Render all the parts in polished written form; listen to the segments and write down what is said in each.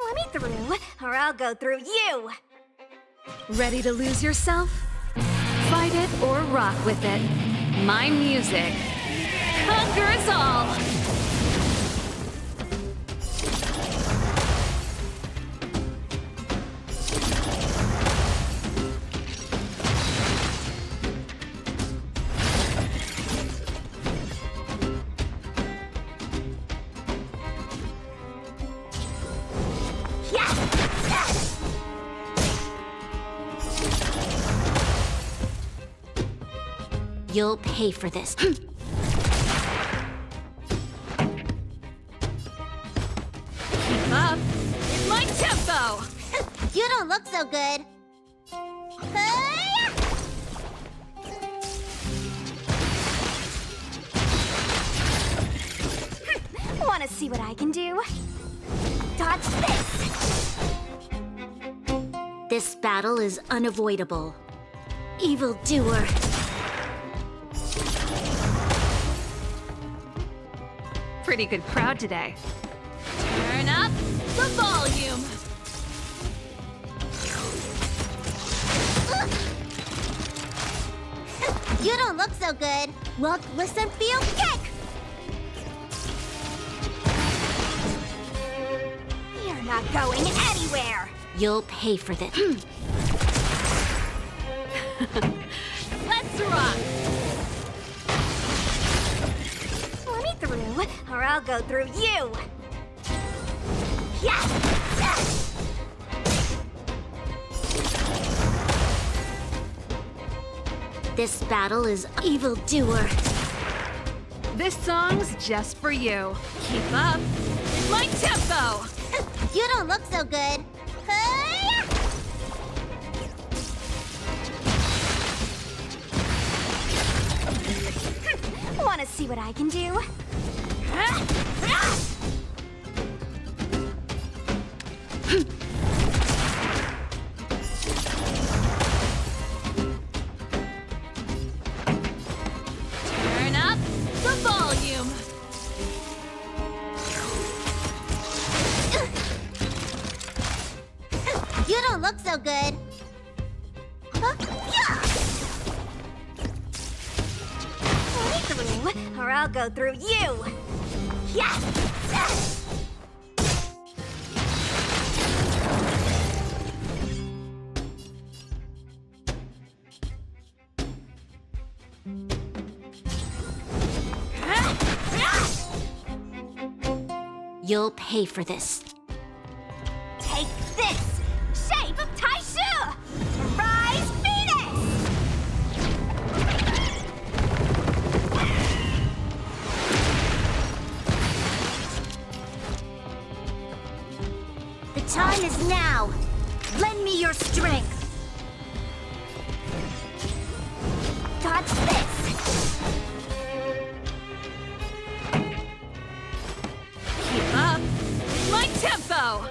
Let me through, or I'll go through you! Ready to lose yourself? Fight it or rock with it. My music conquers all! You'll pay for this. Keep up with my tempo! You don't look so good. Wanna see what I can do? Dodge this! This battle is unavoidable. Evildoer. Pretty good crowd today. Turn up the volume! You don't look so good. Look, listen, feel, kick! You're not going anywhere! You'll pay for this. Let's rock! Let me through, or I'll go through you! Yeah! This battle is evildoer. This song's just for you. Keep up with my tempo! You don't look so good. Wanna see what I can do? Turn up the volume! You don't look so good. Let me through, or I'll go through you. Yeah! You'll pay for this. Take this! Shape of Taishu! Rise, Venus! The time is now. Lend me your strength. Dodge this. Keep up with my tempo!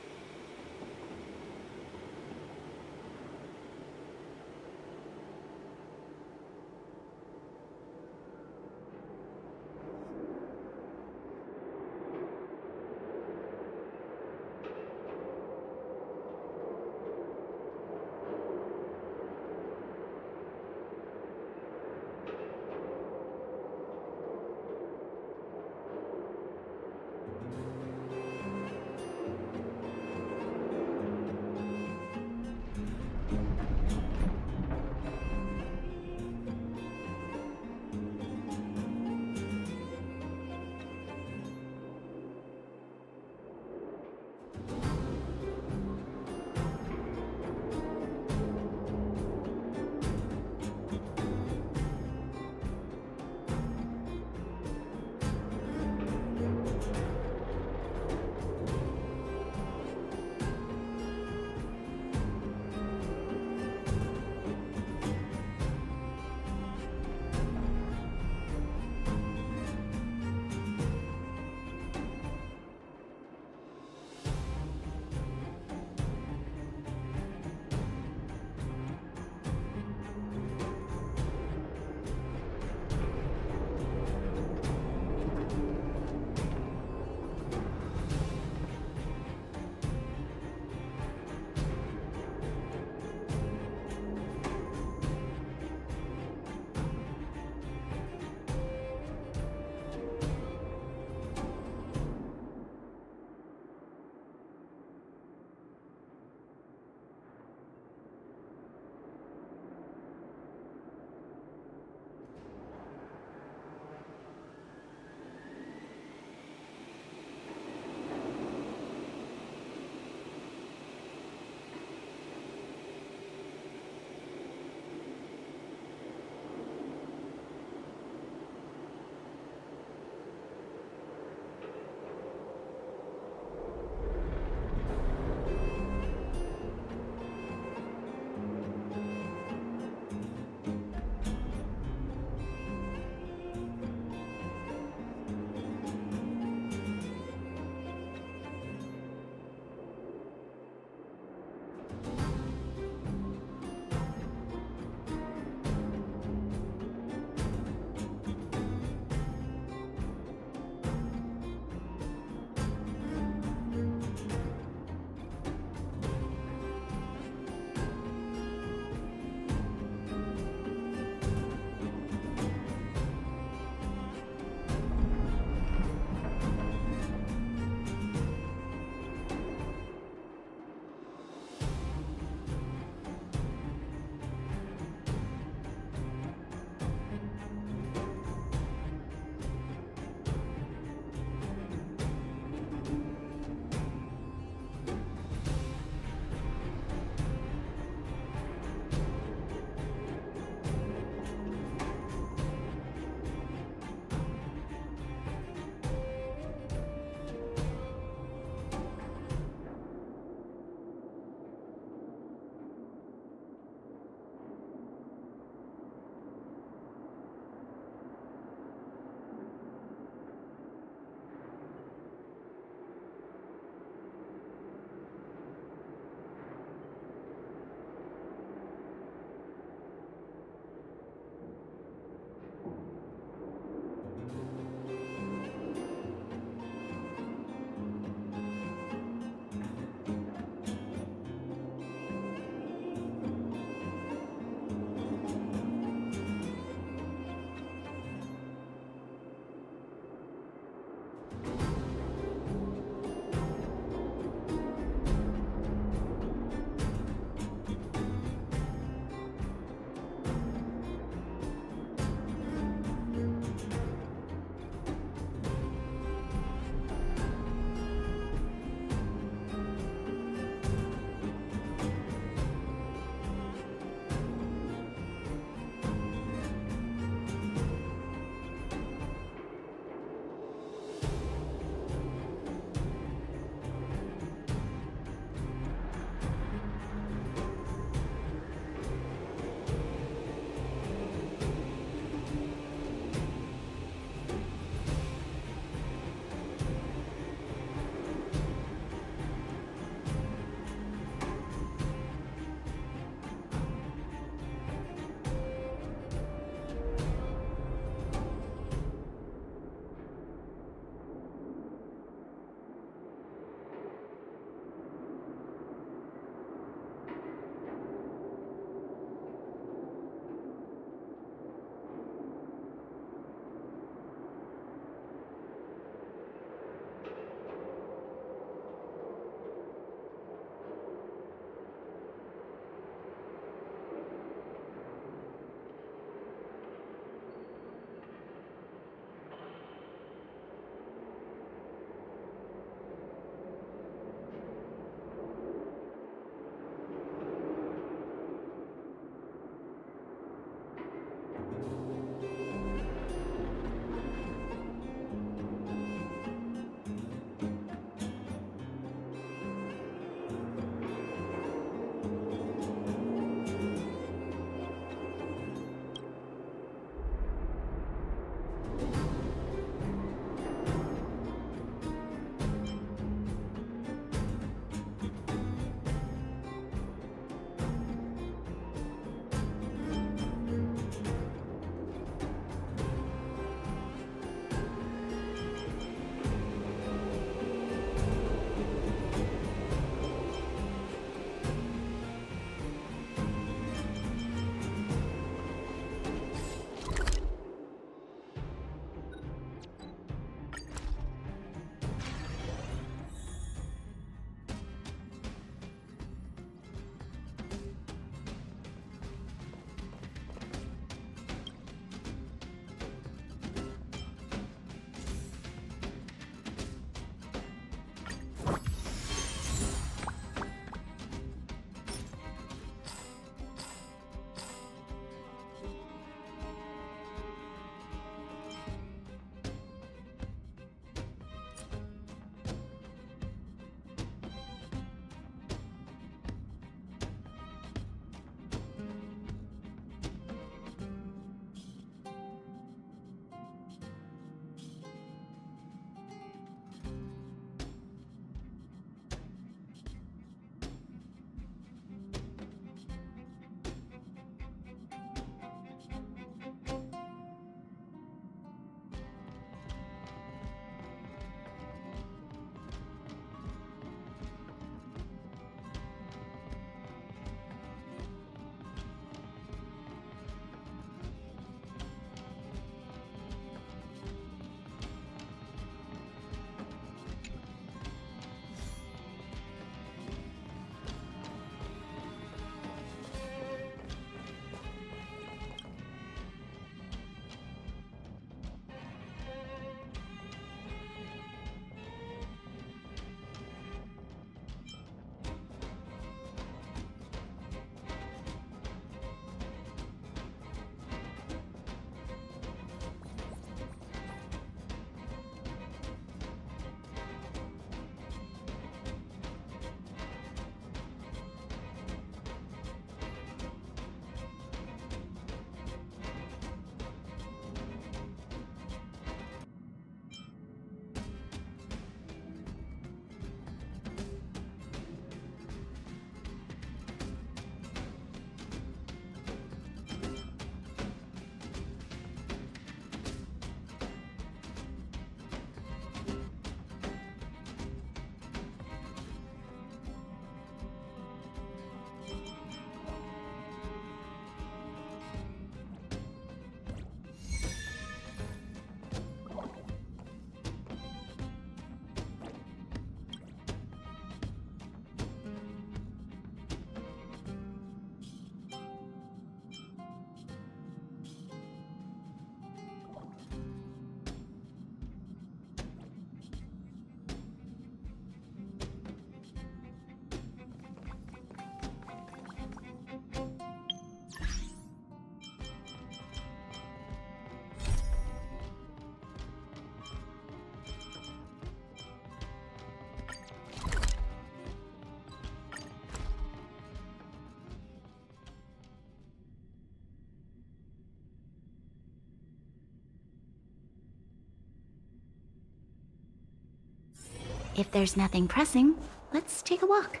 If there's nothing pressing, let's take a walk.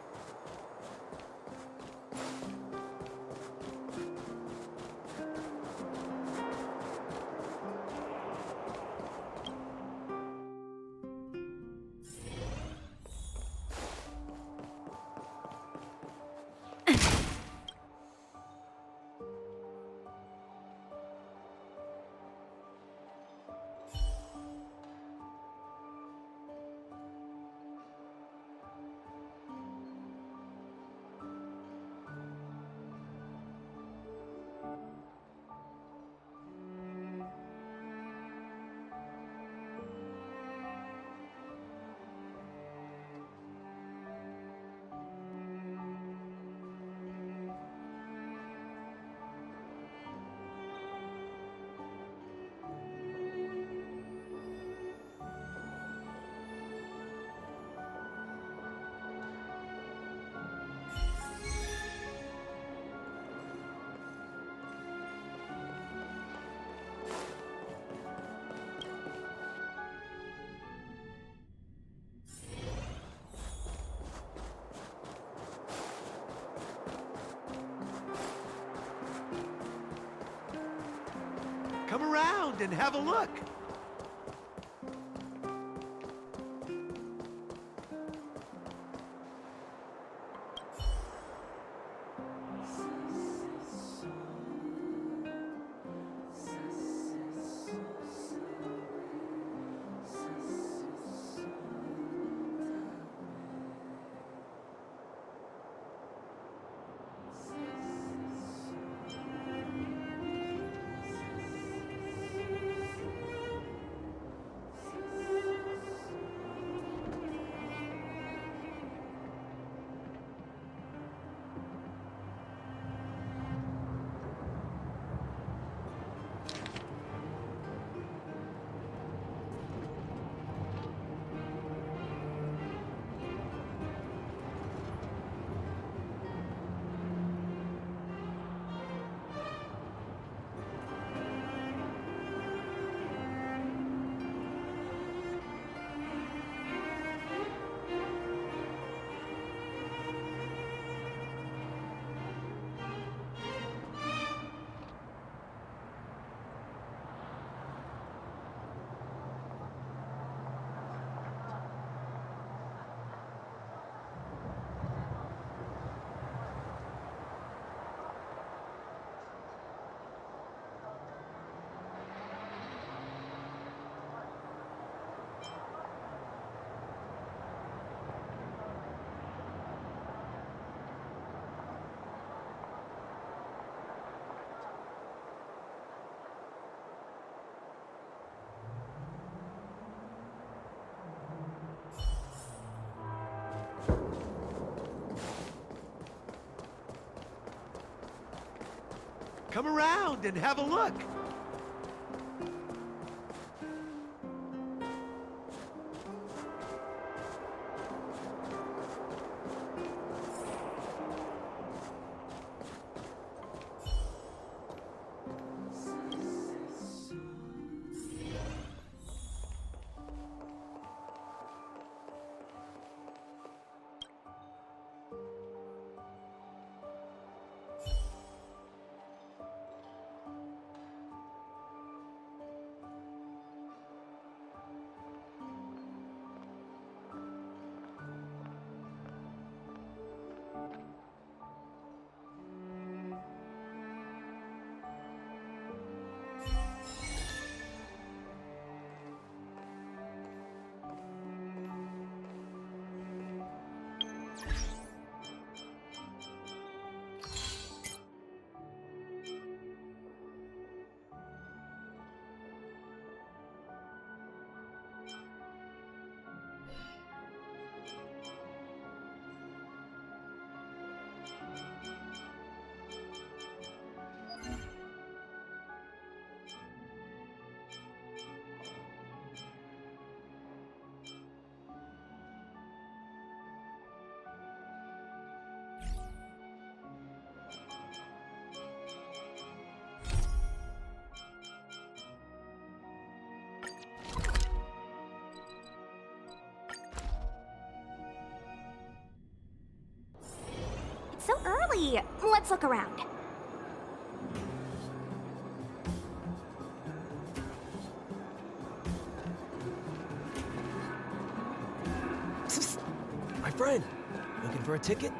Come around and have a look. Come around and have a look. So early. Let's look around. My friend, looking for a ticket?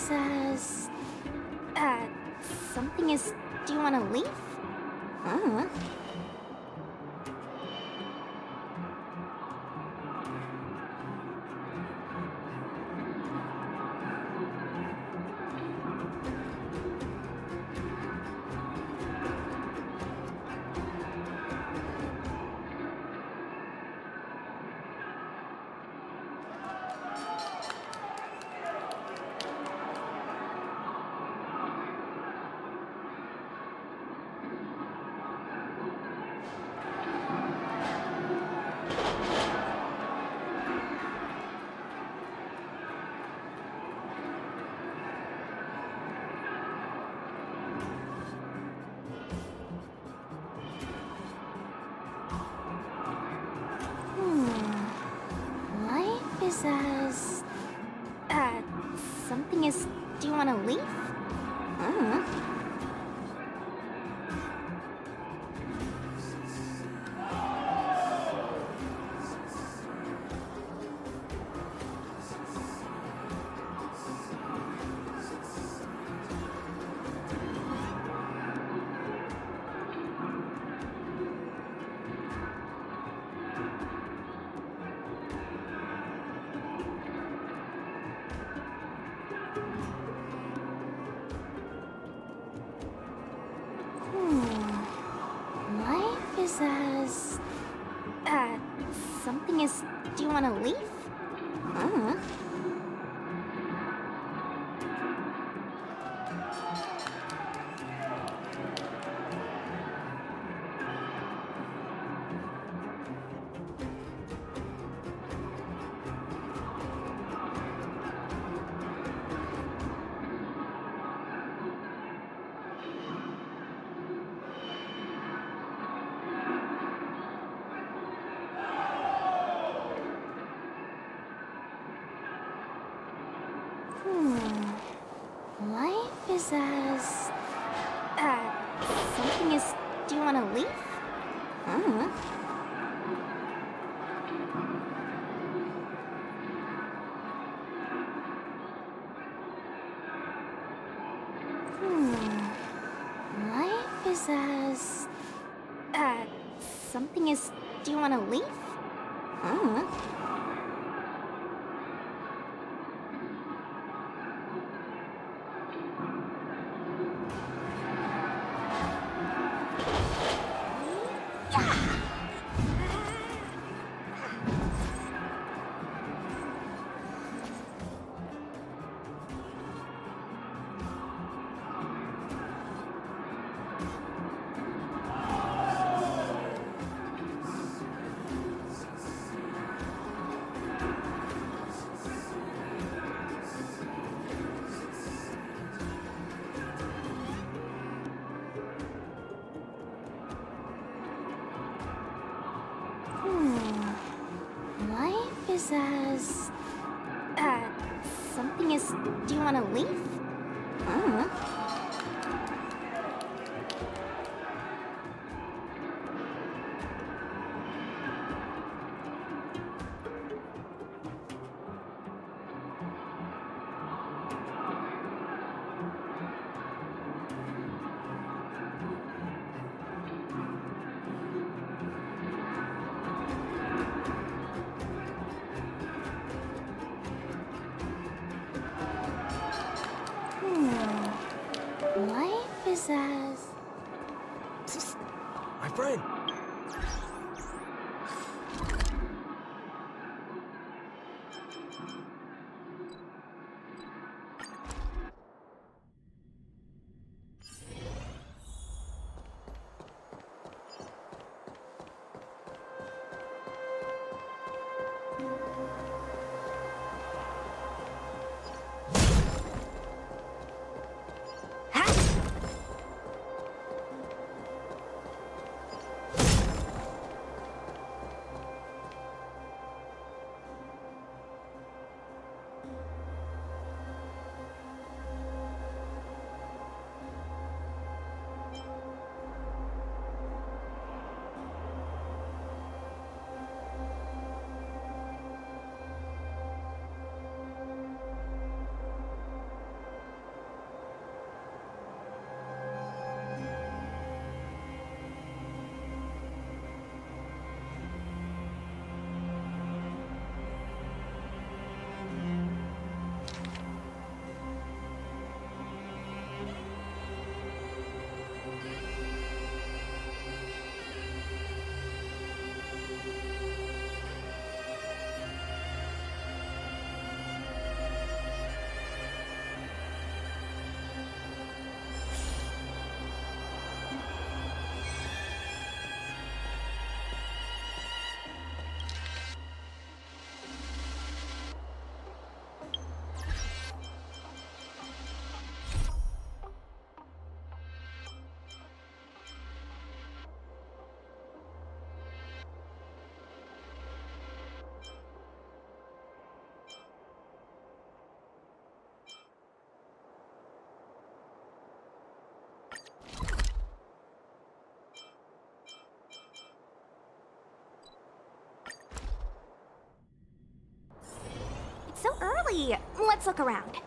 is as... something is... Do you want to leave? Life is as... something is... Do you want to leave? Life is as... something is... Do you want to leave? Life is as... something is... Do you want to leave? Life is as... something is... Do you want to leave? Life is as... something is... Do you want to leave? Life is as... My friend! It's so early. Let's look around.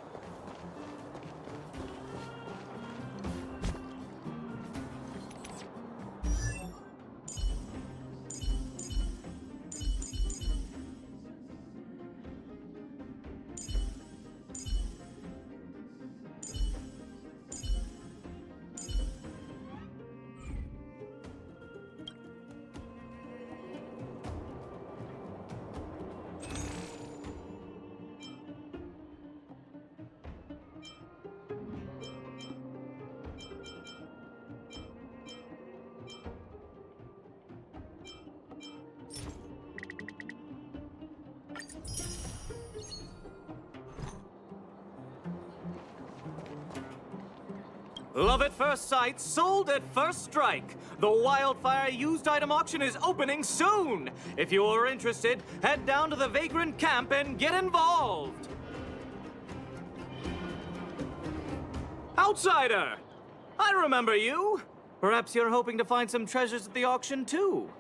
Love at first sight, sold at first strike. The Wildfire used item auction is opening soon. If you are interested, head down to the Vagrant camp and get involved. Outsider! I remember you. Perhaps you're hoping to find some treasures at the auction too.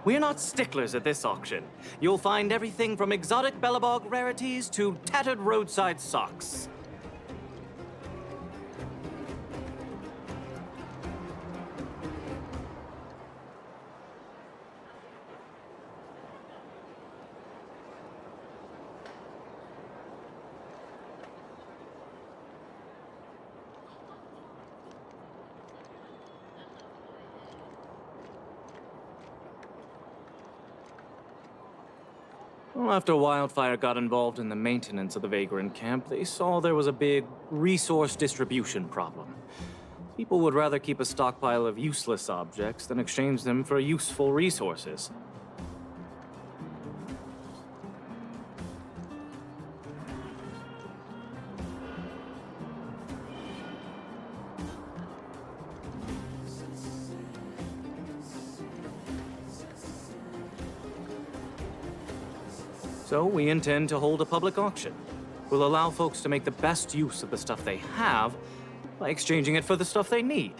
We're not sticklers at this auction. You'll find everything from exotic Belobog rarities to tattered roadside socks. Well, after Wildfire got involved in the maintenance of the Vagrant camp, they saw there was a big resource distribution problem. People would rather keep a stockpile of useless objects than exchange them for useful resources. So we intend to hold a public auction. We'll allow folks to make the best use of the stuff they have by exchanging it for the stuff they need.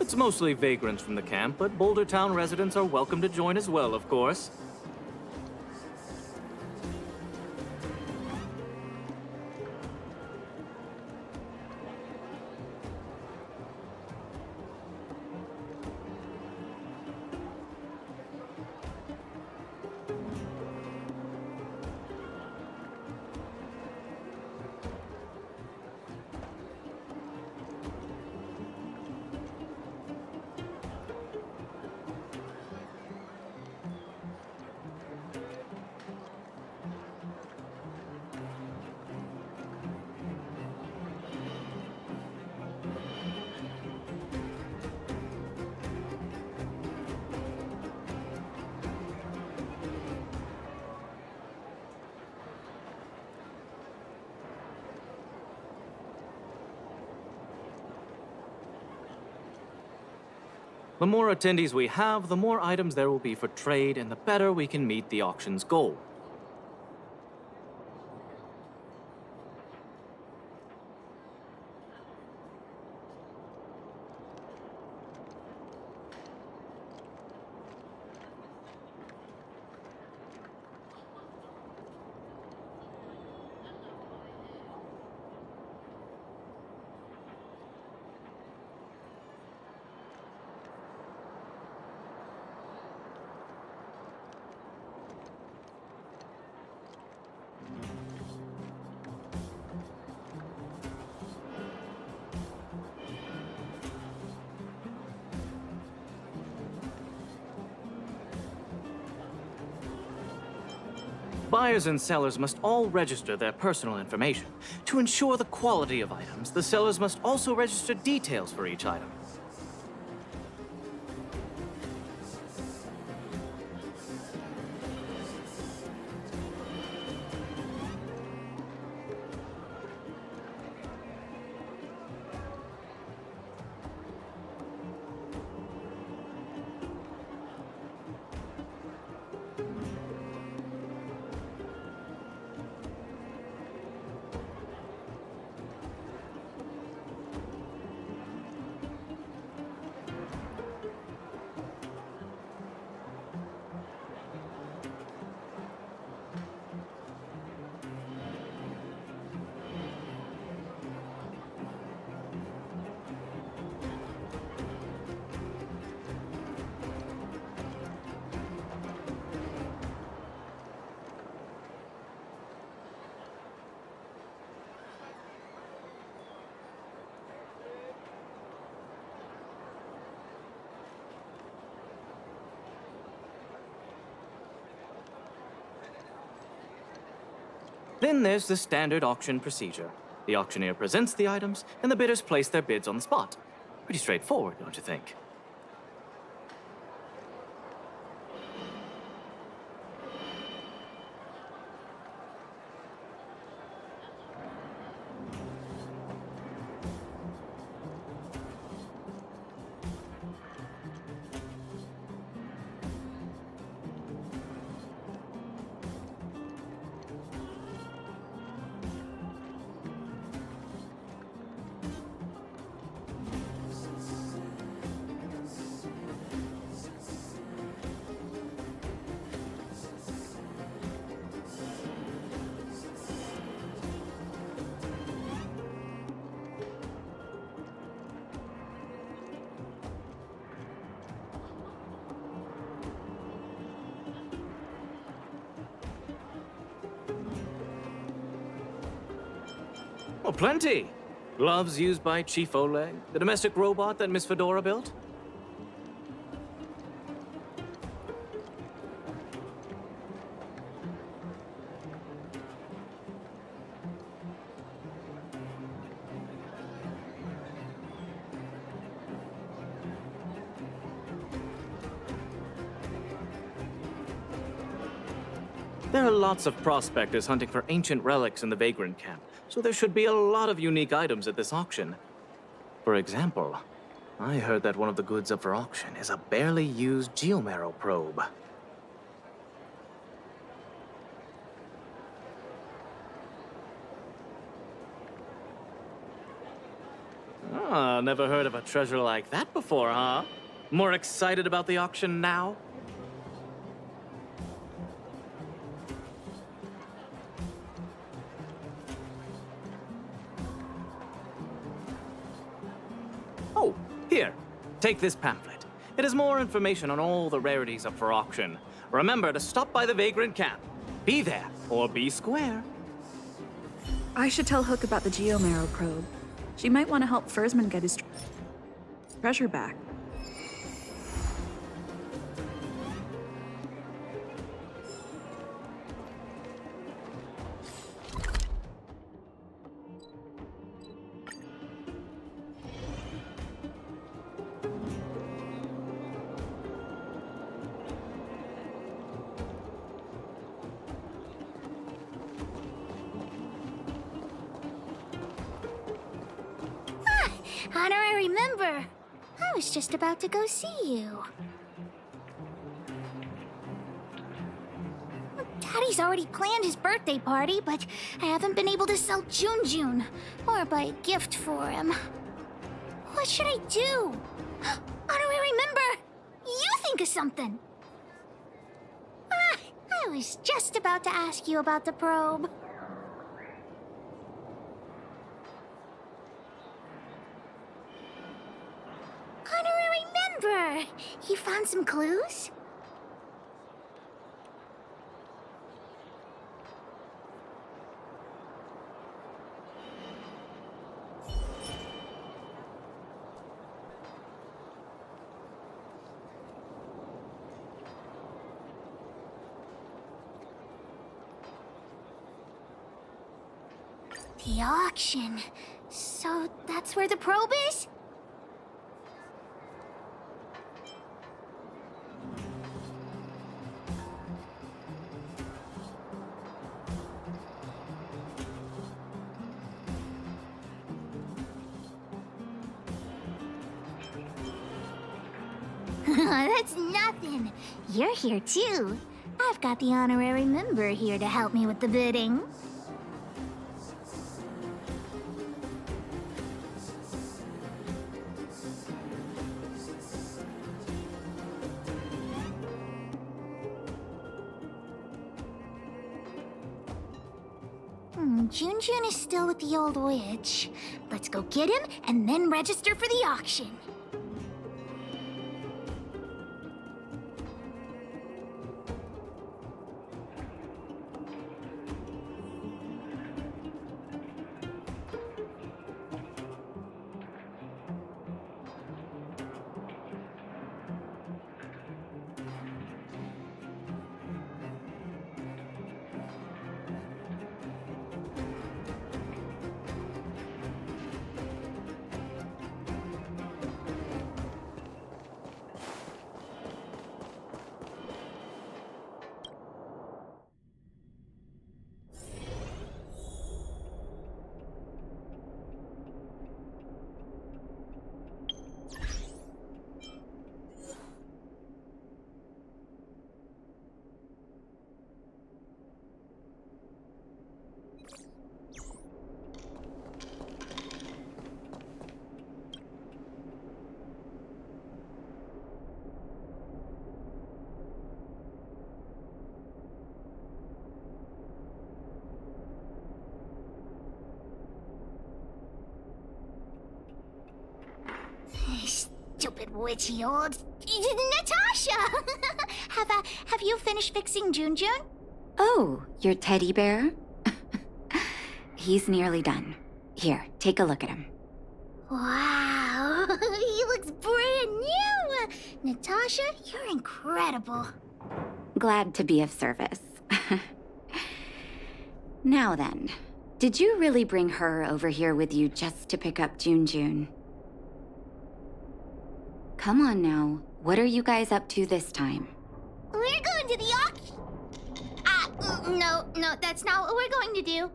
It's mostly vagrants from the camp, but Boulder Town residents are welcome to join as well, of course. The more attendees we have, the more items there will be for trade, and the better we can meet the auction's goal. Buyers and sellers must all register their personal information. To ensure the quality of items, the sellers must also register details for each item. Then there's the standard auction procedure. The auctioneer presents the items, and the bidders place their bids on the spot. Pretty straightforward, don't you think? Oh, plenty. Gloves used by Chief Oleg, the domestic robot that Miss Fedora built. There are lots of prospectors hunting for ancient relics in the Vagrant camp, so there should be a lot of unique items at this auction. For example, I heard that one of the goods up for auction is a barely used geomarrow probe. Ah, never heard of a treasure like that before, huh? More excited about the auction now? Oh, here. Take this pamphlet. It has more information on all the rarities up for auction. Remember to stop by the Vagrant Camp. Be there, or be square. I should tell Hook about the Geomarrow probe. She might want to help Fursman get his treasure back. Honorary member. I was just about to go see you. Daddy's already planned his birthday party, but I haven't been able to sell Jun or buy a gift for him. What should I do? Honorary member, you think of something. I was just about to ask you about the probe. Honorary member, you found some clues? The auction. So that's where the probe is? That's nothing. You're here too. I've got the honorary member here to help me with the bidding. Jun is still with the old witch. Let's go get him and then register for the auction. Stupid witchy old Natasha! Have you finished fixing Jun? Oh, your teddy bear? He's nearly done. Here, take a look at him. Wow, he looks brand new! Natasha, you're incredible. Glad to be of service. Now then, did you really bring her over here with you just to pick up Jun? Come on now, what are you guys up to this time? We're going to the auction. No, that's not what we're going to do.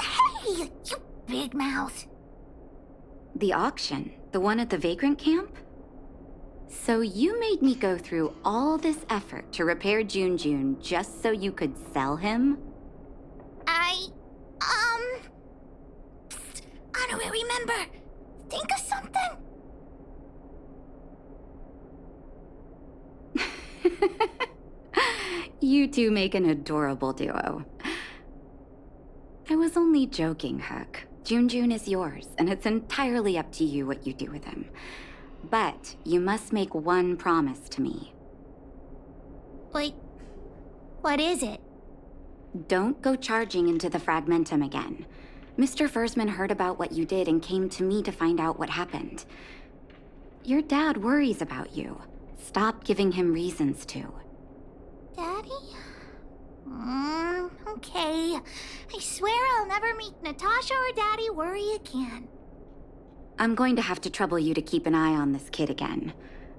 Hey, you big mouth. The auction? The one at the Vagrant Camp? So you made me go through all this effort to repair Jun just so you could sell him? Psst, honorary member, think of something? You two make an adorable duo. I was only joking, Hook. Jun is yours, and it's entirely up to you what you do with him. But you must make one promise to me. Wait, what is it? Don't go charging into the Fragmentum again. Mr. Fursman heard about what you did and came to me to find out what happened. Your dad worries about you. Stop giving him reasons to. Daddy? Okay. I swear I'll never meet Natasha or Daddy worry again. I'm going to have to trouble you to keep an eye on this kid again.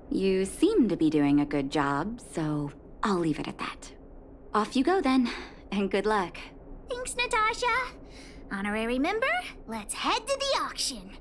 You seem to be doing a good job, so I'll leave it at that. Off you go then, and good luck. Thanks, Natasha. Honorary member, let's head to the auction.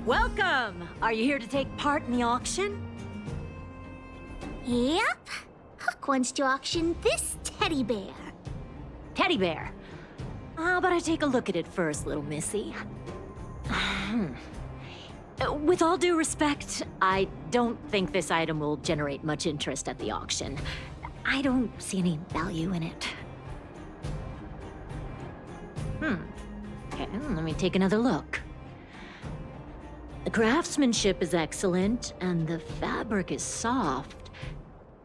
Welcome! Are you here to take part in the auction? Yep. Hook wants to auction this teddy bear. Teddy bear. How about I take a look at it first, little missy? With all due respect, I don't think this item will generate much interest at the auction. I don't see any value in it. Okay, let me take another look. The craftsmanship is excellent, and the fabric is soft.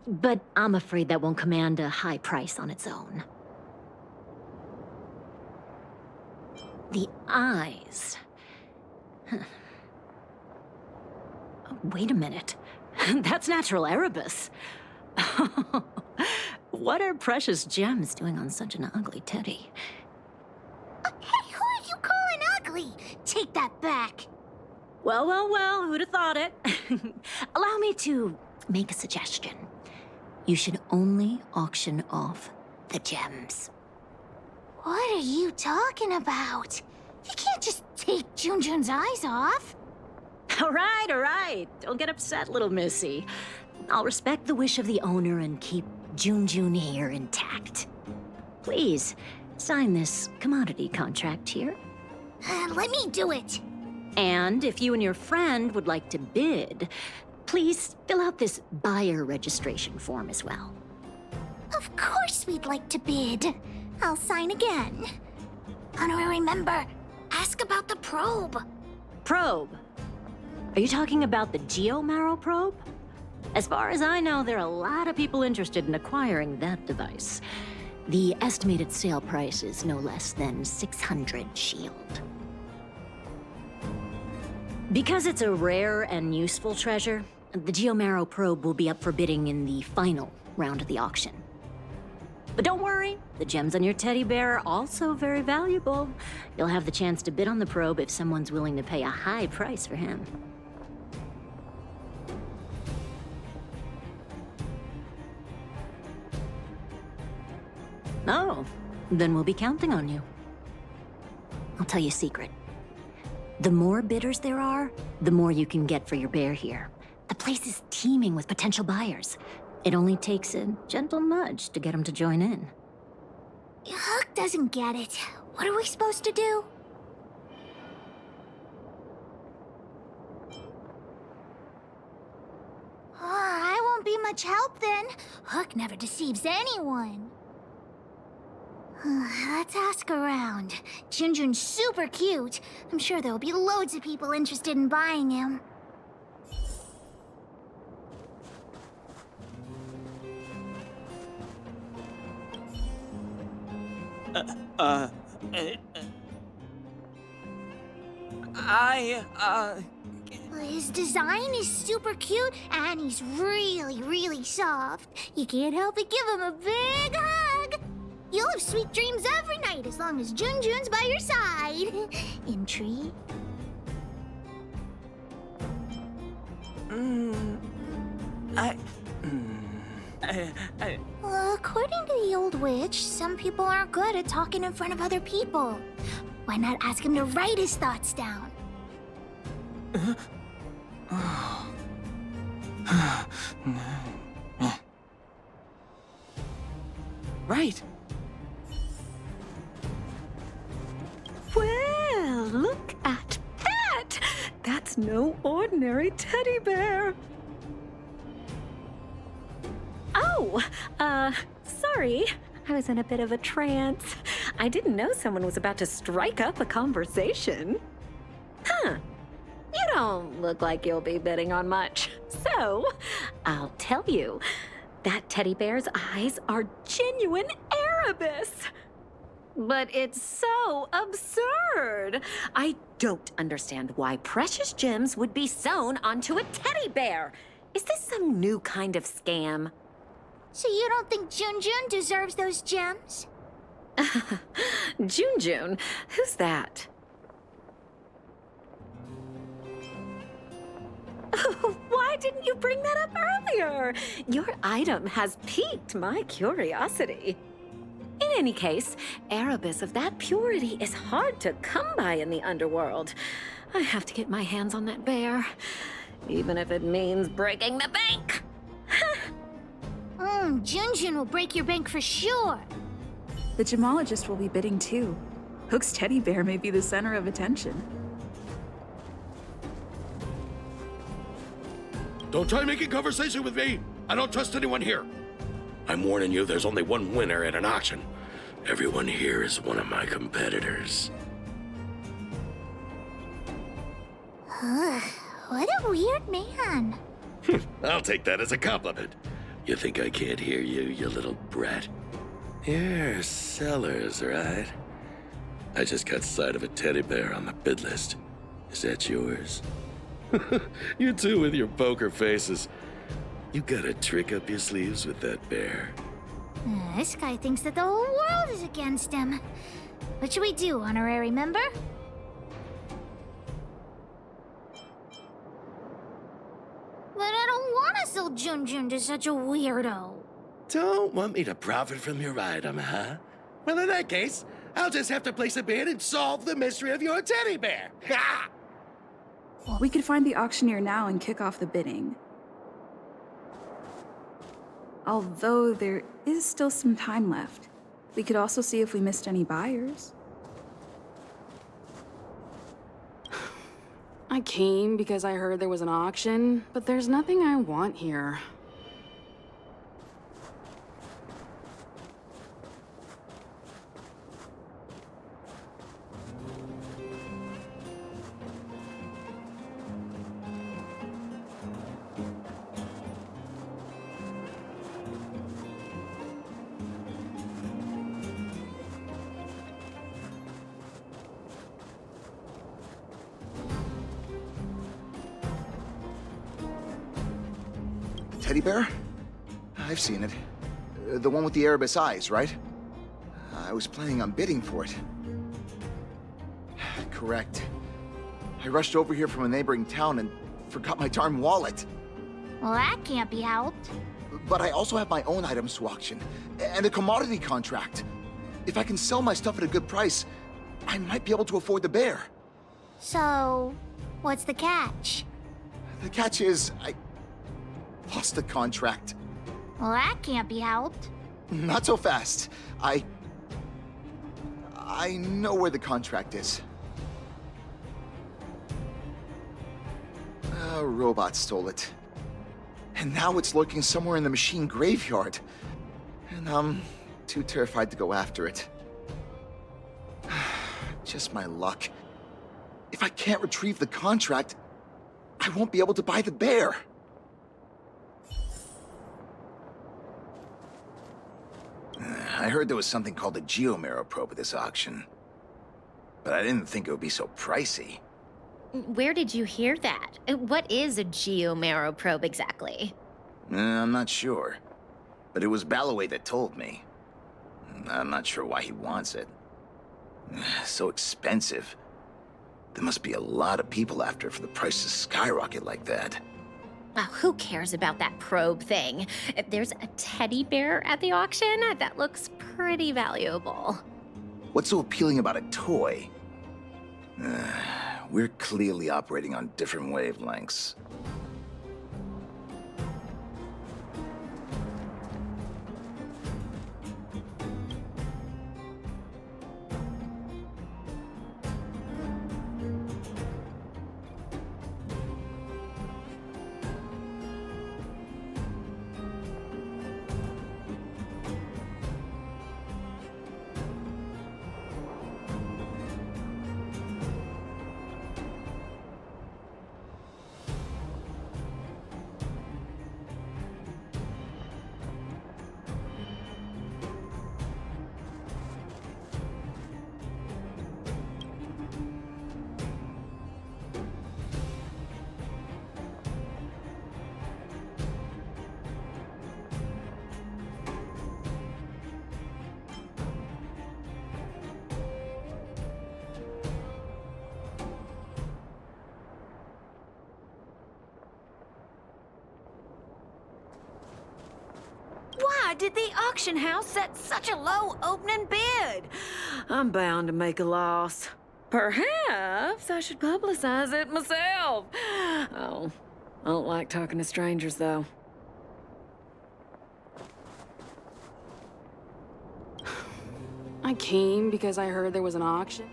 But I'm afraid that won't command a high price on its own. The eyes. Huh. Oh, wait a minute. That's natural Erebus. What are precious gems doing on such an ugly teddy? Hey, who are you calling ugly? Take that back. Well, who'd have thought it? Allow me to make a suggestion. You should only auction off the gems. What are you talking about? You can't just take Jun's eyes off. All right. Don't get upset, little missy. I'll respect the wish of the owner and keep Jun here intact. Please, sign this commodity contract here. Let me do it. And if you and your friend would like to bid, please fill out this buyer registration form as well. Of course we'd like to bid. I'll sign again. Honorary member, ask about the probe. Probe? Are you talking about the Geomarrow probe? As far as I know, there are a lot of people interested in acquiring that device. The estimated sale price is no less than 600 shield. Because it's a rare and useful treasure, the Geomarrow probe will be up for bidding in the final round of the auction. But don't worry, the gems on your teddy bear are also very valuable. You'll have the chance to bid on the probe if someone's willing to pay a high price for him. Oh, then we'll be counting on you. I'll tell you a secret. The more bidders there are, the more you can get for your bear here. The place is teeming with potential buyers. It only takes a gentle nudge to get them to join in. Hook doesn't get it. What are we supposed to do? won't be much help then. Hook never deceives anyone. Let's ask around. Junjun's super cute. I'm sure there'll be loads of people interested in buying him. His design is super cute, and he's really, really soft. You can't help but give him a big hug. You'll have sweet dreams every night as long as Junjun's by your side. Intrigue? According to the old witch, some people aren't good at talking in front of other people. Why not ask him to write his thoughts down? Right. Well, look at that! That's no ordinary teddy bear. Oh, sorry. I was in a bit of a trance. I didn't know someone was about to strike up a conversation. Huh. You don't look like you'll be bidding on much. So, I'll tell you, that teddy bear's eyes are genuine Erebus. But it's so absurd. I don't understand why precious gems would be sewn onto a teddy bear. Is this some new kind of scam? So you don't think Junjun deserves those gems? Junjun? Who's that? Why didn't you bring that up earlier? Your item has piqued my curiosity. In any case, Erebus of that purity is hard to come by in the underworld. I have to get my hands on that bear, even if it means breaking the bank. Junjun will break your bank for sure. The gemologist will be bidding too. Hook's teddy bear may be the center of attention. Don't try making conversation with me. I don't trust anyone here. I'm warning you, there's only one winner at an auction. Everyone here is one of my competitors. What a weird man. I'll take that as a compliment. You think I can't hear you, you little brat? You're Sellers, right? I just got sight of a teddy bear on the bid list. Is that yours? You two with your poker faces. You got a trick up your sleeves with that bear. This guy thinks that the whole world is against him. What should we do, honorary member? But I don't want to sell Junjun to such a weirdo. Don't want me to profit from your item, huh? Well, in that case, I'll just have to place a bid and solve the mystery of your teddy bear. Ha! We could find the auctioneer now and kick off the bidding. Although there is still some time left. We could also see if we missed any buyers. I came because I heard there was an auction, but there's nothing I want here. Teddy bear? I've seen it. The one with the Erebus eyes, right? I was planning on bidding for it. Correct. I rushed over here from a neighboring town and forgot my darn wallet. Well, that can't be helped. But I also have my own items to auction, and a commodity contract. If I can sell my stuff at a good price, I might be able to afford the bear. So, what's the catch? The catch is, I lost the contract. Well, that can't be helped. Not so fast. I know where the contract is. A robot stole it. And now it's lurking somewhere in the machine graveyard. And I'm too terrified to go after it. Just my luck. If I can't retrieve the contract, I won't be able to buy the bear. I heard there was something called a Geomarrow probe at this auction. But I didn't think it would be so pricey. Where did you hear that? What is a Geomarrow probe exactly? I'm not sure. But it was Balloway that told me. I'm not sure why he wants it. So expensive. There must be a lot of people after it for the price to skyrocket like that. Oh, who cares about that probe thing? If there's a teddy bear at the auction, that looks pretty valuable. What's so appealing about a toy? We're clearly operating on different wavelengths. Why did the auction house set such a low opening bid? I'm bound to make a loss. Perhaps I should publicize it myself. Oh, I don't like talking to strangers, though. I came because I heard there was an auction.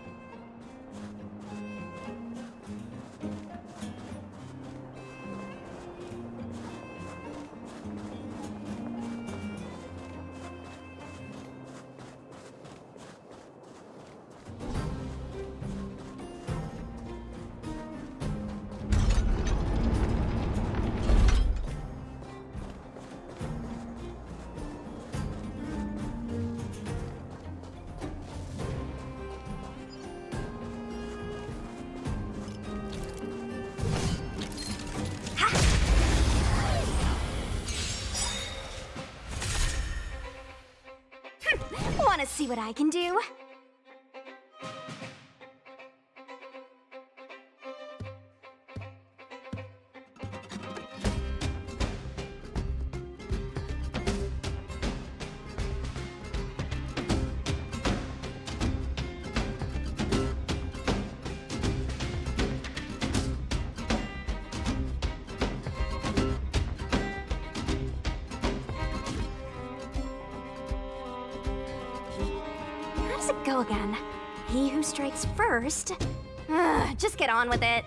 Want to see what I can do? Go again. He who strikes first. Just get on with it.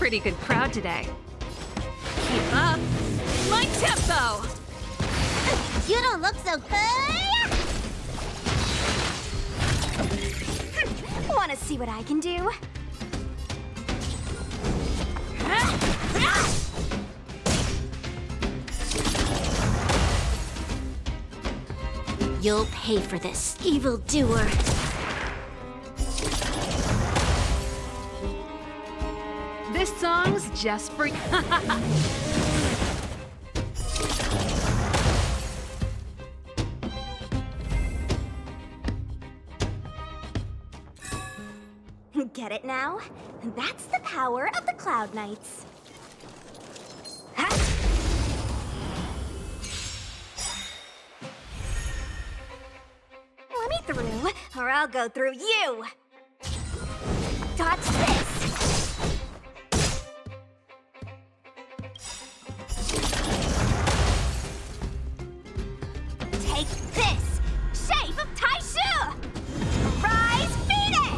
pretty good crowd today. Keep up. My tempo! You don't look so good! Wanna see what I can do? You'll pay for this, evildoer. This song's just for Get it now? That's the power of the Cloud Knights. Ha! Let me through, or I'll go through you! Dodge this! Take this! Shape of Taishu! Rise, Phoenix!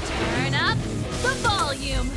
Turn up the volume.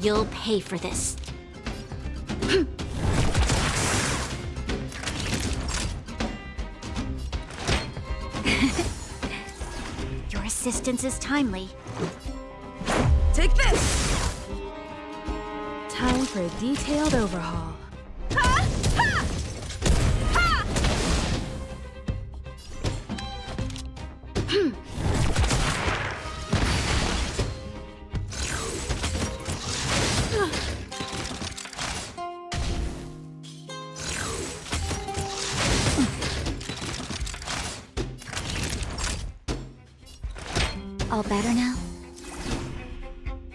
You'll pay for this. Your assistance is timely. Take this! Time for a detailed overhaul. All better now?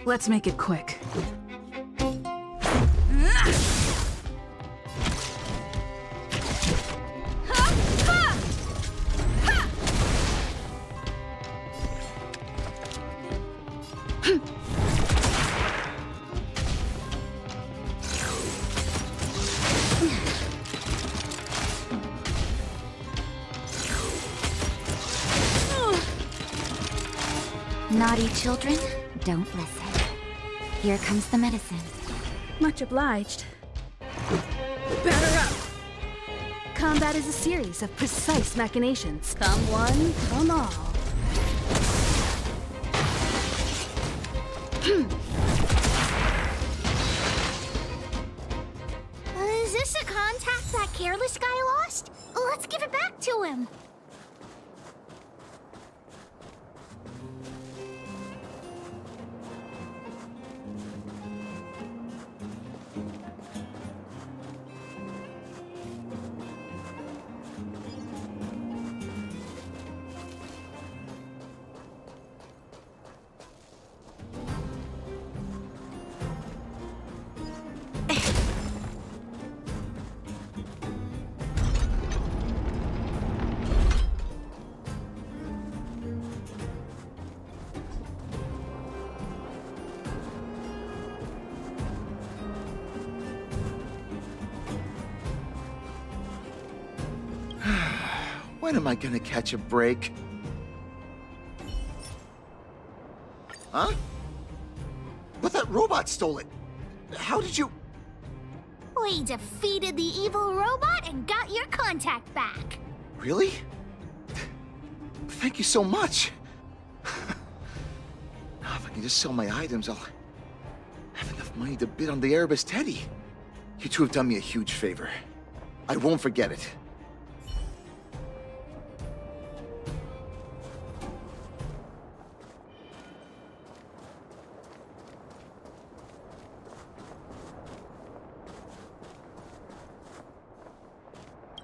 Let's make it quick. Naughty children, don't listen. Here comes the medicine. Much obliged. Batter up! Combat is a series of precise machinations. Come one, come all. Is this a contact that careless guy lost? Let's give it back to him. When am I gonna catch a break? Huh? But that robot stole it. How did you... We defeated the evil robot and got your contact back. Really? Thank you so much. Now, if I can just sell my items, I'll have enough money to bid on the Erebus Teddy. You two have done me a huge favor. I won't forget it.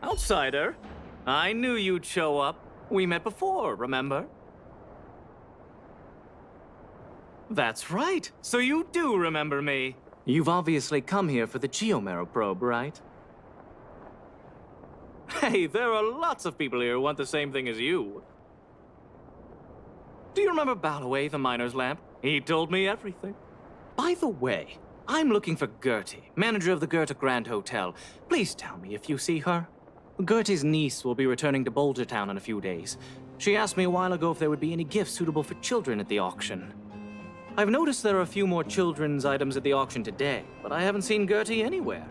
Outsider, I knew you'd show up. We met before, remember? That's right. So you do remember me. You've obviously come here for the Geomarrow probe, right? Hey, there are lots of people here who want the same thing as you. Do you remember Balloway, the miner's lamp? He told me everything. By the way, I'm looking for Gertie, manager of the Goethe Grand Hotel. Please tell me if you see her. Gertie's niece will be returning to Boulder Town in a few days. She asked me a while ago if there would be any gifts suitable for children at the auction. I've noticed there are a few more children's items at the auction today, but I haven't seen Gertie anywhere.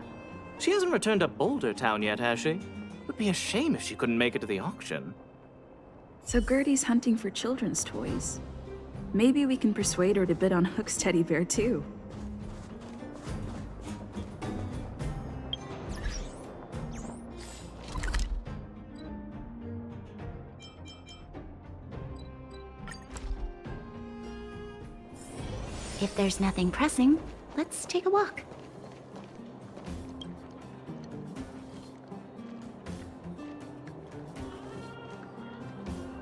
She hasn't returned to Boulder Town yet, has she? It would be a shame if she couldn't make it to the auction. So Gertie's hunting for children's toys. Maybe we can persuade her to bid on Hook's teddy bear, too. If there's nothing pressing, let's take a walk.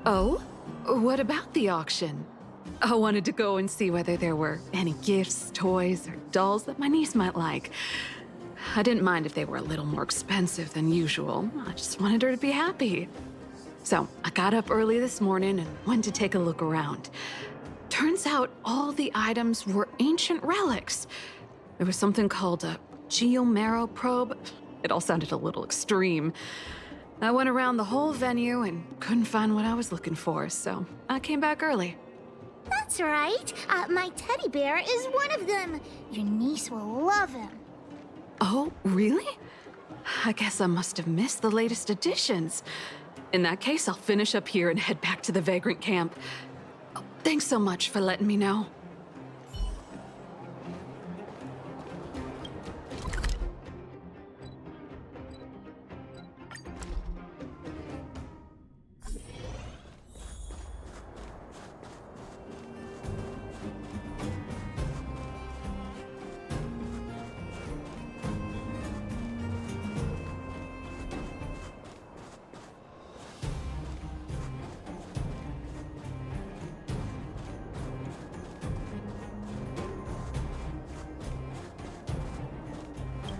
Oh? What about the auction? I wanted to go and see whether there were any gifts, toys, or dolls that my niece might like. I didn't mind if they were a little more expensive than usual. I just wanted her to be happy. So I got up early this morning and went to take a look around. Turns out all the items were ancient relics. There was something called a Geomarrow probe. It all sounded a little extreme. I went around the whole venue and couldn't find what I was looking for, so I came back early. That's right. My teddy bear is one of them. Your niece will love him. Oh, really? I guess I must have missed the latest editions. In that case, I'll finish up here and head back to the Vagrant camp. Oh, thanks so much for letting me know.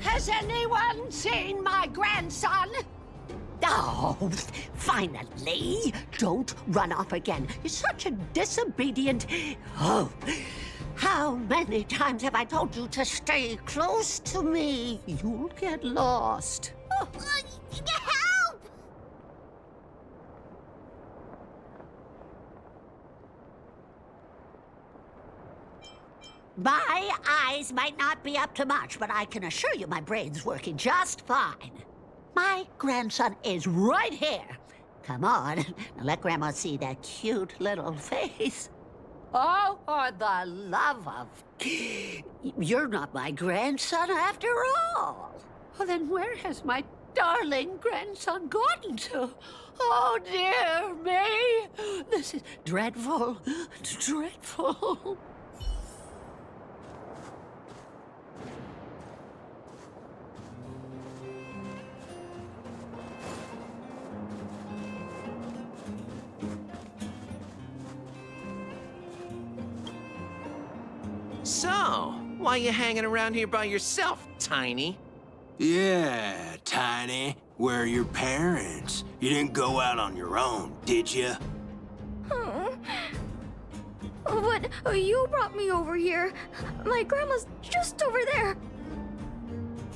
Has anyone seen my grandson? Oh, finally! Don't run off again. You're such a disobedient... Oh, how many times have I told you to stay close to me? You'll get lost. Oh. Help! My eyes might not be up to much, but I can assure you my brain's working just fine. My grandson is right here. Come on, now let Grandma see that cute little face. Oh, for the love of... You're not my grandson after all. Well, then where has my darling grandson gone to? Oh, dear me. This is dreadful, dreadful. So, why you hanging around here by yourself, Tiny? Yeah, Tiny. Where are your parents? You didn't go out on your own, did you? But you brought me over here. My grandma's just over there.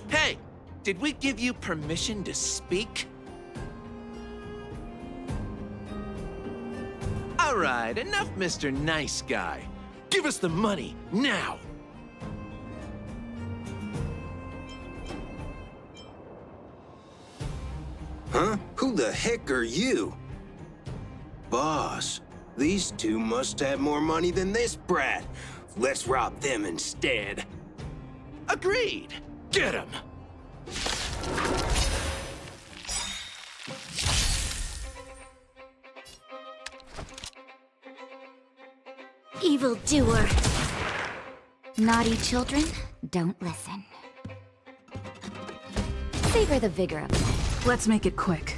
Hey, did we give you permission to speak? All right, enough, Mr. Nice Guy. Give us the money, now! Huh? Who the heck are you? Boss, these two must have more money than this brat. Let's rob them instead. Agreed! Get him! Evildoer. Naughty children, don't listen. Savor the vigor of life. Let's make it quick.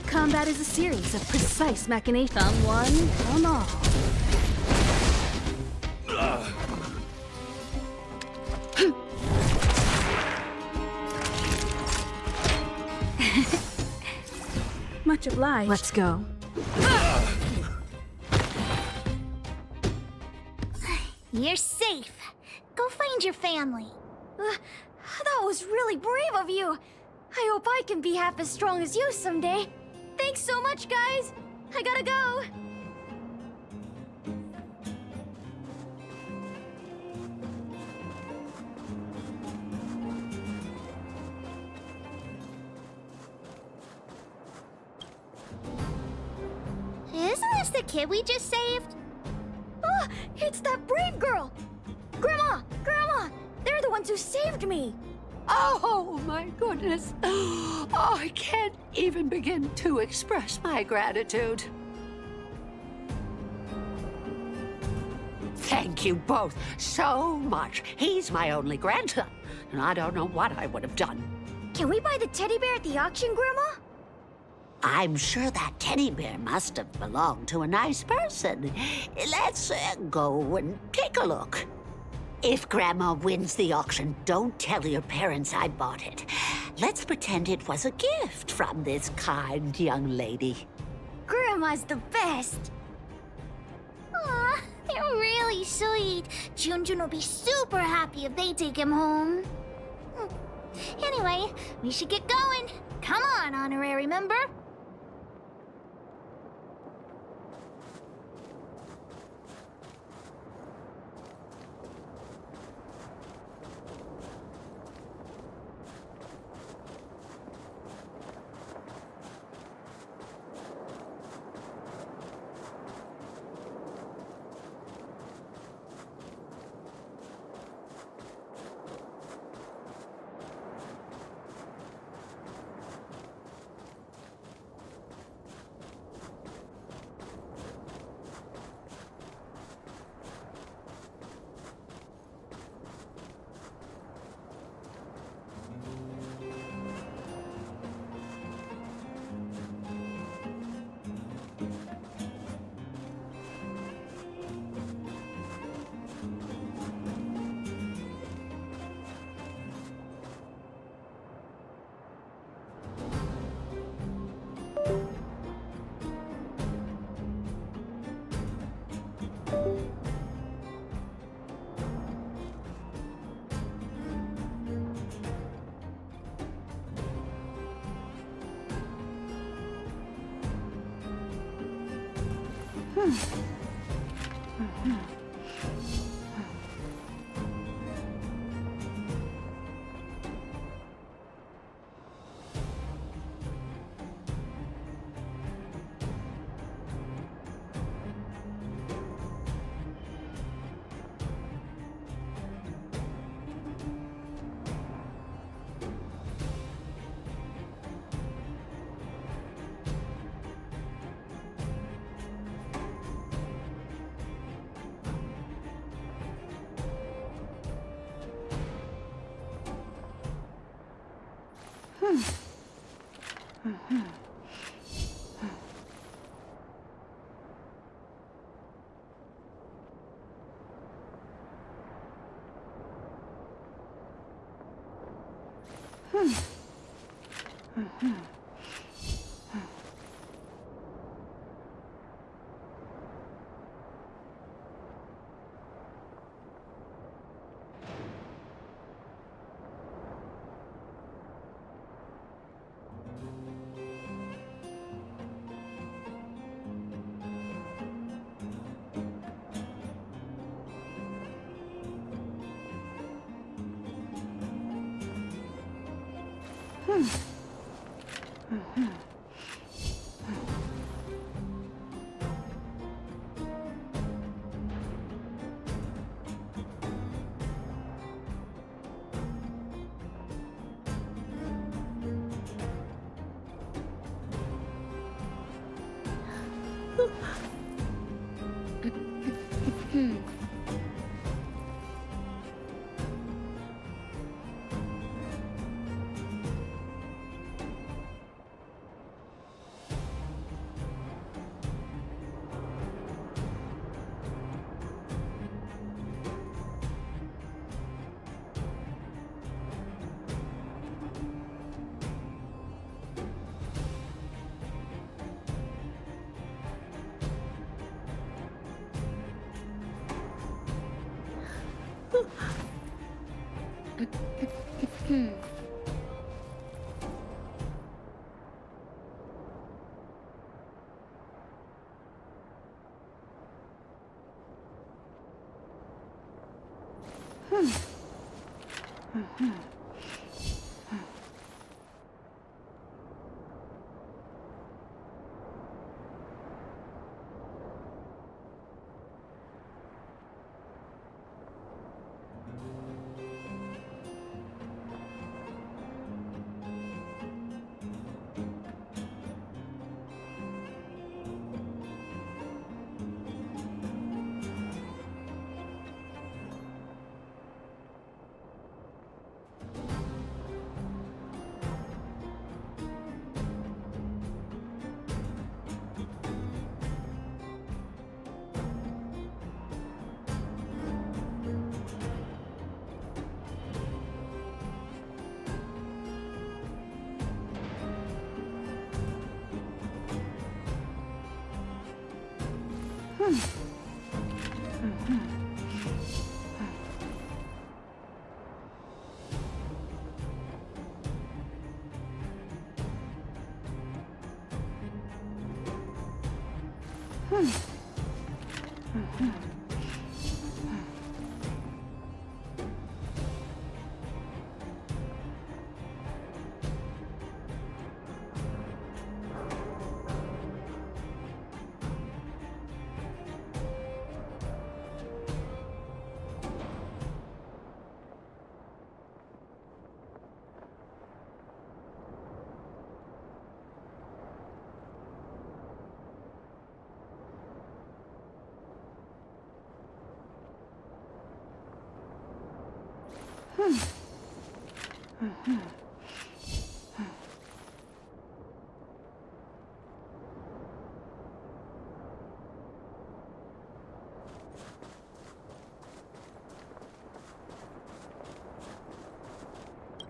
Combat is a series of precise machinations. Come one, come all. Much obliged. Let's go. You're safe. Go find your family. That was really brave of you. I hope I can be half as strong as you someday. Thanks so much, guys. I gotta go. Isn't this the kid we just saved? Oh, it's that brave girl! Grandma! Grandma! They're the ones who saved me! Oh, my goodness. Oh, I can't even begin to express my gratitude. Thank you both so much. He's my only grandson, and I don't know what I would have done. Can we buy the teddy bear at the auction, Grandma? I'm sure that teddy bear must have belonged to a nice person. Let's go and take a look. If Grandma wins the auction, don't tell your parents I bought it. Let's pretend it was a gift from this kind young lady. Grandma's the best. Aw, they're really sweet. Junjun will be super happy if they take him home. Anyway, we should get going. Come on, honorary member.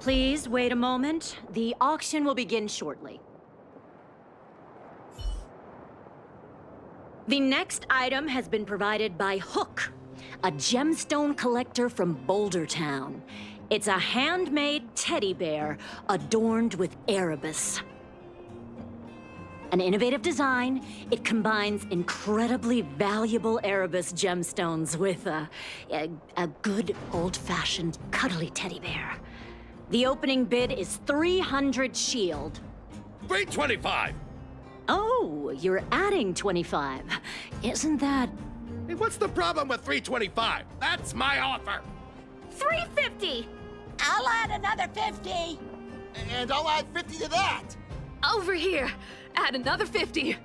Please wait a moment. The auction will begin shortly. The next item has been provided by Hook, a gemstone collector from Boulder Town. It's a handmade teddy bear adorned with Erebus. An innovative design, it combines incredibly valuable Erebus gemstones with a good old-fashioned cuddly teddy bear. The opening bid is 300 shield. 325! Oh, you're adding 25. Isn't that... Hey, what's the problem with 325? That's my offer! 350! I'll add another 50. And I'll add 50 to that. Over here! Add another 50!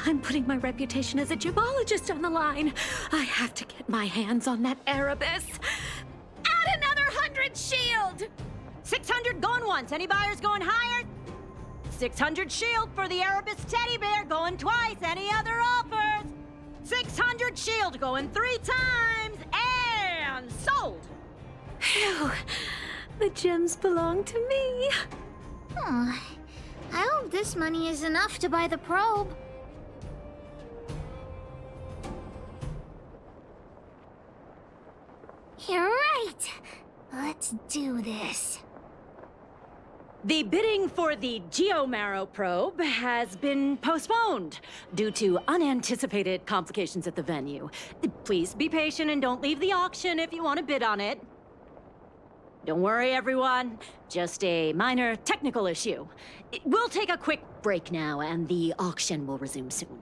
I'm putting my reputation as a gemologist on the line. I have to get my hands on that Erebus. Add another 100 shield! 600 going once. Any buyers going higher? 600 shield for the Erebus teddy bear going twice. Any other offers? 600 shield going 3 times. And sold! Phew. The gems belong to me. I hope this money is enough to buy the probe. You're right. Let's do this. The bidding for the Geomarrow probe has been postponed due to unanticipated complications at the venue. Please be patient and don't leave the auction if you want to bid on it. Don't worry, everyone. Just a minor technical issue. We'll take a quick break now, and the auction will resume soon.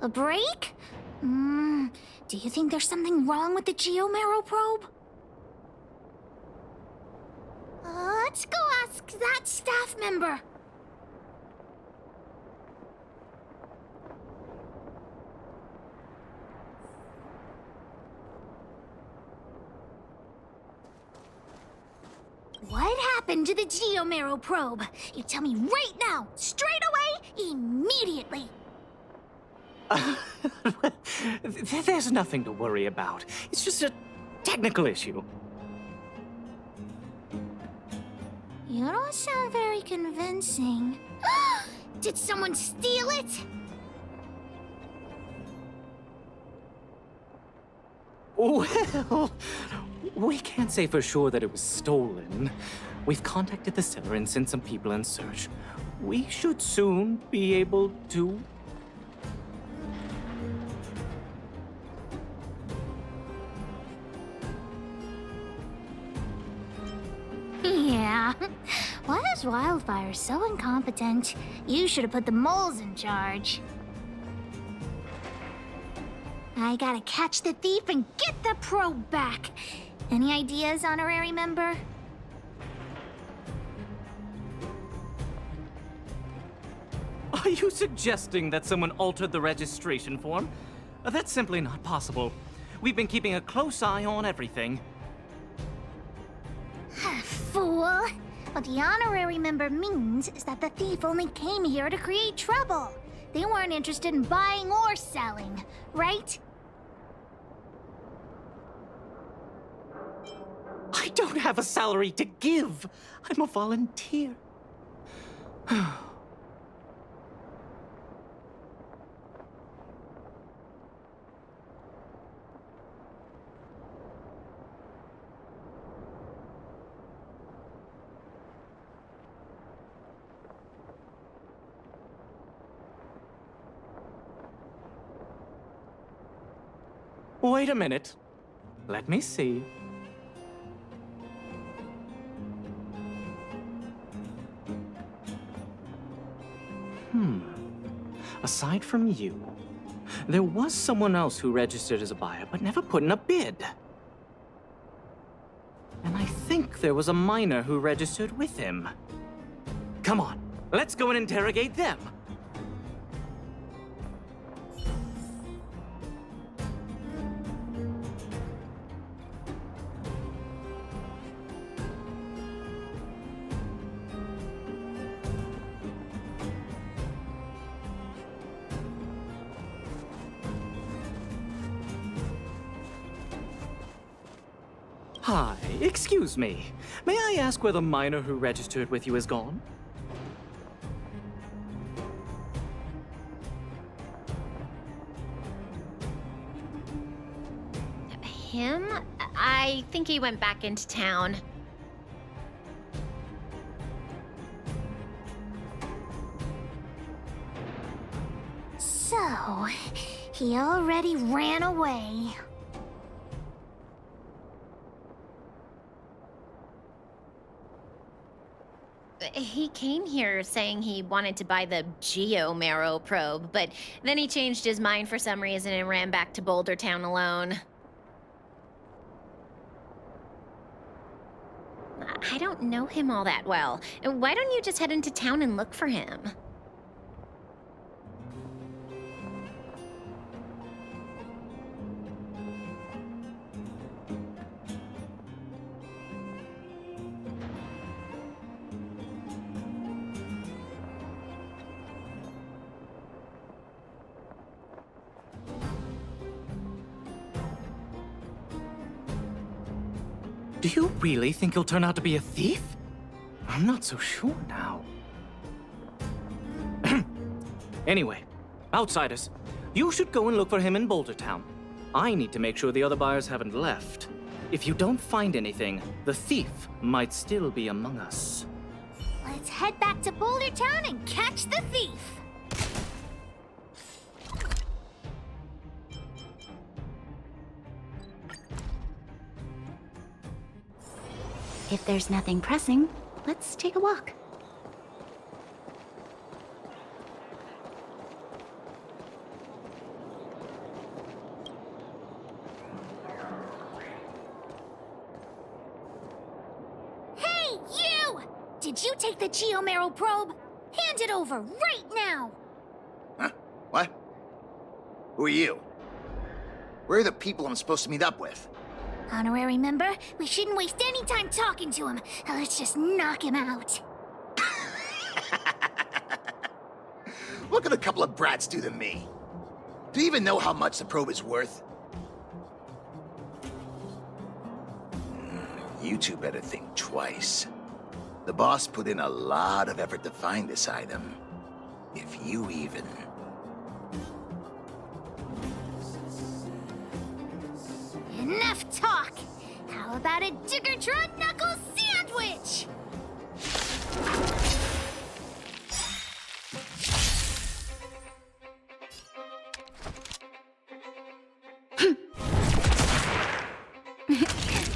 A break? Do you think there's something wrong with the Geomarrow probe? Let's go ask that staff member. What happened to the Geomarrow probe? You tell me right now, straight away, immediately. There's nothing to worry about. It's just a technical issue. You don't sound very convincing. Did someone steal it? Well, we can't say for sure that it was stolen. We've contacted the seller and sent some people in search. We should soon be able to... Yeah. Why is Wildfire so incompetent? You should have put the moles in charge. I gotta catch the thief and get the probe back. Any ideas, honorary member? Are you suggesting that someone altered the registration form? That's simply not possible. We've been keeping a close eye on everything. Fool! What the honorary member means is that the thief only came here to create trouble. They weren't interested in buying or selling, right? I don't have a salary to give. I'm a volunteer. Wait a minute. Let me see. Aside from you, there was someone else who registered as a buyer but never put in a bid. And I think there was a miner who registered with him. Come on, let's go and interrogate them. Hi, excuse me. May I ask where the miner who registered with you is gone? Him? I think he went back into town. So, he already ran away. He came here saying he wanted to buy the Geomarrow probe, but then he changed his mind for some reason and ran back to Boulder Town alone. I don't know him all that well. Why don't you just head into town and look for him? Do you really think he'll turn out to be a thief? I'm not so sure now. Anyway, outsiders, you should go and look for him in Boulder Town. I need to make sure the other buyers haven't left. If you don't find anything, the thief might still be among us. Let's head back to Boulder Town and catch the thief. If there's nothing pressing, let's take a walk. Hey, you! Did you take the Geomero probe? Hand it over right now! Huh? What? Who are you? Where are the people I'm supposed to meet up with? Honorary member, we shouldn't waste any time talking to him. Let's just knock him out. What could a couple of brats do to me? Do you even know how much the probe is worth? You two better think twice. The boss put in a lot of effort to find this item. If you even... Enough talk! How about a Diggertron Knuckle sandwich?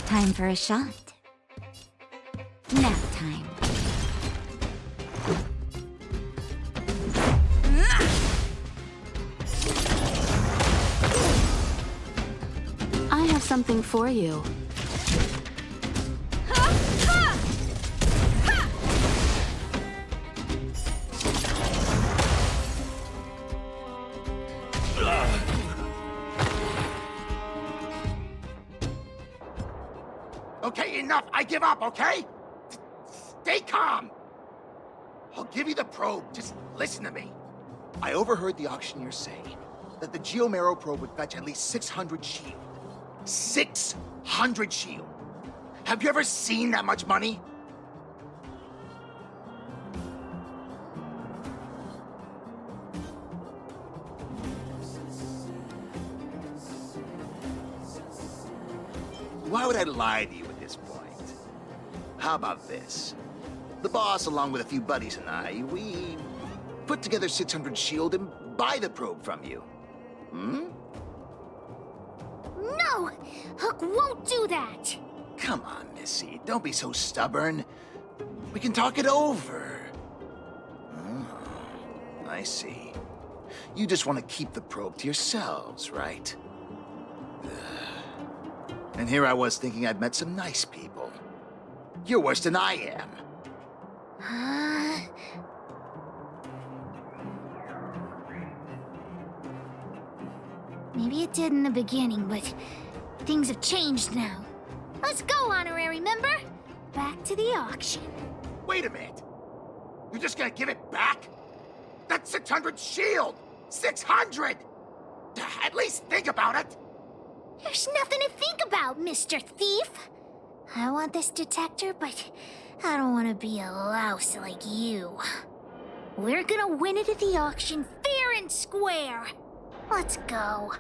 Time for a shot. Nap time. I have something for you. Okay, enough. I give up, okay? Stay calm. I'll give you the probe. Just listen to me. I overheard the auctioneer say that the Geomero probe would fetch at least 600 shield. 600 shield. Have you ever seen that much money? Why would I lie to you at this point? How about this? The boss, along with a few buddies and I, we put together 600 shield and buy the probe from you. Hmm? No! Hook won't do that! Come on, Missy. Don't be so stubborn. We can talk it over. Oh, I see. You just want to keep the probe to yourselves, right? And here I was thinking I'd met some nice people. You're worse than I am. Maybe it did in the beginning, but things have changed now. Let's go, honorary member. Back to the auction. Wait a minute. You're just gonna give it back? That's 600 shield! 600! At least think about it! There's nothing to think about, Mr. Thief. I want this detector, but I don't want to be a louse like you. We're gonna win it at the auction fair and square. Let's go.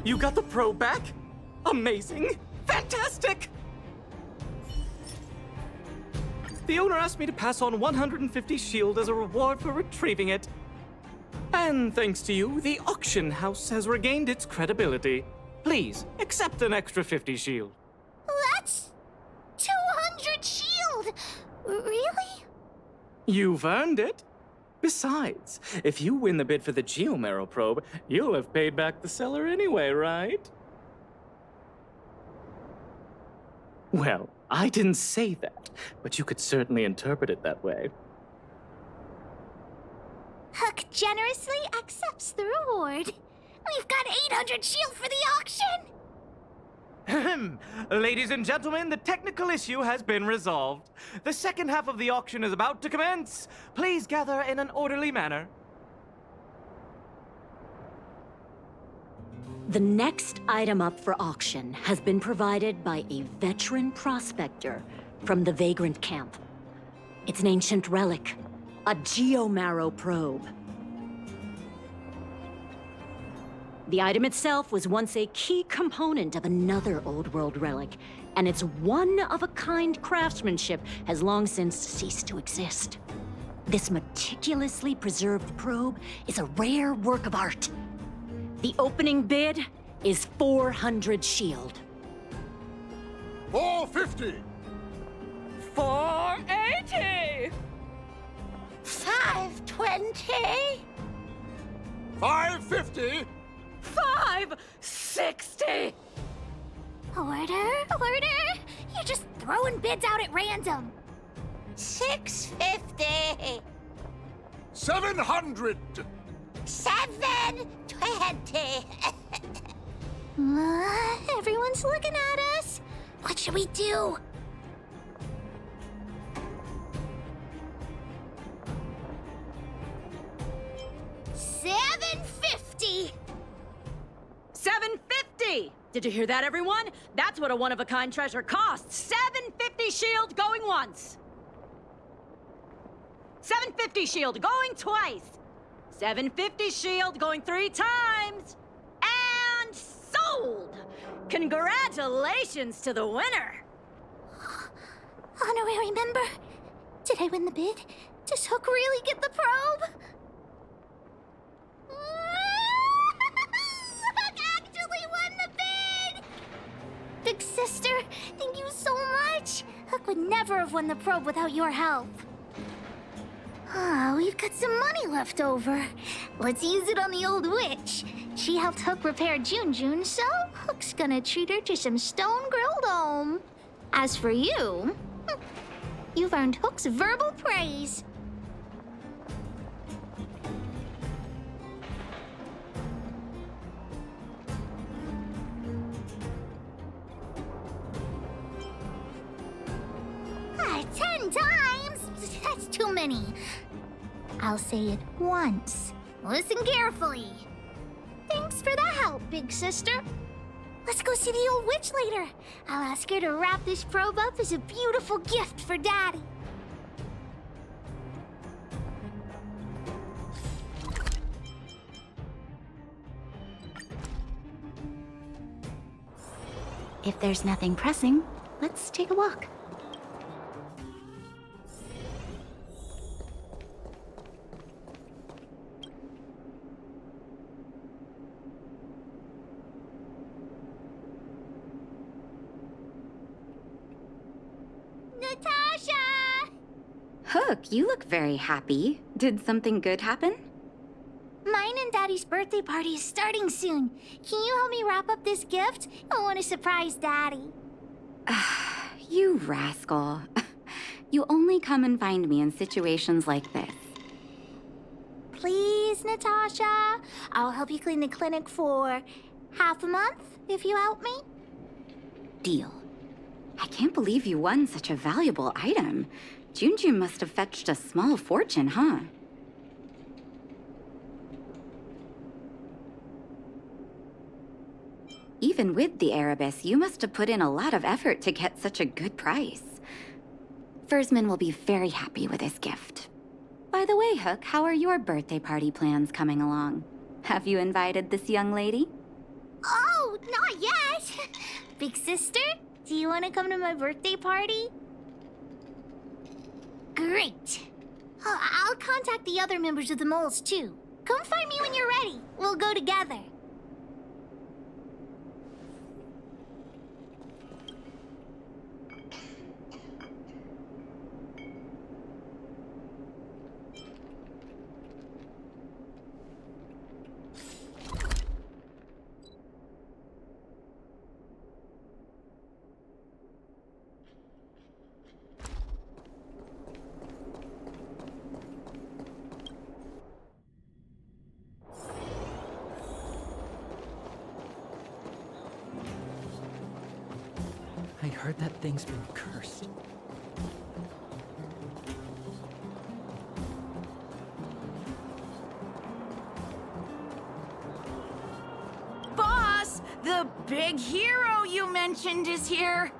You got the probe back? Amazing! Fantastic! The owner asked me to pass on 150 shield as a reward for retrieving it. And thanks to you, the auction house has regained its credibility. Please, accept an extra 50 shield. That's 200 shield! Really? You've earned it. Besides, if you win the bid for the Geomero probe, you'll have paid back the seller anyway, right? Well, I didn't say that, but you could certainly interpret it that way. Hook generously accepts the reward. We've got 800 shield for the auction! Ladies and gentlemen, the technical issue has been resolved. The second half of the auction is about to commence. Please gather in an orderly manner. The next item up for auction has been provided by a veteran prospector from the Vagrant Camp. It's an ancient relic, a Geomero probe. The item itself was once a key component of another old world relic, and its one-of-a-kind craftsmanship has long since ceased to exist. This meticulously preserved probe is a rare work of art. The opening bid is 400 shield. 450! 480! 520? 550! 560! Order? You're just throwing bids out at random. 650. 700! 720. Everyone's looking at us. What should we do? $750. 750! Did you hear that, everyone? That's what a one-of-a-kind treasure costs. 750 shield going once. 750 shield going twice. 750 shield going 3 times. And sold! Congratulations to the winner. Honorary member, did I win the bid? Does Hook really get the probe? Hook actually won the bid! Big sister, thank you so much. Hook would never have won the probe without your help. Ah, we've got some money left over. Let's use it on the old witch. She helped Hook repair June, so Hook's gonna treat her to some stone-grilled home. As for you, you've earned Hook's verbal praise. Ah, 10 times? That's too many. I'll say it once. Listen carefully. Thanks for the help, big sister. Let's go see the old witch later. I'll ask her to wrap this probe up as a beautiful gift for Daddy. If there's nothing pressing, let's take a walk. Natasha! Hook, you look very happy. Did something good happen? Mine and Daddy's birthday party is starting soon. Can you help me wrap up this gift? I want to surprise Daddy. You rascal. You only come and find me in situations like this. Please, Natasha. I'll help you clean the clinic for half a month if you help me. Deal. I can't believe you won such a valuable item. June must have fetched a small fortune, huh? Even with the Erebus, you must have put in a lot of effort to get such a good price. Fursman will be very happy with this gift. By the way, Hook, how are your birthday party plans coming along? Have you invited this young lady? Oh, not yet. Big sister, do you want to come to my birthday party? Great. I'll contact the other members of the moles, too. Come find me when you're ready. We'll go together. I heard that thing's been cursed. Boss, the big hero you mentioned is here.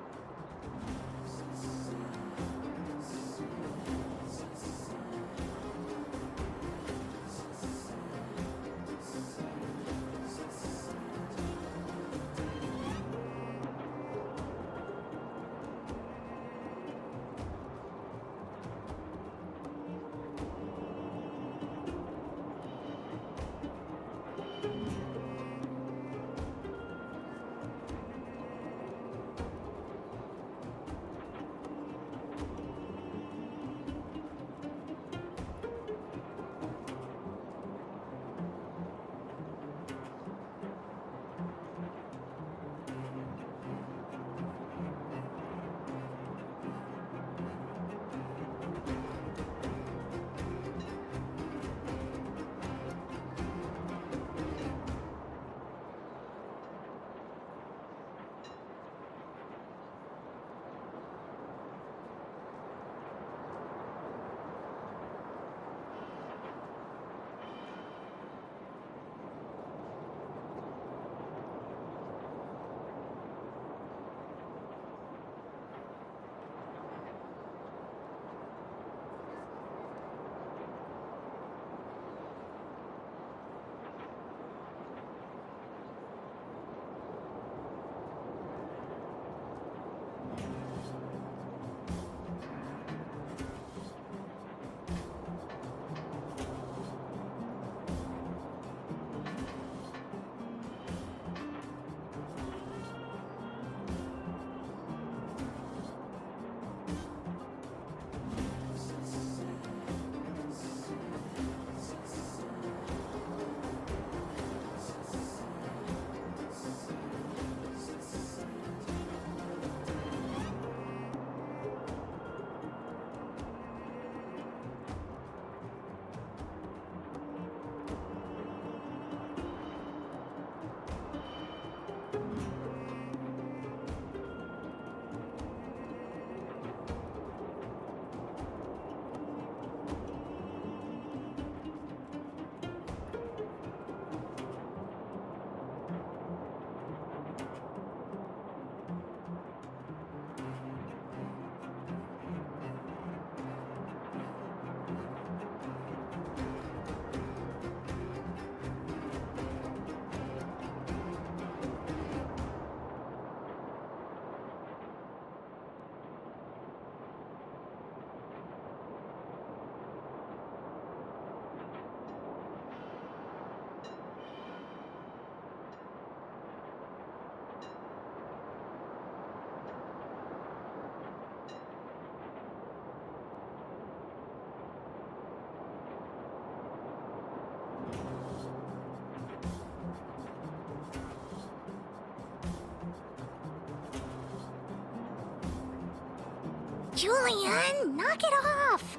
Julian, knock it off!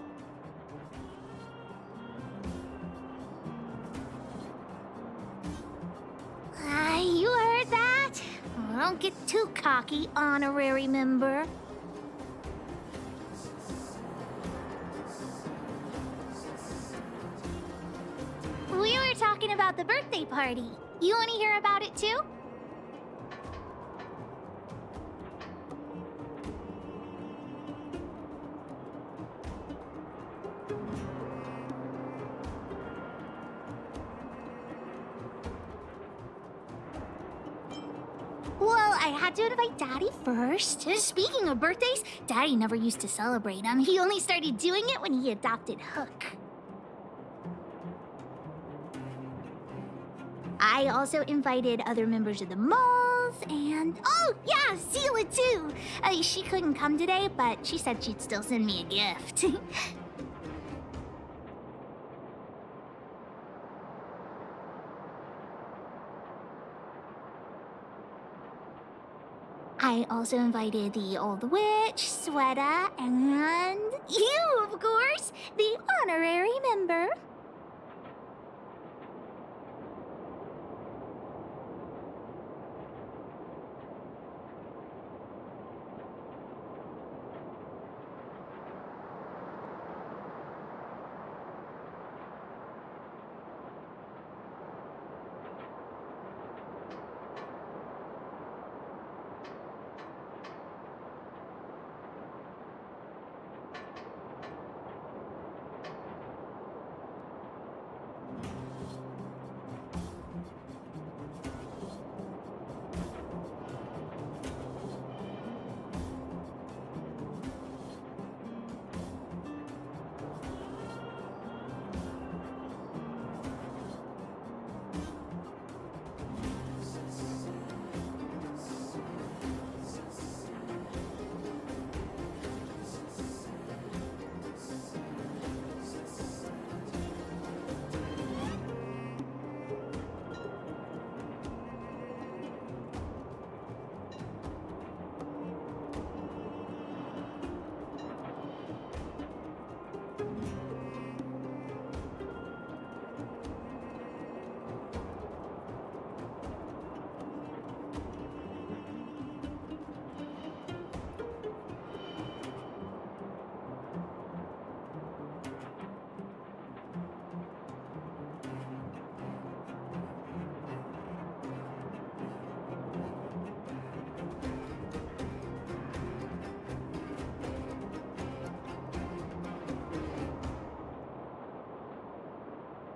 You heard that? Don't get too cocky, honorary member. We were talking about the birthday party. You want to hear about it too? Well, I had to invite Daddy first. Speaking of birthdays, Daddy never used to celebrate them. He only started doing it when he adopted Hook. I also invited other members of the malls and... Oh, yeah, Zila too! She couldn't come today, but she said she'd still send me a gift. I also invited the Old Witch, Sweta, and you, of course, the honorary member.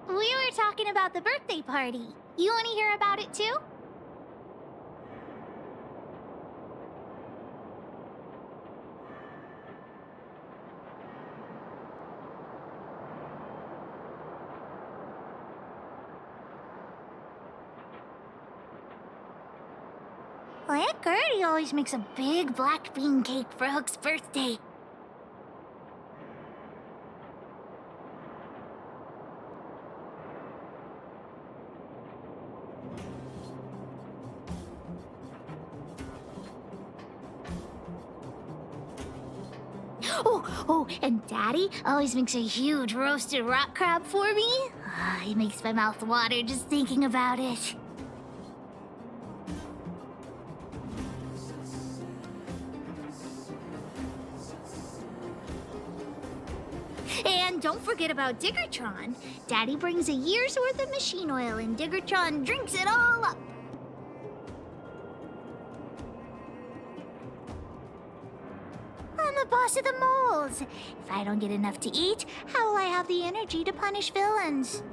We were talking about the birthday party. You want to hear about it too? Well, Aunt Gertie always makes a big black bean cake for Hook's birthday. Oh, and Daddy always makes a huge roasted rock crab for me. It makes my mouth water just thinking about it. And don't forget about Diggertron. Daddy brings a year's worth of machine oil and Diggertron drinks it all up. I'm the boss of the moles. If I don't get enough to eat, how will I have the energy to punish villains?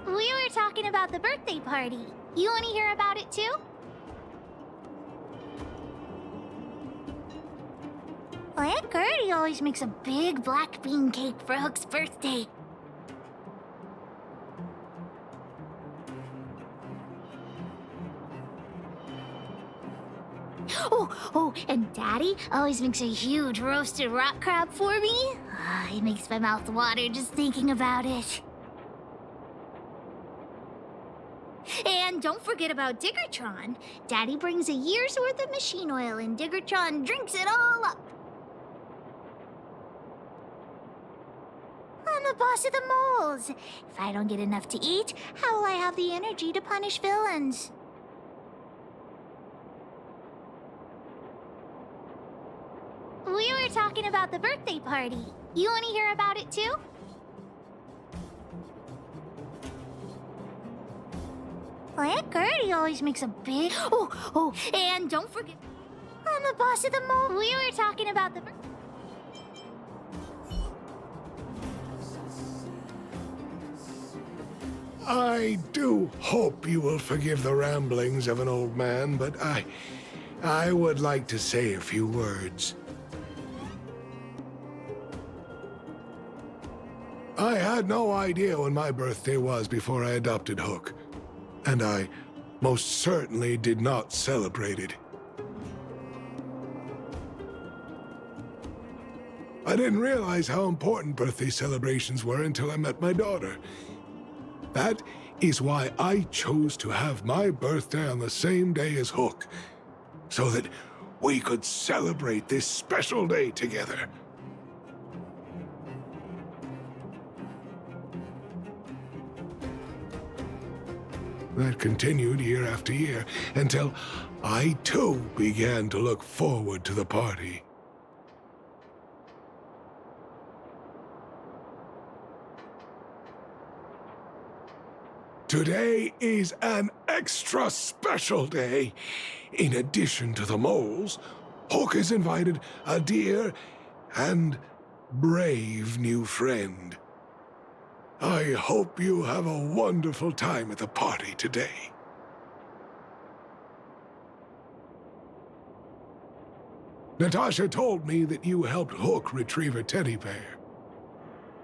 We were talking about the birthday party. You want to hear about it too? Well, Aunt Gertie always makes a big black bean cake for Hook's birthday. Oh, and Daddy always makes a huge roasted rock crab for me. It makes my mouth water just thinking about it. And don't forget about Diggertron. Daddy brings a year's worth of machine oil and Diggertron drinks it all up. I'm the boss of the moles. If I don't get enough to eat, how will I have the energy to punish villains? We were talking about the birthday party. You want to hear about it too? Aunt Gertie always makes a big... Oh, and don't forget... I'm the boss of the mole. We were talking about the... I do hope you will forgive the ramblings of an old man, but I would like to say a few words. I had no idea when my birthday was before I adopted Hook. And I most certainly did not celebrate it. I didn't realize how important birthday celebrations were until I met my daughter. That is why I chose to have my birthday on the same day as Hook, so that we could celebrate this special day together. That continued year after year, until I too began to look forward to the party. Today is an extra special day. In addition to the moles, Hook has invited a dear and brave new friend. I hope you have a wonderful time at the party today. Natasha told me that you helped Hook retrieve a teddy bear.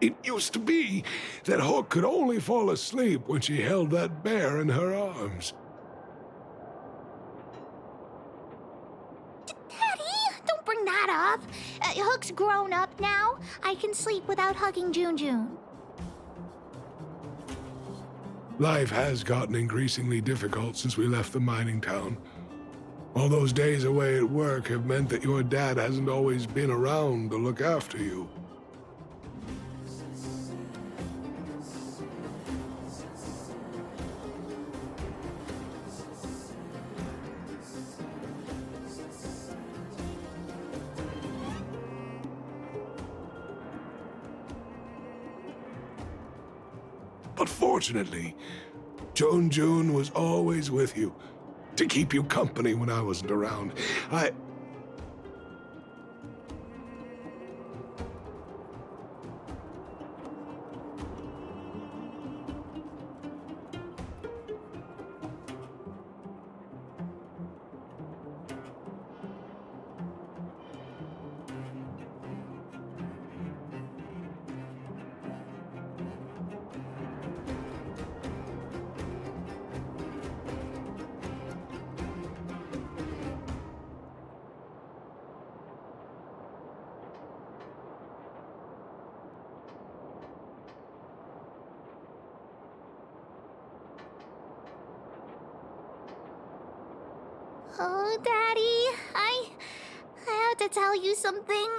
It used to be that Hook could only fall asleep when she held that bear in her arms. Daddy, don't bring that up. Hook's grown up now. I can sleep without hugging June. Life has gotten increasingly difficult since we left the mining town. All those days away at work have meant that your dad hasn't always been around to look after you. But fortunately, June was always with you, to keep you company when I wasn't around. Oh, Daddy, I have to tell you something.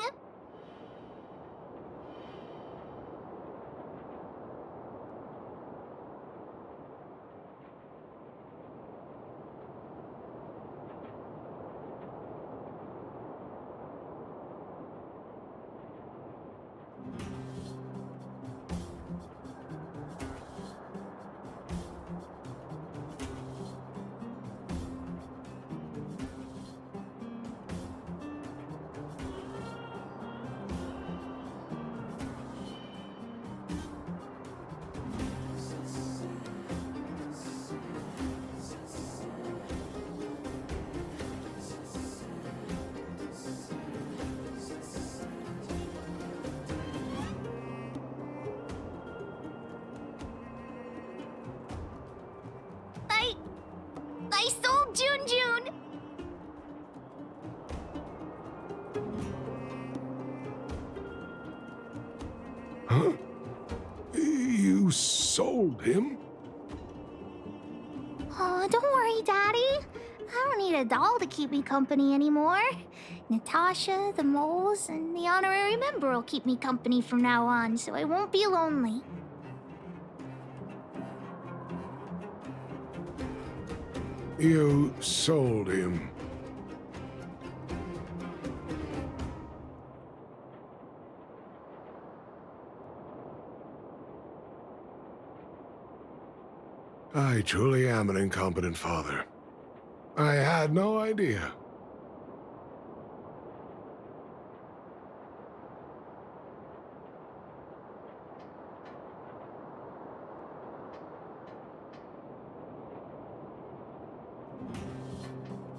I sold June. Huh? You sold him? Oh, Oh, don't worry, Daddy. I don't need a doll to keep me company anymore. Natasha, the moles, and the honorary member will keep me company from now on, so I won't be lonely. You sold him. I truly am an incompetent father. I had no idea.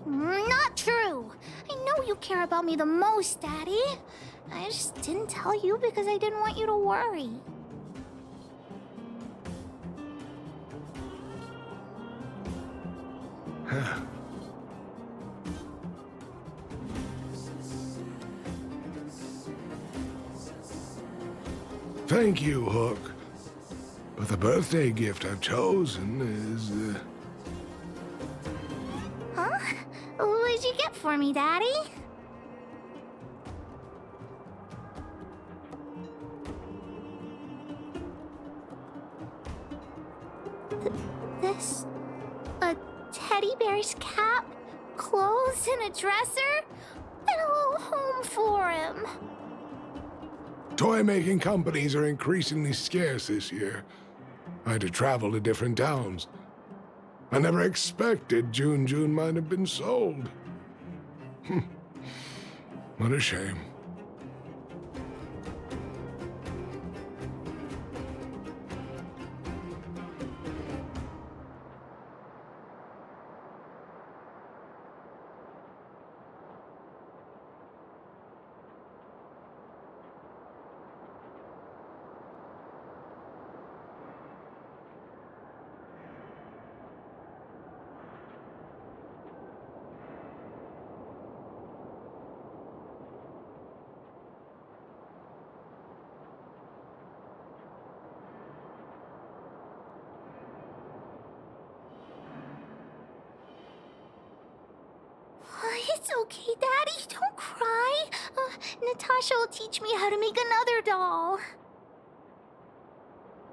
Not true. I know you care about me the most, Daddy. I just didn't tell you because I didn't want you to worry. Huh. Thank you, Hook. But the birthday gift I've chosen is, Huh? What'd you get for me, Daddy? This... a teddy bear's cap, clothes, and a dresser? And a little home for him. toy-making companies are increasingly scarce this year. I had to travel to different towns. I never expected June might have been sold. What a shame. It's okay, Daddy. Don't cry. Natasha will teach me how to make another doll.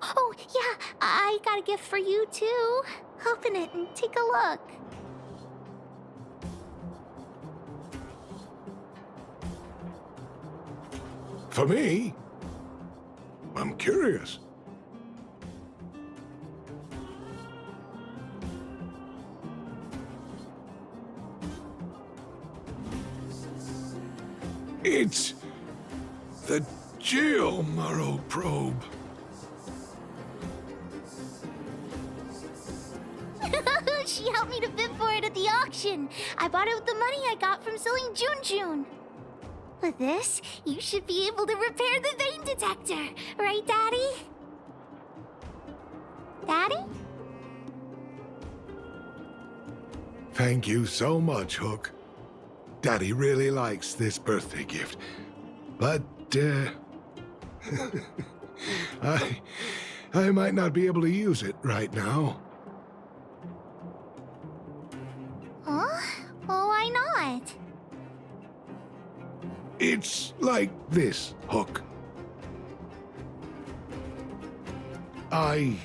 Oh, yeah, I got a gift for you, too. Open it and take a look. For me? I'm curious. It's the Geomaro probe. She helped me to bid for it at the auction. I bought it with the money I got from selling June. With this, you should be able to repair the vein detector. Right, Daddy? Daddy? Thank you so much, Hook. Daddy really likes this birthday gift. But, I might not be able to use it right now. Huh? Well, why not? It's like this, Hook. I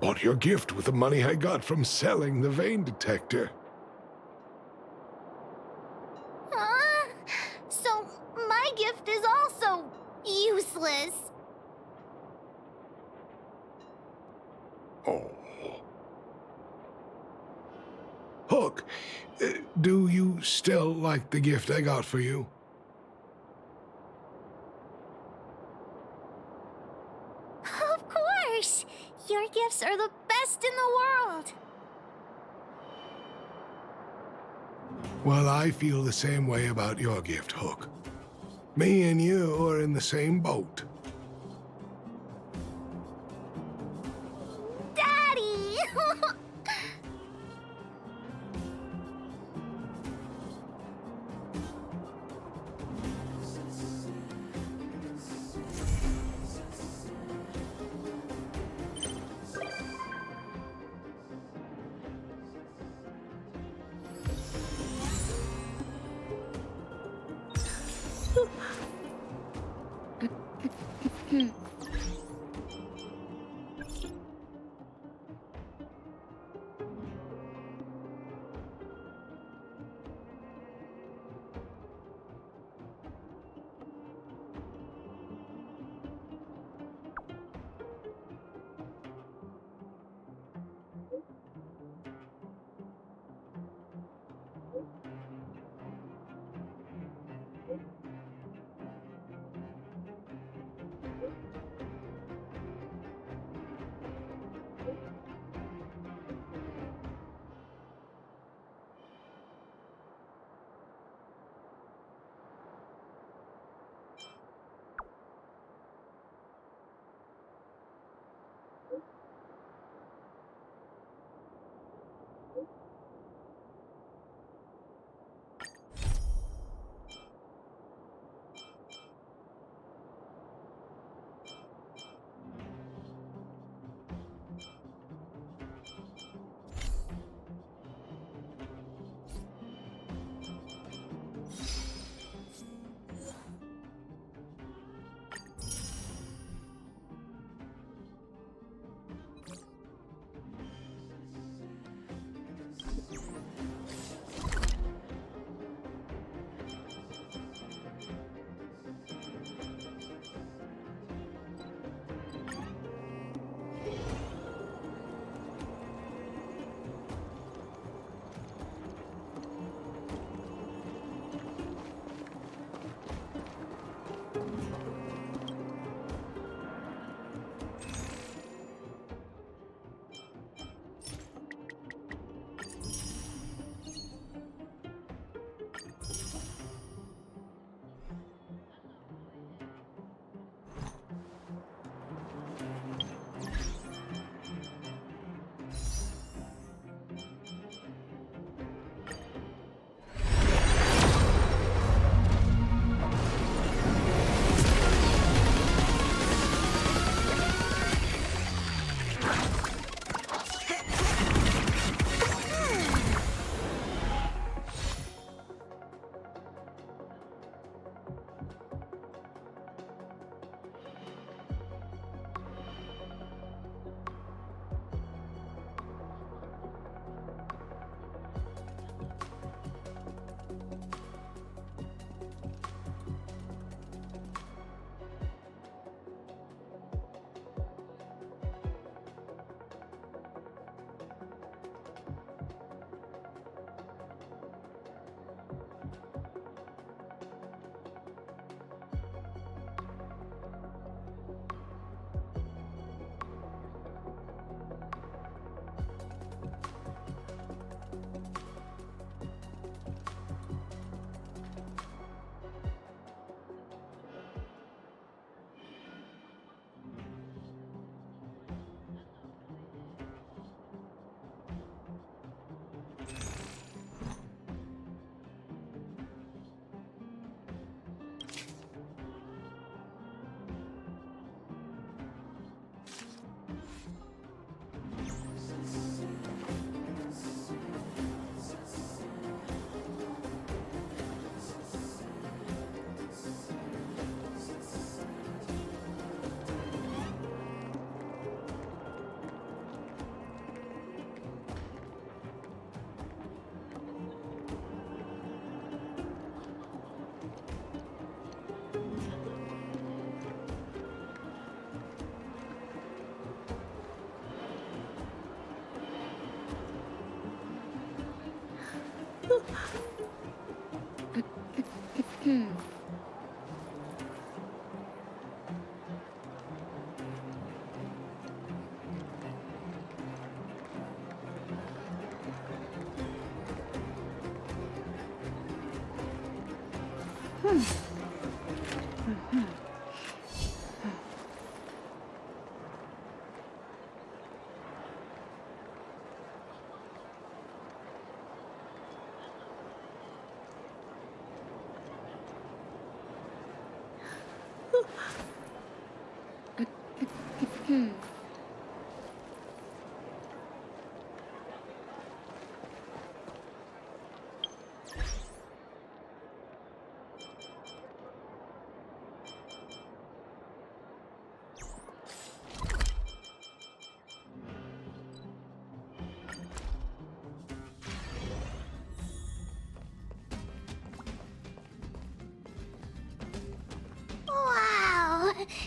bought your gift with the money I got from selling the vein detector. So, my gift is also useless. Oh. Hook, do you still like the gift I got for you? Of course! Your gifts are the best in the world. Well, I feel the same way about your gift, Hook. Me and you are in the same boat. Daddy!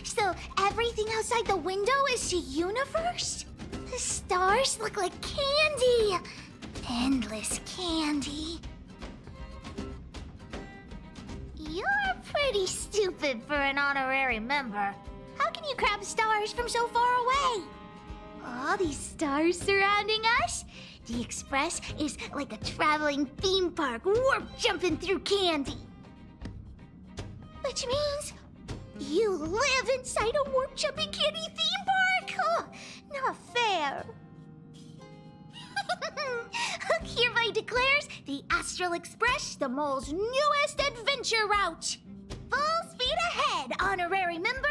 So everything outside the window is the universe? The stars look like candy. Endless candy. You're pretty stupid for an honorary member. How can you grab stars from so far away? All these stars surrounding us? The Express is like a traveling theme park, warp jumping through candy. Which means you live inside a warp jumping candy theme park? Oh, not fair. Hook hereby declares the Astral Express the mole's newest adventure route. Full speed ahead, honorary member.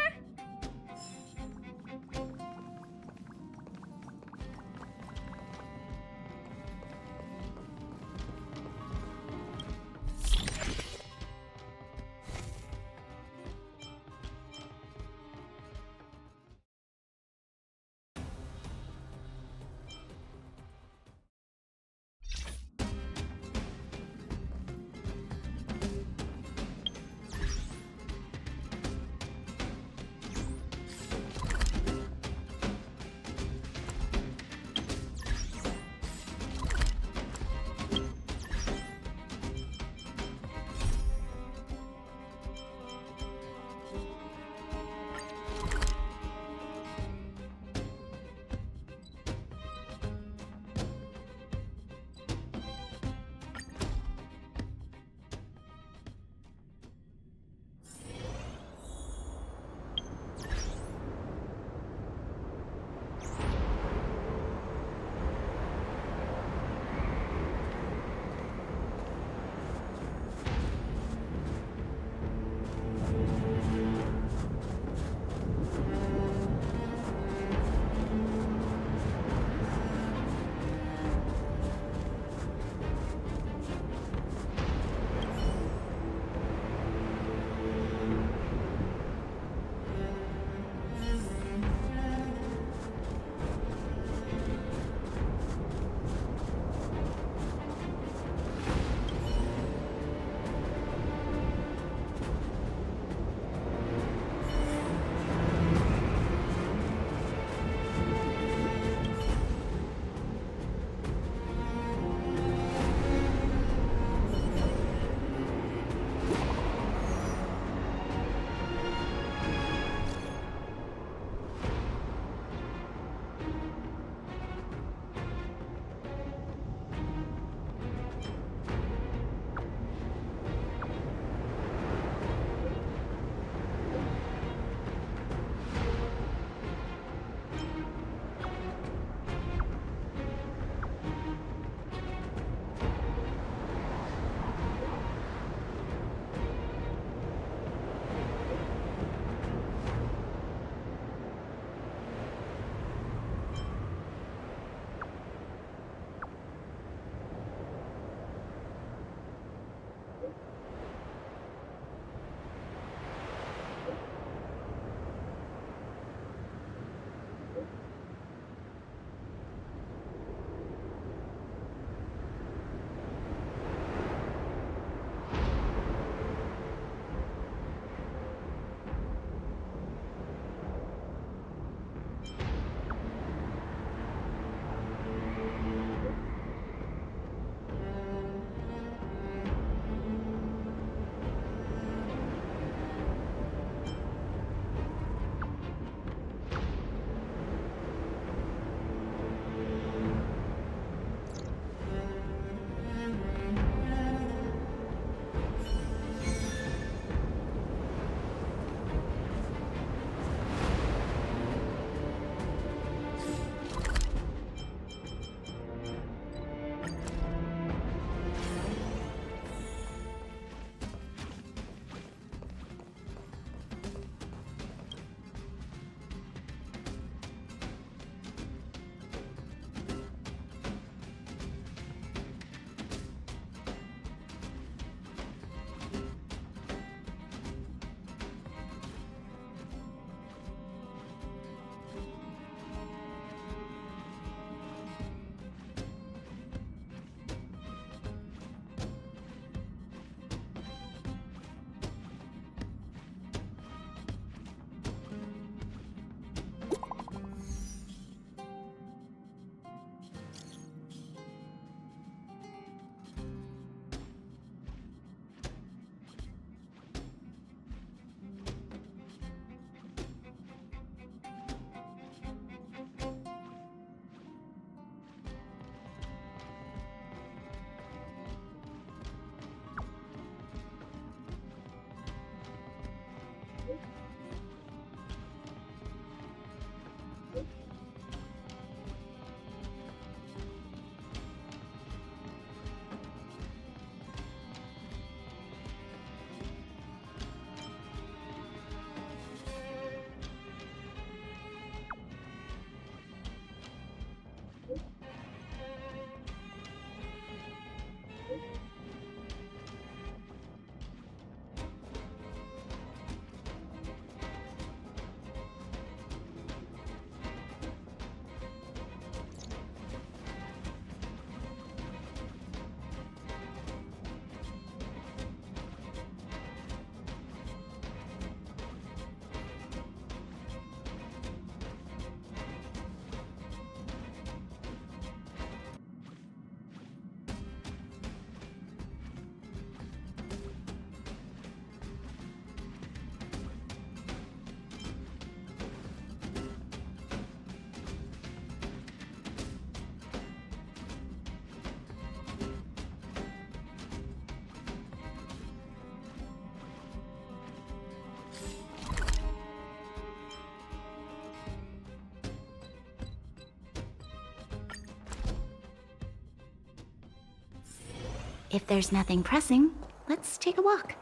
If there's nothing pressing, let's take a walk.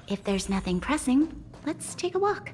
If there's nothing pressing, let's take a walk.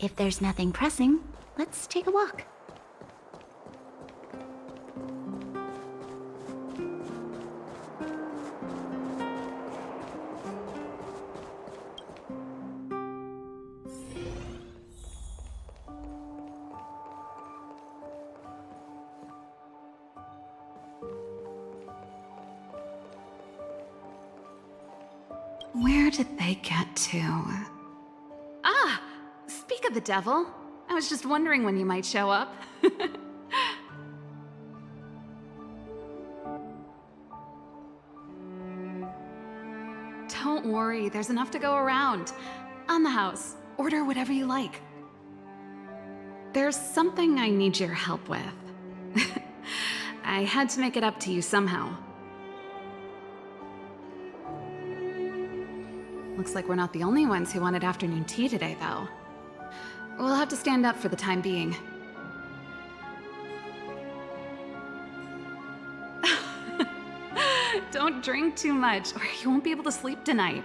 If there's nothing pressing, let's take a walk. Where did they get to? Ah! Speak of the devil. I was just wondering when you might show up. Don't worry, there's enough to go around. On the house. Order whatever you like. There's something I need your help with. I had to make it up to you somehow. Looks like we're not the only ones who wanted afternoon tea today, though. We'll have to stand up for the time being. Don't drink too much, or you won't be able to sleep tonight.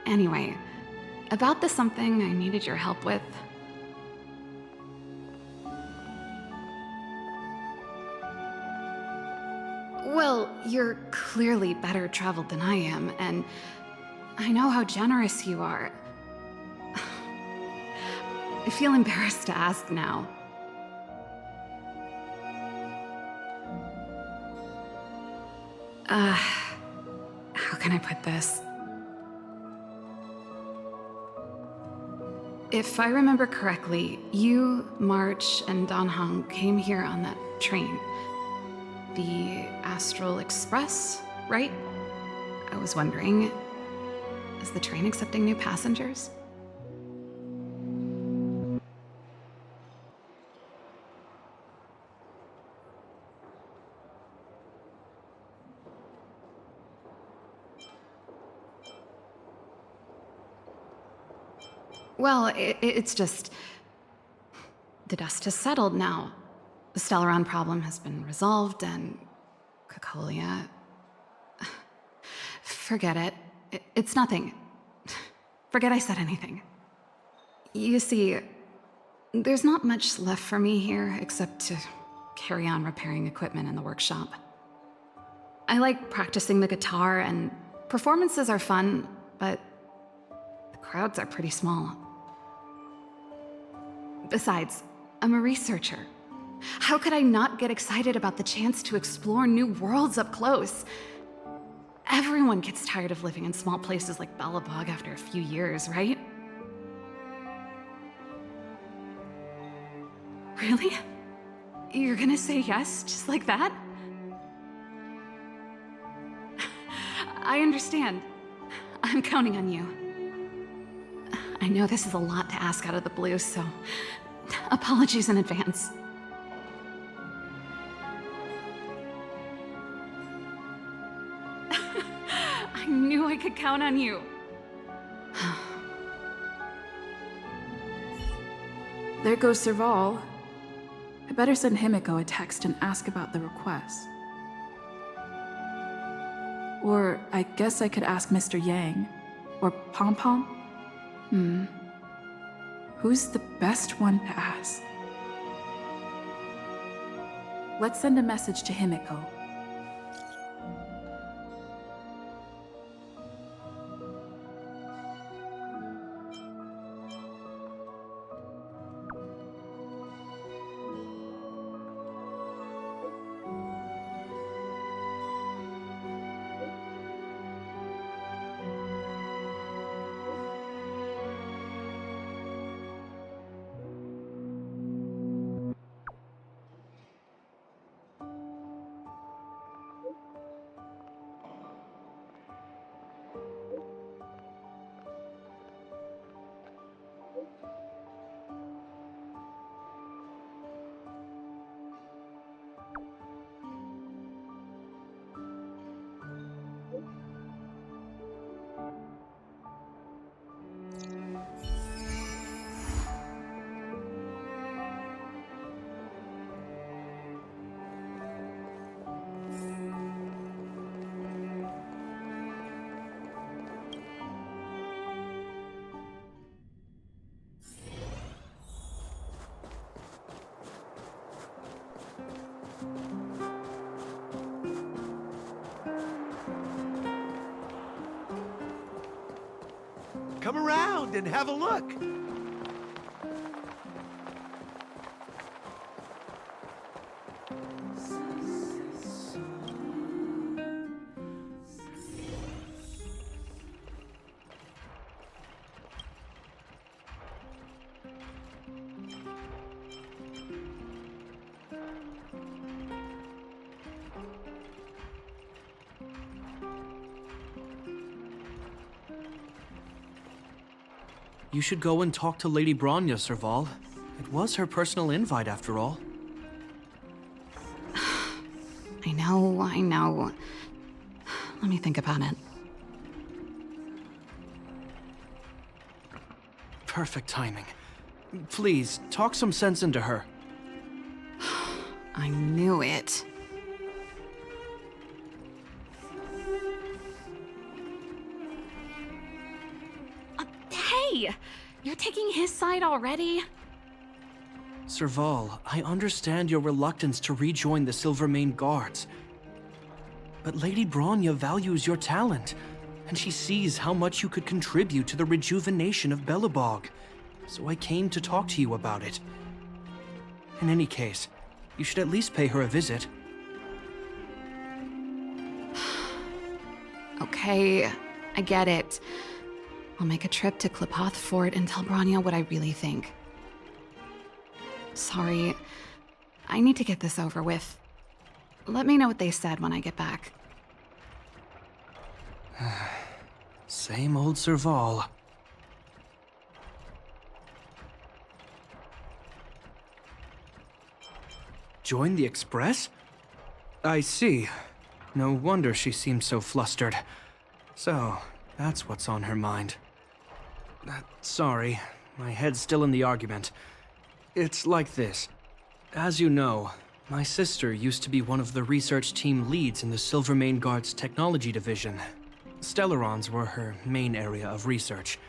Anyway, about the something I needed your help with. Well, you're clearly better traveled than I am, and I know how generous you are. I feel embarrassed to ask now. How can I put this? If I remember correctly, you, March, and Dan Heng came here on that train. The Astral Express, right? I was wondering, is the train accepting new passengers? Well, it's just... the dust has settled now. The Stellaron problem has been resolved, and... Cocolia... Forget it. It's nothing. Forget I said anything. You see, there's not much left for me here except to carry on repairing equipment in the workshop. I like practicing the guitar, and performances are fun, but the crowds are pretty small. Besides, I'm a researcher. How could I not get excited about the chance to explore new worlds up close? Everyone gets tired of living in small places like Belobog after a few years, right? Really? You're gonna say yes, just like that? I understand. I'm counting on you. I know this is a lot to ask out of the blue, so apologies in advance. I knew I could count on you. There goes Serval. I better send Himiko a text and ask about the request. Or I guess I could ask Mr. Yang. Or Pom Pom. Who's the best one to ask? Let's send a message to Himiko. come around and have a look. You should go and talk to Lady Bronya, Serval. It was her personal invite, after all. I know. Let me think about it. Perfect timing. Please, talk some sense into her. I knew it. Hey! You're taking his side already? Serval, I understand your reluctance to rejoin the Silvermane Guards. But Lady Bronya values your talent, and she sees how much you could contribute to the rejuvenation of Belobog. So I came to talk to you about it. In any case, you should at least pay her a visit. Okay, I get it. I'll make a trip to Qlipoth Fort and tell Bronya what I really think. Sorry, I need to get this over with. Let me know what they said when I get back. Same old Serval. Join the Express? I see. No wonder she seemed so flustered. So, that's what's on her mind. Sorry, my head's still in the argument. It's like this. As you know, my sister used to be one of the research team leads in the Silvermane Guard's technology division. Stellarons were her main area of research.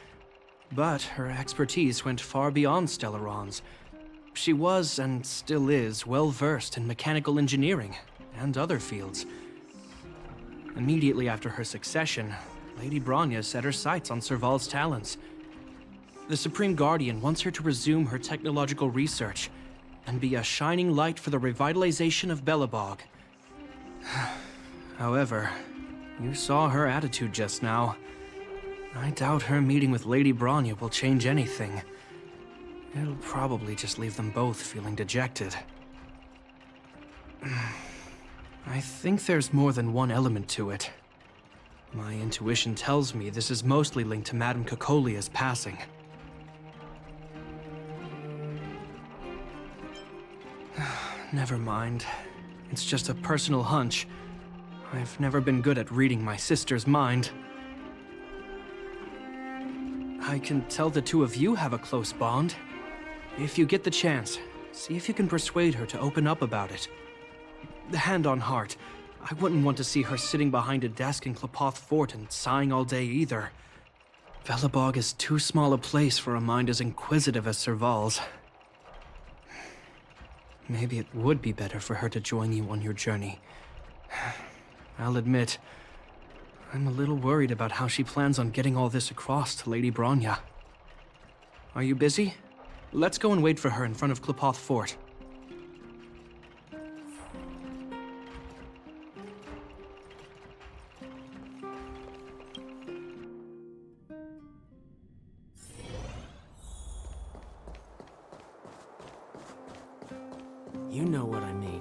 But her expertise went far beyond Stellarons. She was, and still is, well-versed in mechanical engineering and other fields. Immediately after her succession, Lady Bronya set her sights on Serval's talents. The Supreme Guardian wants her to resume her technological research and be a shining light for the revitalization of Belobog. However, you saw her attitude just now. I doubt her meeting with Lady Bronya will change anything. It'll probably just leave them both feeling dejected. I think there's more than one element to it. My intuition tells me this is mostly linked to Madame Cocolia's passing. Never mind. It's just a personal hunch. I've never been good at reading my sister's mind. I can tell the two of you have a close bond. If you get the chance, see if you can persuade her to open up about it. Hand on heart, I wouldn't want to see her sitting behind a desk in Qlipoth Fort and sighing all day either. Belobog is too small a place for a mind as inquisitive as Serval's. Maybe it would be better for her to join you on your journey. I'll admit, I'm a little worried about how she plans on getting all this across to Lady Bronya. Are you busy? Let's go and wait for her in front of Qlipoth Fort. You know what I mean.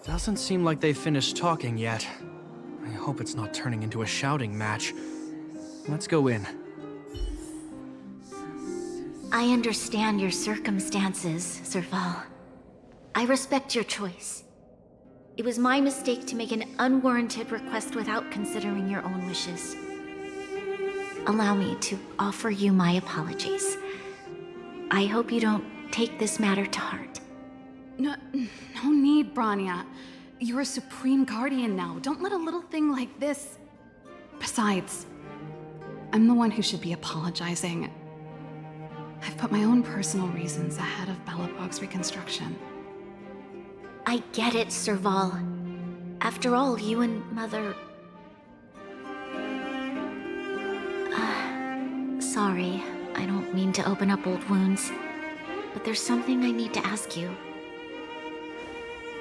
Doesn't seem like they've finished talking yet. I hope it's not turning into a shouting match. Let's go in. I understand your circumstances, Serval. I respect your choice. It was my mistake to make an unwarranted request without considering your own wishes. Allow me to offer you my apologies. I hope you don't take this matter to heart. No need, Bronya. You're a Supreme Guardian now. Don't let a little thing like this... Besides, I'm the one who should be apologizing. I've put my own personal reasons ahead of Belobog's reconstruction. I get it, Serval. After all, you and Mother... Sorry, I don't mean to open up old wounds, but there's something I need to ask you.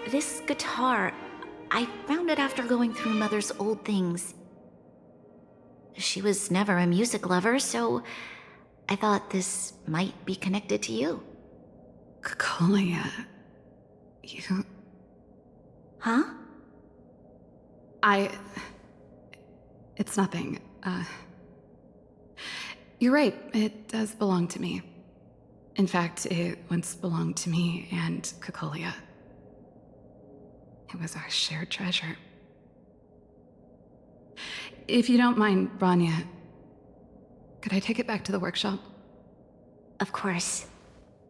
This guitar, I found it after going through Mother's old things. She was never a music lover, so I thought this might be connected to you. Cocolia, you... Huh? It's nothing. You're right, it does belong to me. In fact, it once belonged to me and Cocolia. It was our shared treasure. If you don't mind, Rania, could I take it back to the workshop? Of course.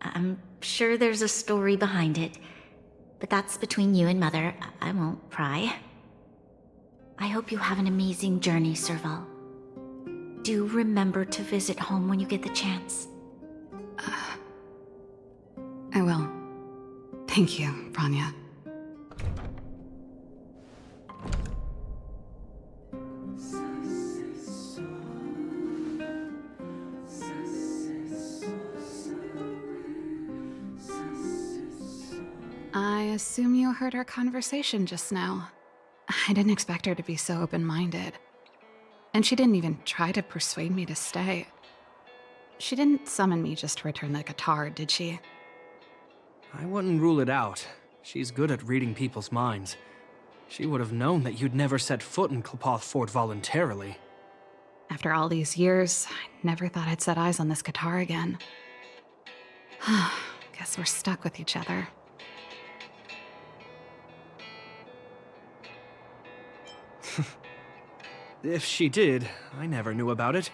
I'm sure there's a story behind it, but that's between you and Mother. I won't pry. I hope you have an amazing journey, Serval. Do remember to visit home when you get the chance. I will. Thank you, Rania. I assume you heard our conversation just now. I didn't expect her to be so open-minded. And she didn't even try to persuade me to stay. She didn't summon me just to return the guitar, did she? I wouldn't rule it out. She's good at reading people's minds. She would have known that you'd never set foot in Clopoth Fort voluntarily. After all these years, I never thought I'd set eyes on this guitar again. Guess we're stuck with each other. If she did, I never knew about it.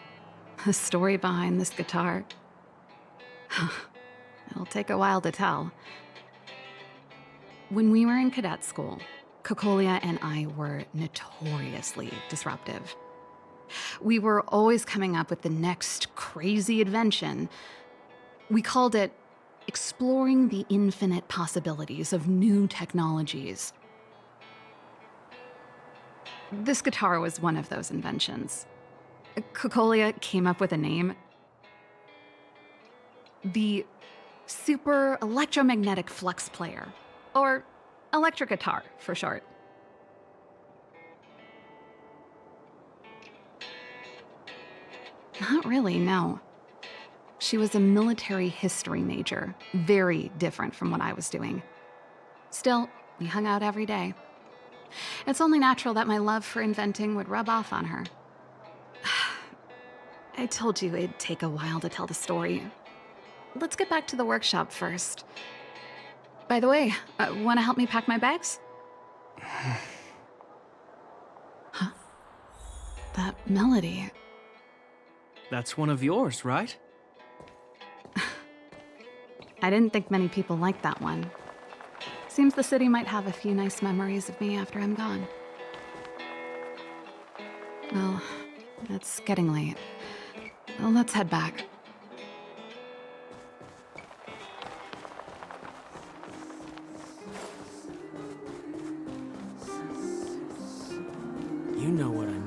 The story behind this guitar. It'll take a while to tell. When we were in cadet school, Cocolia and I were notoriously disruptive. We were always coming up with the next crazy invention. We called it exploring the infinite possibilities of new technologies. This guitar was one of those inventions. Cocolia came up with a name. The Super Electromagnetic Flux Player, or electric guitar for short. Not really, no. She was a military history major, very different from what I was doing. Still, we hung out every day. It's only natural that my love for inventing would rub off on her. I told you it'd take a while to tell the story. Let's get back to the workshop first. By the way, want to help me pack my bags? Huh? That melody. That's one of yours, right? I didn't think many people liked that one. Seems the city might have a few nice memories of me after I'm gone. Well, it's getting late. Well, let's head back. You know what I mean.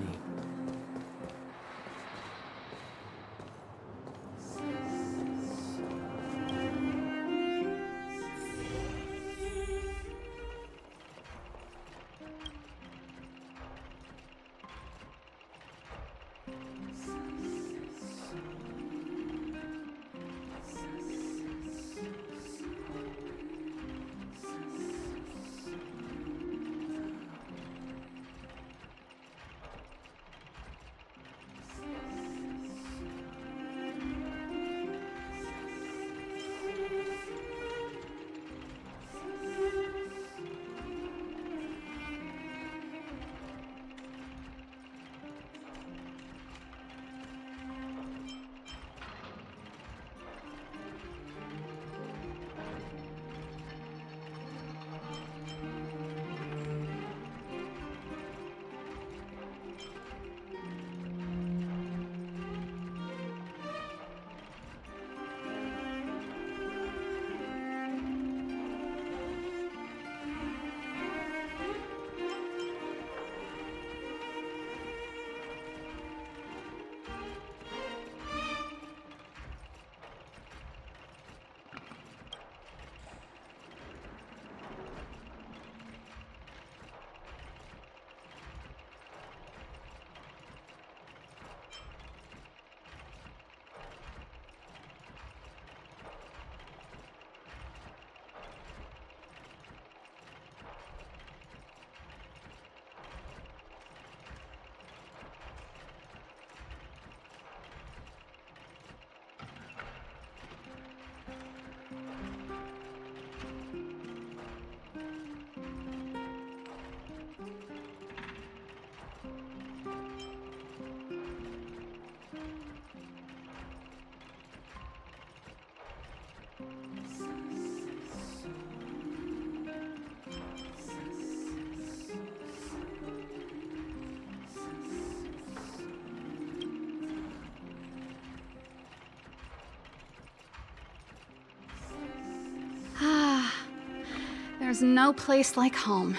There's no place like home.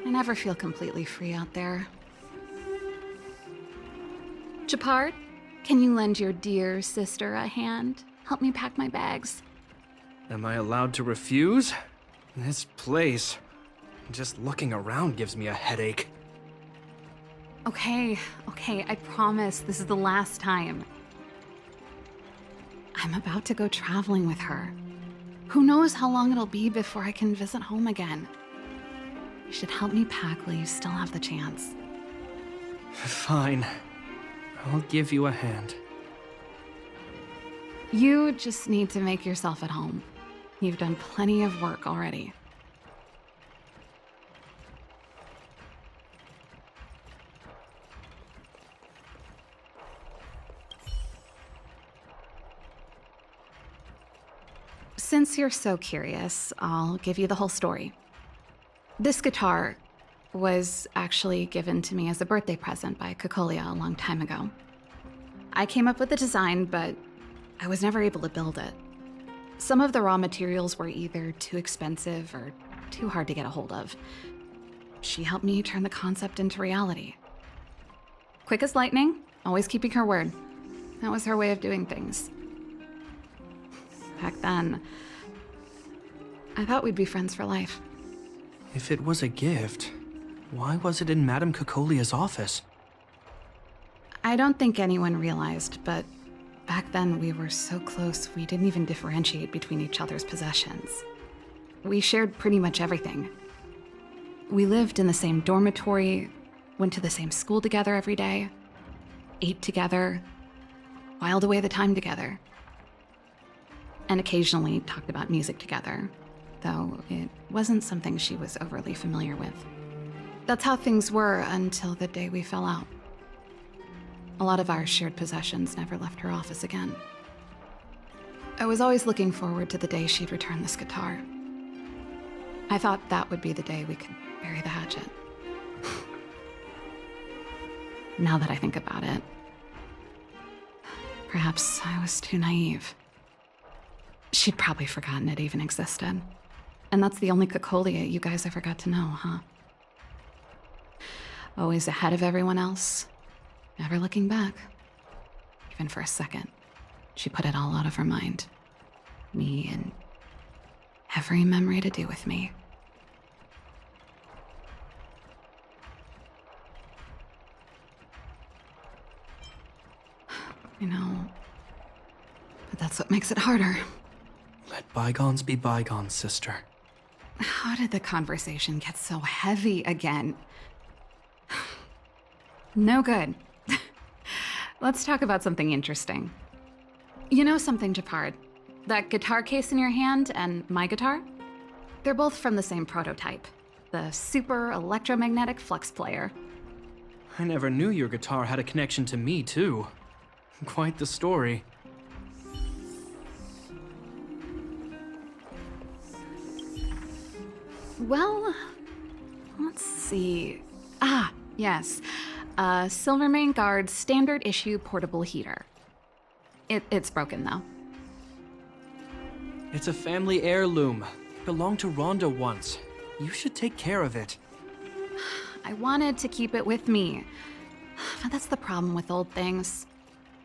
I never feel completely free out there. Gepard, can you lend your dear sister a hand? Help me pack my bags. Am I allowed to refuse? This place... just looking around gives me a headache. Okay, I promise this is the last time. I'm about to go traveling with her. Who knows how long it'll be before I can visit home again. You should help me pack while you still have the chance. Fine. I'll give you a hand. You just need to make yourself at home. You've done plenty of work already. Since you're so curious, I'll give you the whole story. This guitar was actually given to me as a birthday present by Cocolia a long time ago. I came up with the design, but I was never able to build it. Some of the raw materials were either too expensive or too hard to get a hold of. She helped me turn the concept into reality. Quick as lightning, always keeping her word. That was her way of doing things. Back then, I thought we'd be friends for life. If it was a gift, why was it in Madame Cocolia's office? I don't think anyone realized, but back then we were so close we didn't even differentiate between each other's possessions. We shared pretty much everything. We lived in the same dormitory, went to the same school together every day, ate together, whiled away the time together, and occasionally talked about music together, though it wasn't something she was overly familiar with. That's how things were until the day we fell out. A lot of our shared possessions never left her office again. I was always looking forward to the day she'd return this guitar. I thought that would be the day we could bury the hatchet. Now that I think about it, perhaps I was too naive. She'd probably forgotten it even existed. And that's the only Cocolia you guys ever got to know, huh? Always ahead of everyone else, never looking back. Even for a second, she put it all out of her mind. Me and every memory to do with me. I know, but that's what makes it harder. Let bygones be bygones, sister. How did the conversation get so heavy again? No good. Let's talk about something interesting. You know something, Gepard? That guitar case in your hand and my guitar? They're both from the same prototype, the Super Electromagnetic Flux Player. I never knew your guitar had a connection to me, too. Quite the story. Well, let's see. Ah, yes. Silvermane Guard's standard issue portable heater. It's broken, though. It's a family heirloom. It belonged to Rhonda once. You should take care of it. I wanted to keep it with me. But that's the problem with old things.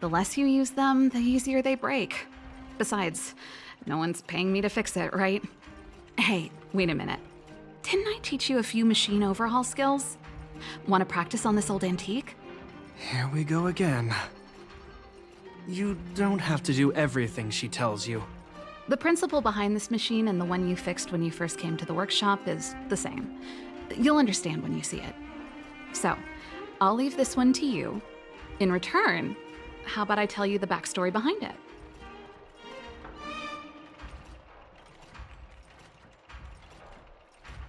The less you use them, the easier they break. Besides, no one's paying me to fix it, right? Hey, wait a minute. Didn't I teach you a few machine overhaul skills? Want to practice on this old antique? Here we go again. You don't have to do everything she tells you. The principle behind this machine and the one you fixed when you first came to the workshop is the same. You'll understand when you see it. So, I'll leave this one to you. In return, how about I tell you the backstory behind it?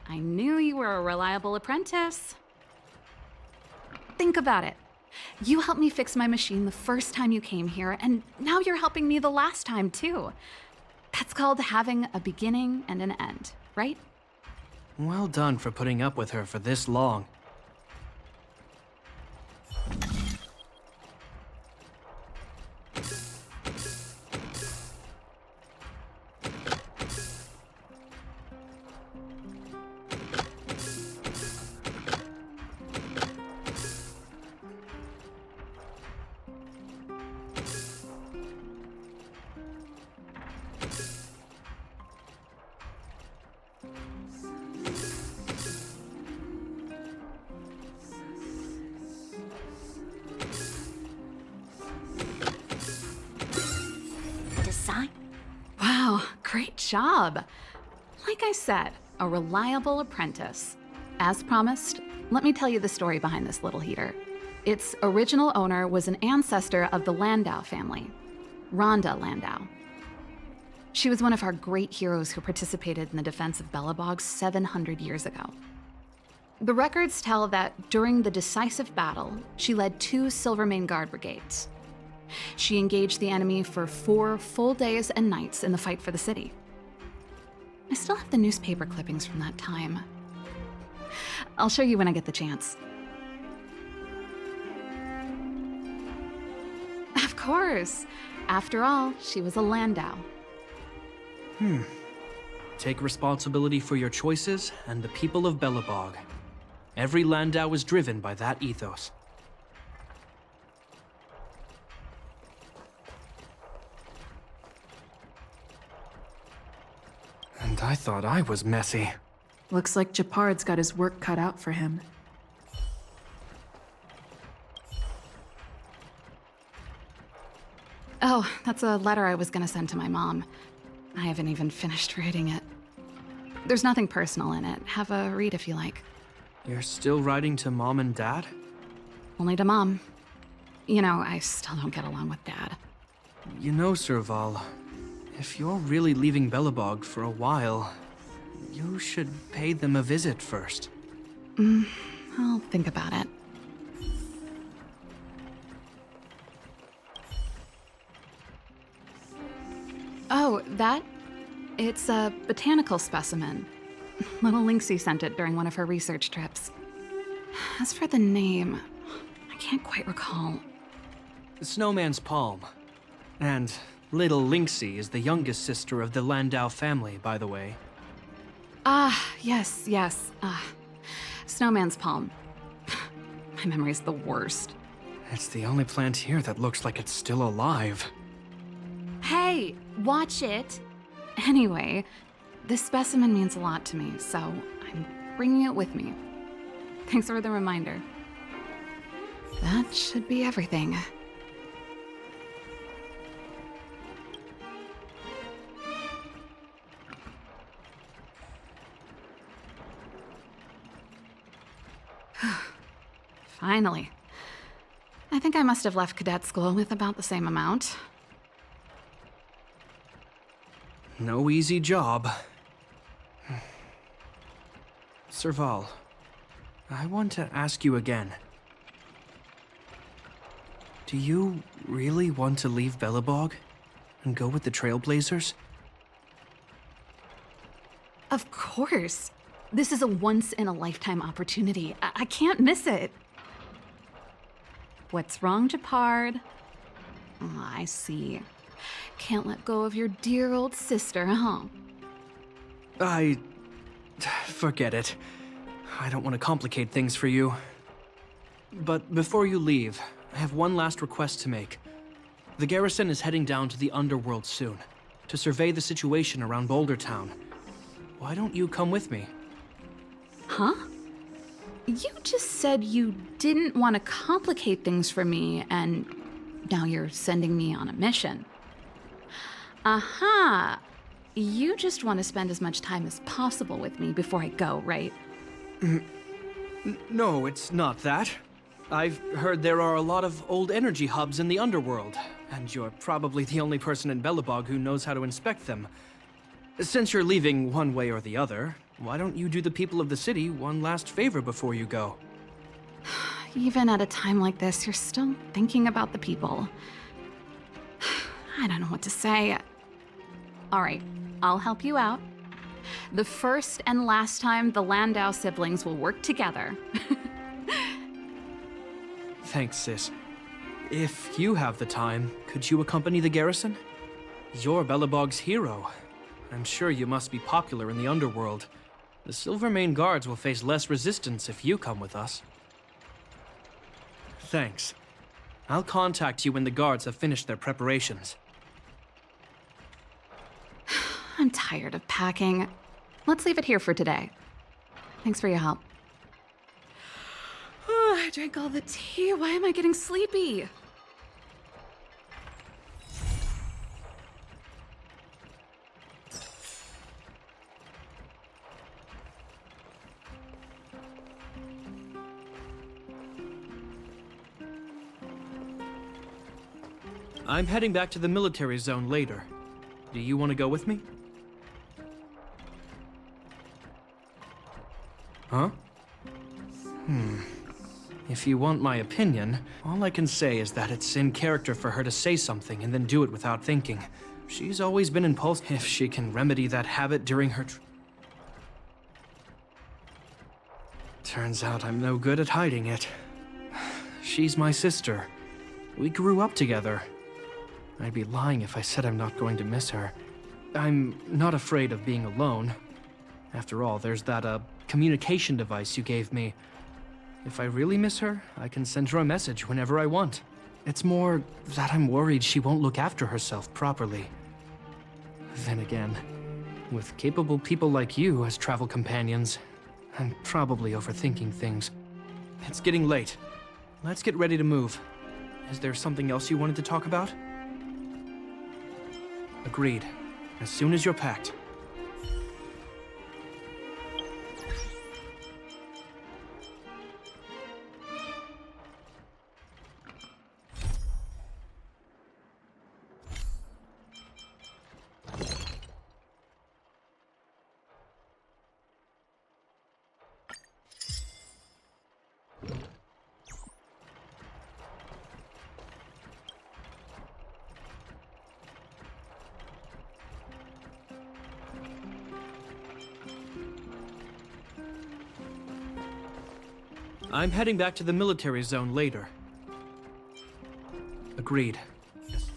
I knew you were a reliable apprentice. Think about it. You helped me fix my machine the first time you came here, and now you're helping me the last time, too. That's called having a beginning and an end, right? Well done for putting up with her for this long. job. Like I said, a reliable apprentice. As promised, let me tell you the story behind this little heater. Its original owner was an ancestor of the Landau family, Rhonda Landau. She was one of our great heroes who participated in the defense of Belobog 700 years ago. The records tell that during the decisive battle, she led 2 Silvermane Guard brigades. She engaged the enemy for 4 full days and nights in the fight for the city. I still have the newspaper clippings from that time. I'll show you when I get the chance. Of course. After all, she was a Landau. Take responsibility for your choices and the people of Belobog. Every Landau is driven by that ethos. And I thought I was messy. Looks like Gepard's got his work cut out for him. Oh, that's a letter I was gonna send to my mom. I haven't even finished writing it. There's nothing personal in it. Have a read if you like. You're still writing to Mom and Dad? Only to Mom. You know, I still don't get along with Dad. You know, Serval, if you're really leaving Belobog for a while, you should pay them a visit first. I'll think about it. Oh, that? It's a botanical specimen. Little Lynxie sent it during one of her research trips. As for the name, I can't quite recall. Snowman's Palm. And Little Lynxie is the youngest sister of the Landau family, by the way. Ah, yes. Snowman's Palm. My memory's the worst. It's the only plant here that looks like it's still alive. Hey, watch it! Anyway, this specimen means a lot to me, so I'm bringing it with me. Thanks for the reminder. That should be everything. Finally. I think I must have left cadet school with about the same amount. No easy job. Serval, I want to ask you again. Do you really want to leave Belobog and go with the Trailblazers? Of course. This is a once-in-a-lifetime opportunity. I can't miss it. What's wrong, Gepard? Oh, I see. Can't let go of your dear old sister, huh? Forget it. I don't want to complicate things for you. But before you leave, I have one last request to make. The garrison is heading down to the underworld soon, to survey the situation around Boulder Town. Why don't you come with me? Huh? You just said you didn't want to complicate things for me, and now you're sending me on a mission. Aha! You just want to spend as much time as possible with me before I go, right? No, it's not that. I've heard there are a lot of old energy hubs in the underworld, and you're probably the only person in Belobog who knows how to inspect them. Since you're leaving one way or the other, why don't you do the people of the city one last favor before you go? Even at a time like this, you're still thinking about the people. I don't know what to say. All right, I'll help you out. The first and last time the Landau siblings will work together. Thanks, sis. If you have the time, could you accompany the garrison? You're Belobog's hero. I'm sure you must be popular in the underworld. The Silvermane Guards will face less resistance if you come with us. Thanks. I'll contact you when the guards have finished their preparations. I'm tired of packing. Let's leave it here for today. Thanks for your help. Oh, I drank all the tea. Why am I getting sleepy? I'm heading back to the military zone later. Do you want to go with me? Huh? If you want my opinion, all I can say is that it's in character for her to say something and then do it without thinking. She's always been impulsive. If she can remedy that habit during her Turns out I'm no good at hiding it. She's my sister. We grew up together. I'd be lying if I said I'm not going to miss her. I'm not afraid of being alone. After all, there's that, communication device you gave me. If I really miss her, I can send her a message whenever I want. It's more that I'm worried she won't look after herself properly. Then again, with capable people like you as travel companions, I'm probably overthinking things. It's getting late. Let's get ready to move. Is there something else you wanted to talk about? Agreed. As soon as you're packed. I'm heading back to the military zone later. Agreed. Yes.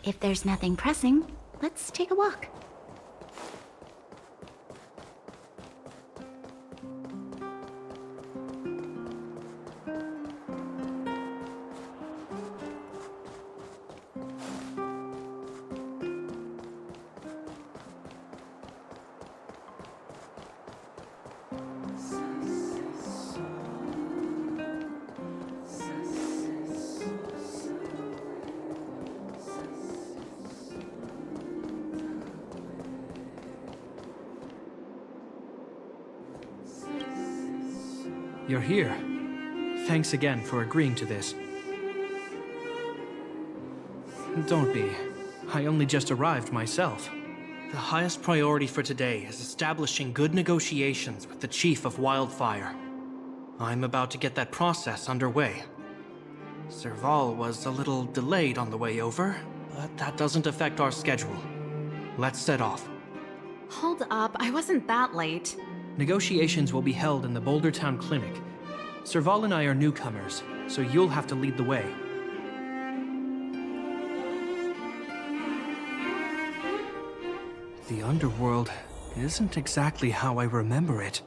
If there's nothing pressing, let's take a walk. You're here. Thanks again for agreeing to this. Don't be. I only just arrived myself. The highest priority for today is establishing good negotiations with the Chief of Wildfire. I'm about to get that process underway. Serval was a little delayed on the way over, but that doesn't affect our schedule. Let's set off. Hold up, I wasn't that late. Negotiations will be held in the Boulder Town Clinic. Serval and I are newcomers, so you'll have to lead the way. The underworld isn't exactly how I remember it.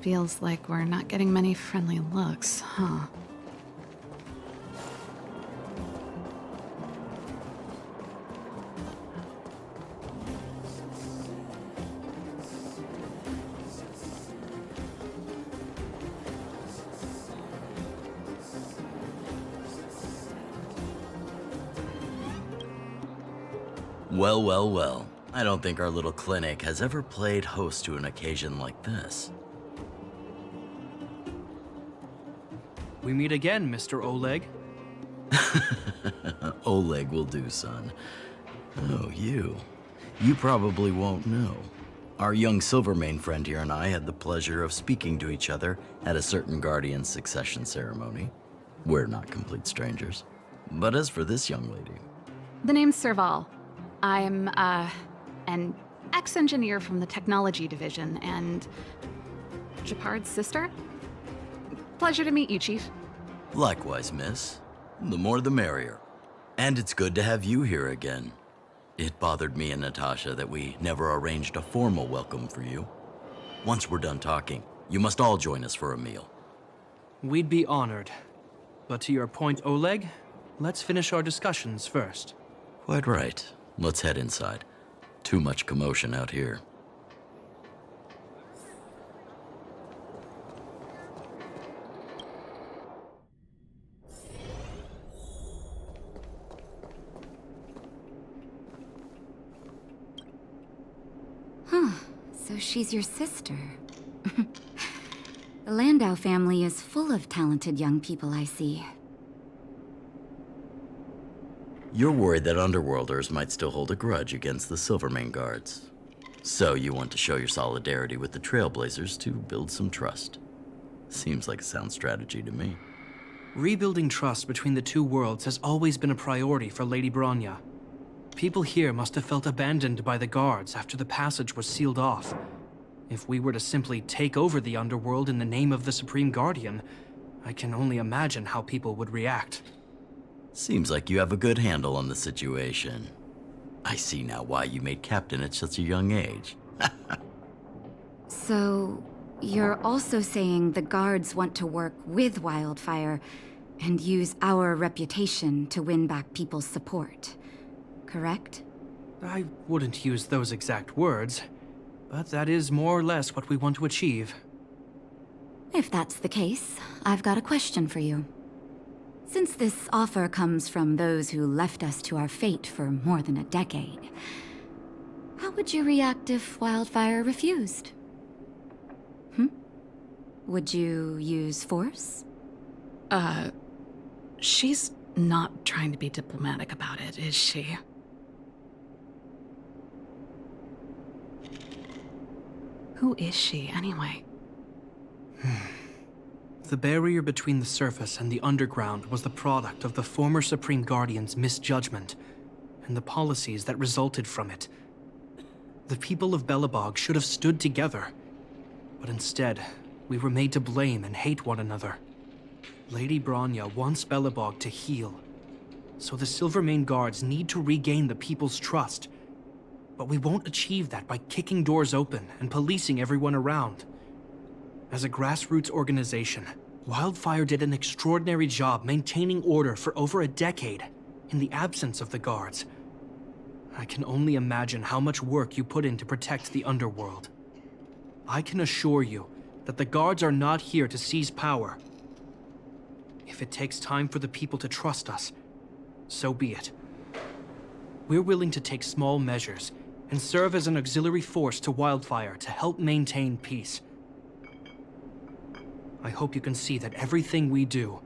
Feels like we're not getting many friendly looks, huh? Well, well, well. I don't think our little clinic has ever played host to an occasion like this. We meet again, Mr. Oleg. Oleg will do, son. Oh, you. You probably won't know. Our young Silvermane friend here and I had the pleasure of speaking to each other at a certain Guardian succession ceremony. We're not complete strangers. But as for this young lady... The name's Serval. I'm, an ex-engineer from the technology division, and Gepard's sister? Pleasure to meet you, Chief. Likewise, miss. The more the merrier. And it's good to have you here again. It bothered me and Natasha that we never arranged a formal welcome for you. Once we're done talking, you must all join us for a meal. We'd be honored. But to your point, Oleg, let's finish our discussions first. Quite right. Let's head inside. Too much commotion out here. Huh. So she's your sister. The Landau family is full of talented young people, I see. You're worried that Underworlders might still hold a grudge against the Silvermane Guards. So you want to show your solidarity with the Trailblazers to build some trust. Seems like a sound strategy to me. Rebuilding trust between the two worlds has always been a priority for Lady Bronya. People here must have felt abandoned by the guards after the passage was sealed off. If we were to simply take over the Underworld in the name of the Supreme Guardian, I can only imagine how people would react. Seems like you have a good handle on the situation. I see now why you made captain at such a young age. So, you're also saying the guards want to work with Wildfire and use our reputation to win back people's support, correct? I wouldn't use those exact words, but that is more or less what we want to achieve. If that's the case, I've got a question for you. Since this offer comes from those who left us to our fate for more than a decade, how would you react if Wildfire refused? Would you use force? She's not trying to be diplomatic about it, is she? Who is she, anyway? The barrier between the surface and the underground was the product of the former Supreme Guardian's misjudgment, and the policies that resulted from it. The people of Belobog should have stood together, but instead, we were made to blame and hate one another. Lady Bronya wants Belobog to heal, so the Silvermane Guards need to regain the people's trust. But we won't achieve that by kicking doors open and policing everyone around. As a grassroots organization, Wildfire did an extraordinary job maintaining order for over a decade in the absence of the guards. I can only imagine how much work you put in to protect the Underworld. I can assure you that the guards are not here to seize power. If it takes time for the people to trust us, so be it. We're willing to take small measures and serve as an auxiliary force to Wildfire to help maintain peace. I hope you can see that everything we do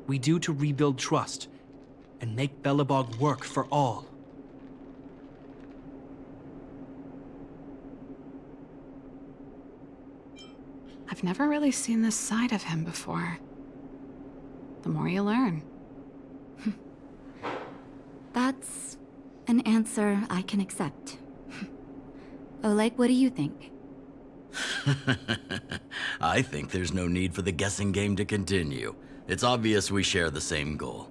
to rebuild trust and make Belobog work for all. I've never really seen this side of him before. The more you learn. That's an answer I can accept. Oleg, what do you think? I think there's no need for the guessing game to continue. It's obvious we share the same goal.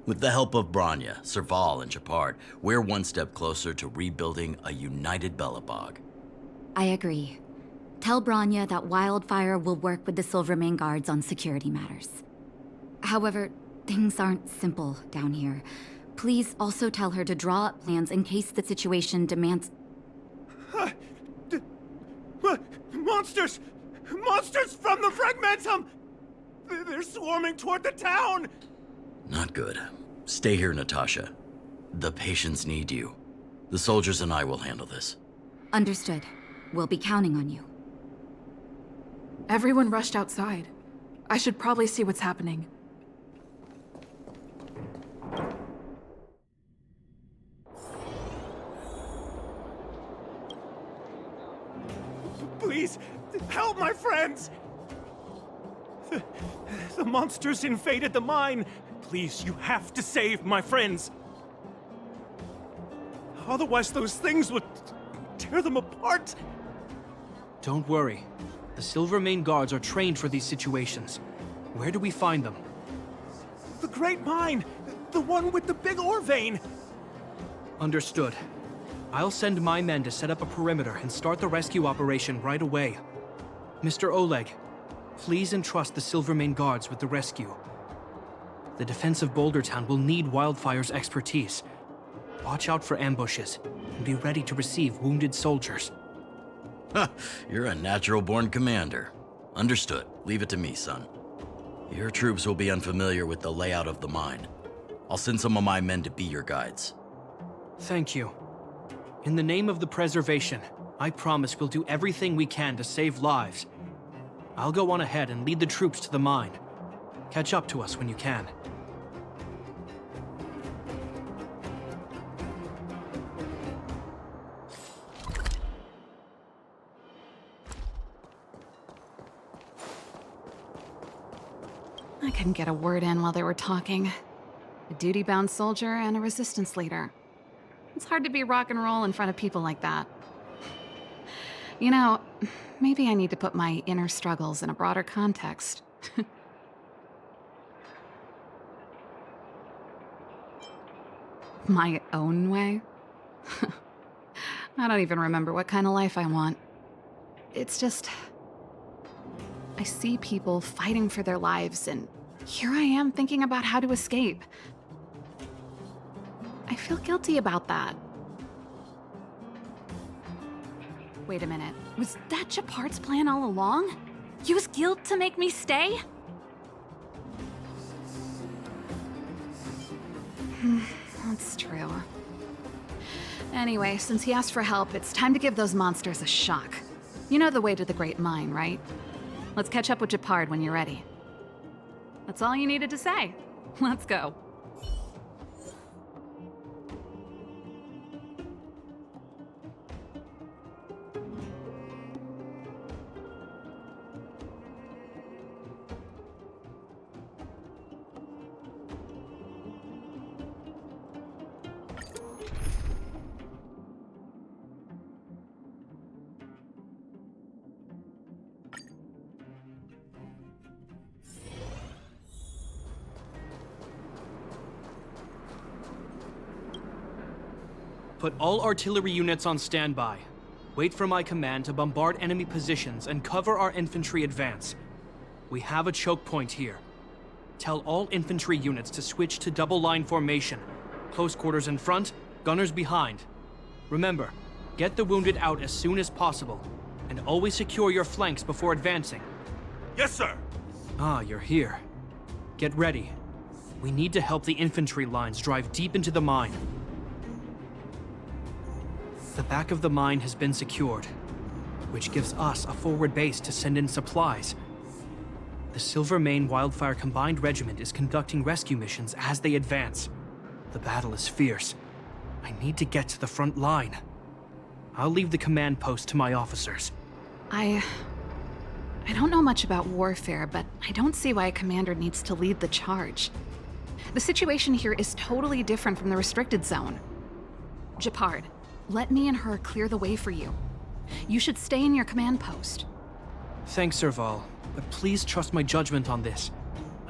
With the help of Bronya, Serval, and Gepard, we're one step closer to rebuilding a united Belobog. I agree. Tell Bronya that Wildfire will work with the Silvermane Guards on security matters. However, things aren't simple down here. Please also tell her to draw up plans in case the situation demands... Monsters! Monsters from the Fragmentum! They're swarming toward the town! Not good. Stay here, Natasha. The patients need you. The soldiers and I will handle this. Understood. We'll be counting on you. Everyone rushed outside. I should probably see what's happening. Please, help my friends! The monsters invaded the mine. Please, you have to save my friends. Otherwise, those things would tear them apart. Don't worry. The Silvermane Guards are trained for these situations. Where do we find them? The Great Mine! The one with the big ore vein! Understood. I'll send my men to set up a perimeter and start the rescue operation right away. Mr. Oleg, please entrust the Silvermane Guards with the rescue. The defense of Boulder Town will need Wildfire's expertise. Watch out for ambushes, and be ready to receive wounded soldiers. You're a natural-born commander. Understood. Leave it to me, son. Your troops will be unfamiliar with the layout of the mine. I'll send some of my men to be your guides. Thank you. In the name of the preservation, I promise we'll do everything we can to save lives. I'll go on ahead and lead the troops to the mine. Catch up to us when you can. I couldn't get a word in while they were talking. A duty-bound soldier and a resistance leader. It's hard to be rock and roll in front of people like that. You know, maybe I need to put my inner struggles in a broader context. My own way? I don't even remember what kind of life I want. It's just... I see people fighting for their lives, and here I am thinking about how to escape. I feel guilty about that. Wait a minute. Was that Gepard's plan all along? Use guilt to make me stay? That's true. Anyway, since he asked for help, it's time to give those monsters a shock. You know the way to the Great Mine, right? Let's catch up with Gepard when you're ready. That's all you needed to say. Let's go. Put all artillery units on standby. Wait for my command to bombard enemy positions and cover our infantry advance. We have a choke point here. Tell all infantry units to switch to double line formation. Close quarters in front, gunners behind. Remember, get the wounded out as soon as possible, and always secure your flanks before advancing. Yes, sir! Ah, you're here. Get ready. We need to help the infantry lines drive deep into the mine. The back of the mine has been secured, which gives us a forward base to send in supplies. The Silvermane Wildfire Combined Regiment is conducting rescue missions as they advance. The battle is fierce. I need to get to the front line. I'll leave the command post to my officers. I don't know much about warfare, but I don't see why a commander needs to lead the charge. The situation here is totally different from the restricted zone. Gepard, let me and her clear the way for you. You should stay in your command post. Thanks, Serval, but please trust my judgment on this.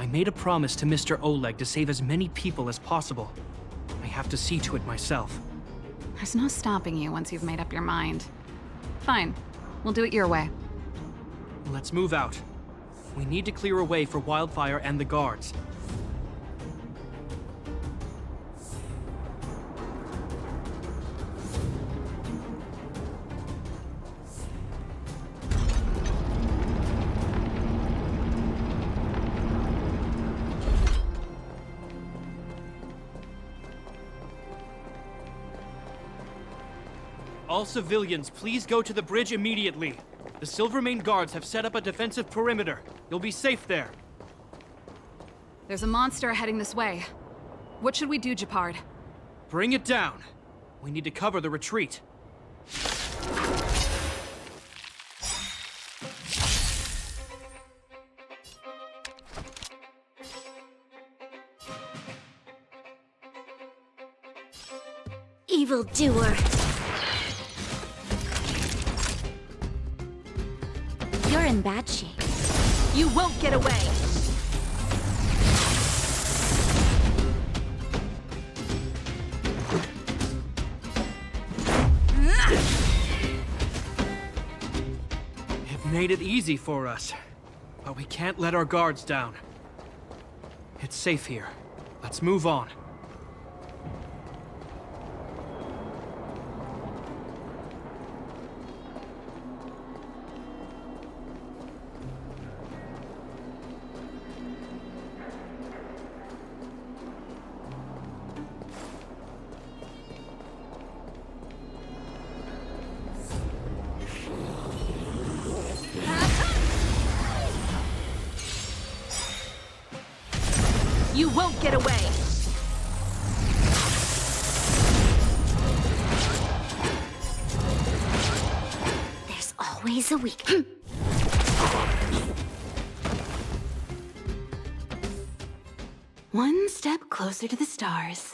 I made a promise to Mr. Oleg to save as many people as possible. I have to see to it myself. There's no stopping you once you've made up your mind. Fine. We'll do it your way. Let's move out. We need to clear a way for Wildfire and the guards. All civilians, please go to the bridge immediately. The Silvermane guards have set up a defensive perimeter. You'll be safe there. There's a monster heading this way. What should we do, Gepard? Bring it down. We need to cover the retreat. Evildoer. You're in bad shape. You won't get away! It made it easy for us, but we can't let our guards down. It's safe here. Let's move on. You won't get away! There's always a weak. One step closer to the stars.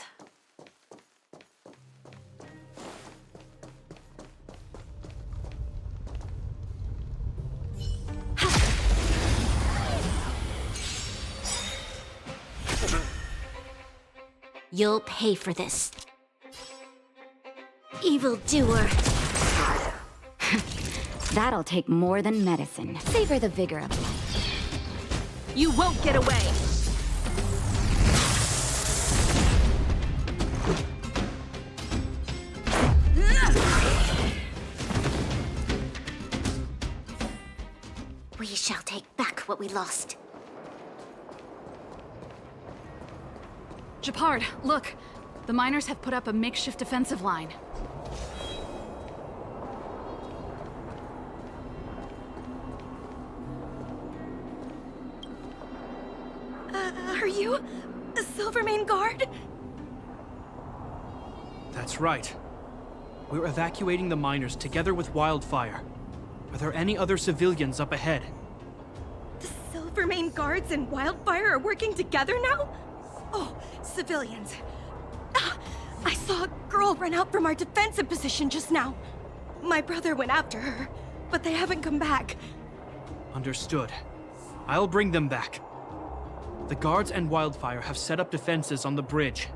You'll pay for this. Evildoer. That'll take more than medicine. Savor the vigor of life. You won't get away! We shall take back what we lost. Gepard, look! The miners have put up a makeshift defensive line. Are you a Silvermane guard? That's right. We're evacuating the miners together with Wildfire. Are there any other civilians up ahead? The Silvermane guards and Wildfire are working together now? Oh, civilians. I saw a girl run out from our defensive position just now. My brother went after her, but they haven't come back. Understood. I'll bring them back. The guards and Wildfire have set up defenses on the bridge.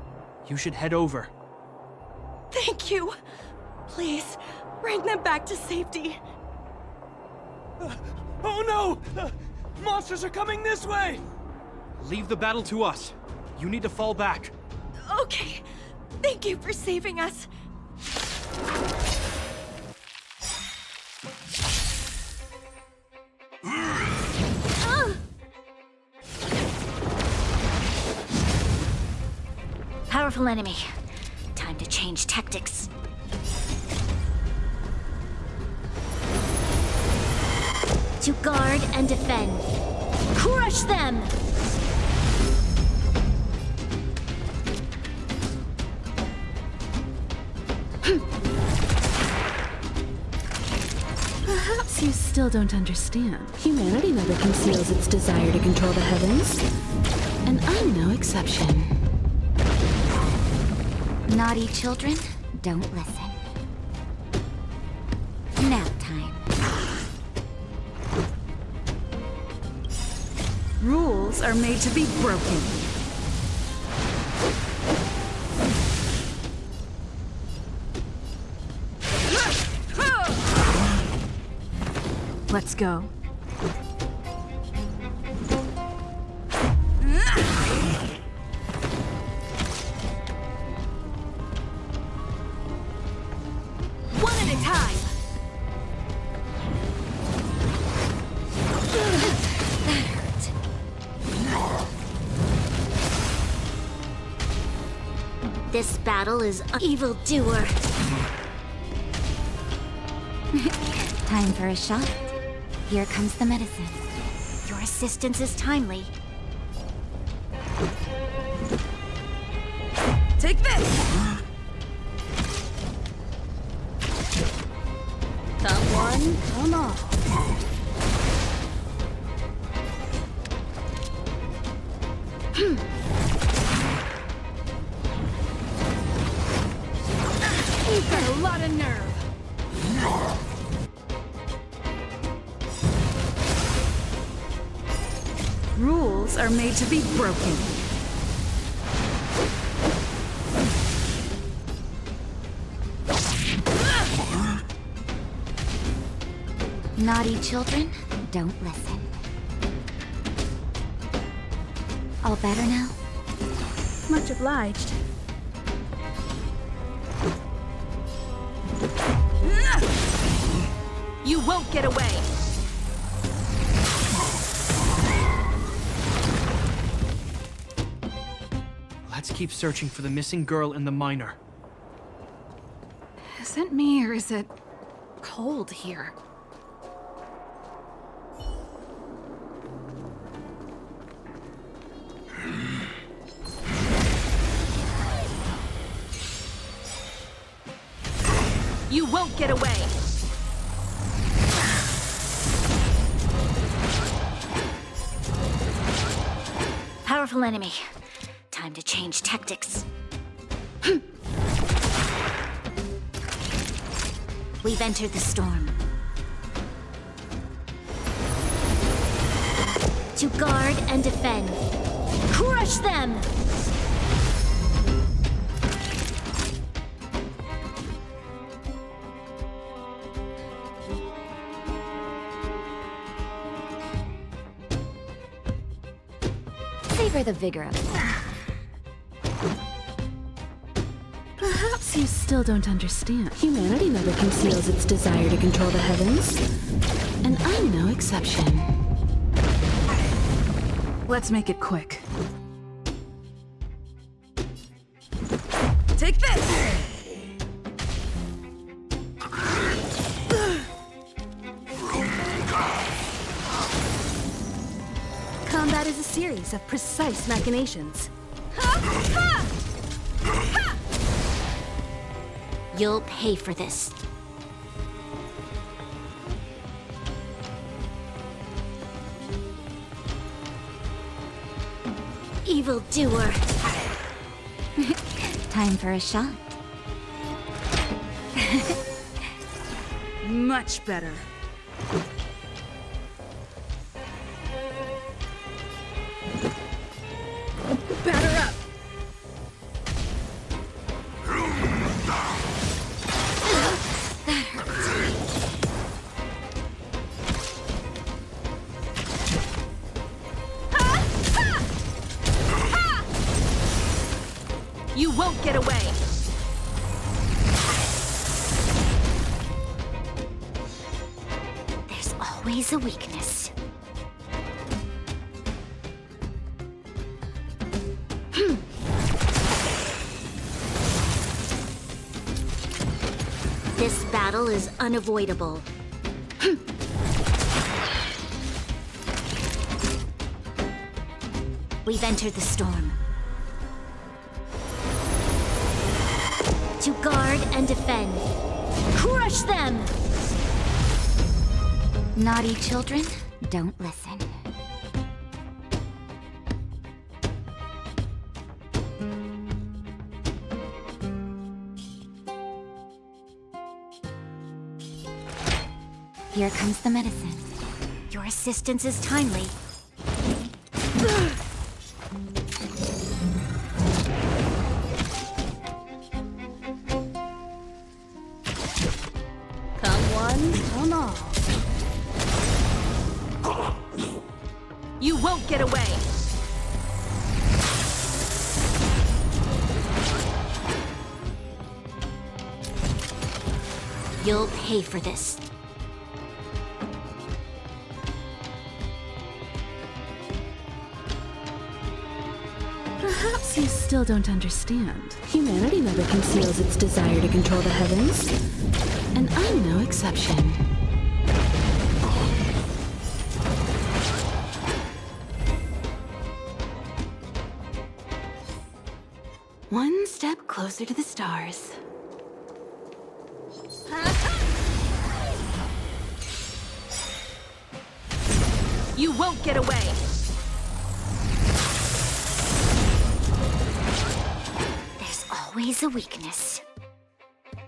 You should head over. Thank you. Please, bring them back to safety. Oh no! Monsters are coming this way! Leave the battle to us. You need to fall back. Okay. Thank you for saving us. Powerful enemy. Time to change tactics. To guard and defend. Crush them! Perhaps you still don't understand. Humanity never conceals its desire to control the heavens. And I'm no exception. Naughty children, don't listen. Nap time. Rules are made to be broken. Let's go. One at a time. That hurt. This battle is evildoer. Time for a shot. Here comes the medicine. Your assistance is timely. Take this! Come one, come all. You've got a lot of nerve. Rules are made to be broken. Naughty children, don't listen. All better now? Much obliged. You won't get away! Let's keep searching for the missing girl and the miner. Is it me or is it cold here? You won't get away! Powerful enemy. Time to change tactics. We've entered the storm. To guard and defend. Crush them! Savor the vigor of it. Perhaps you still don't understand. Humanity never conceals its desire to control the heavens. And I'm no exception. Let's make it quick. Take this! Combat is a series of precise machinations. You'll pay for this. Evildoer. Time for a shot. Much better. Batter up! You won't get away! There's always a weakness. This battle is unavoidable. We've entered the storm. To guard and defend. Crush them! Naughty children, don't listen. Here comes the medicine. Your assistance is timely. get away! You'll pay for this. Perhaps you still don't understand. Humanity never conceals its desire to control the heavens. And I'm no exception. One step closer to the stars. You won't get away! There's always a weakness.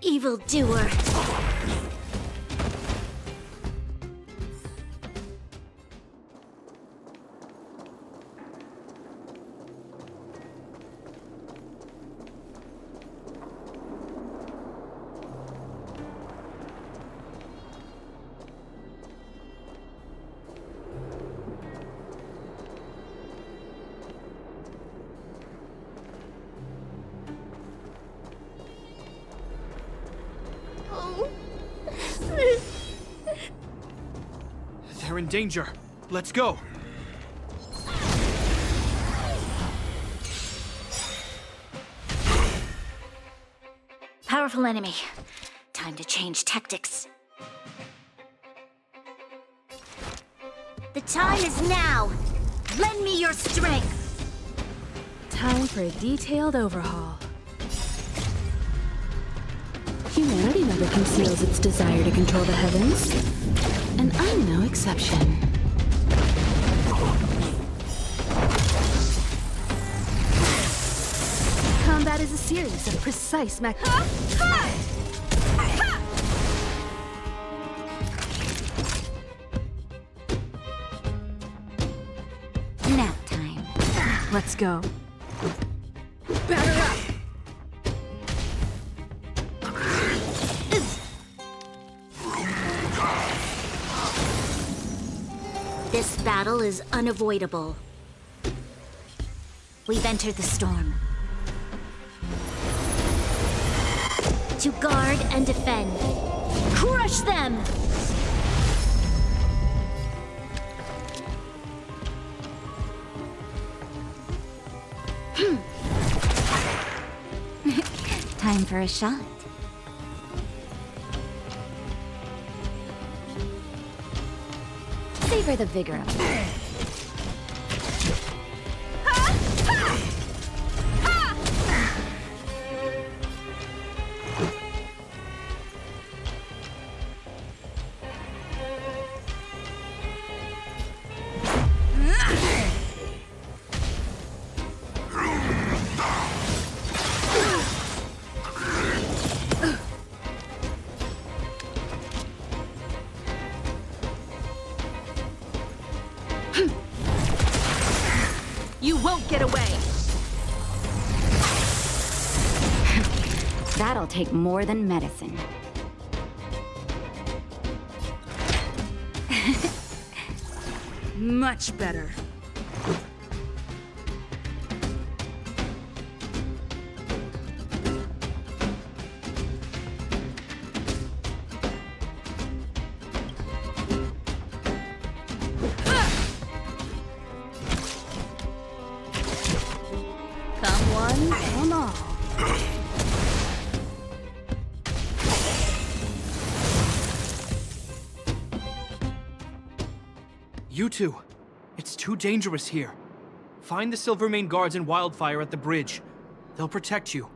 Evildoer. They're in danger. Let's go. Powerful enemy. Time to change tactics. The time is now. Lend me your strength. Time for a detailed overhaul. Humanity never conceals its desire to control the heavens. And I'm no exception. Combat is a series of precise Nap time. Let's go. Batter up! This battle is unavoidable. We've entered the storm. To guard and defend. Crush them! Time for a shot. Savor the vigor of it. You won't get away! That'll take more than medicine. Much better. Come one, come all. You two, it's too dangerous here. Find the Silvermane Guards and Wildfire at the bridge. They'll protect you.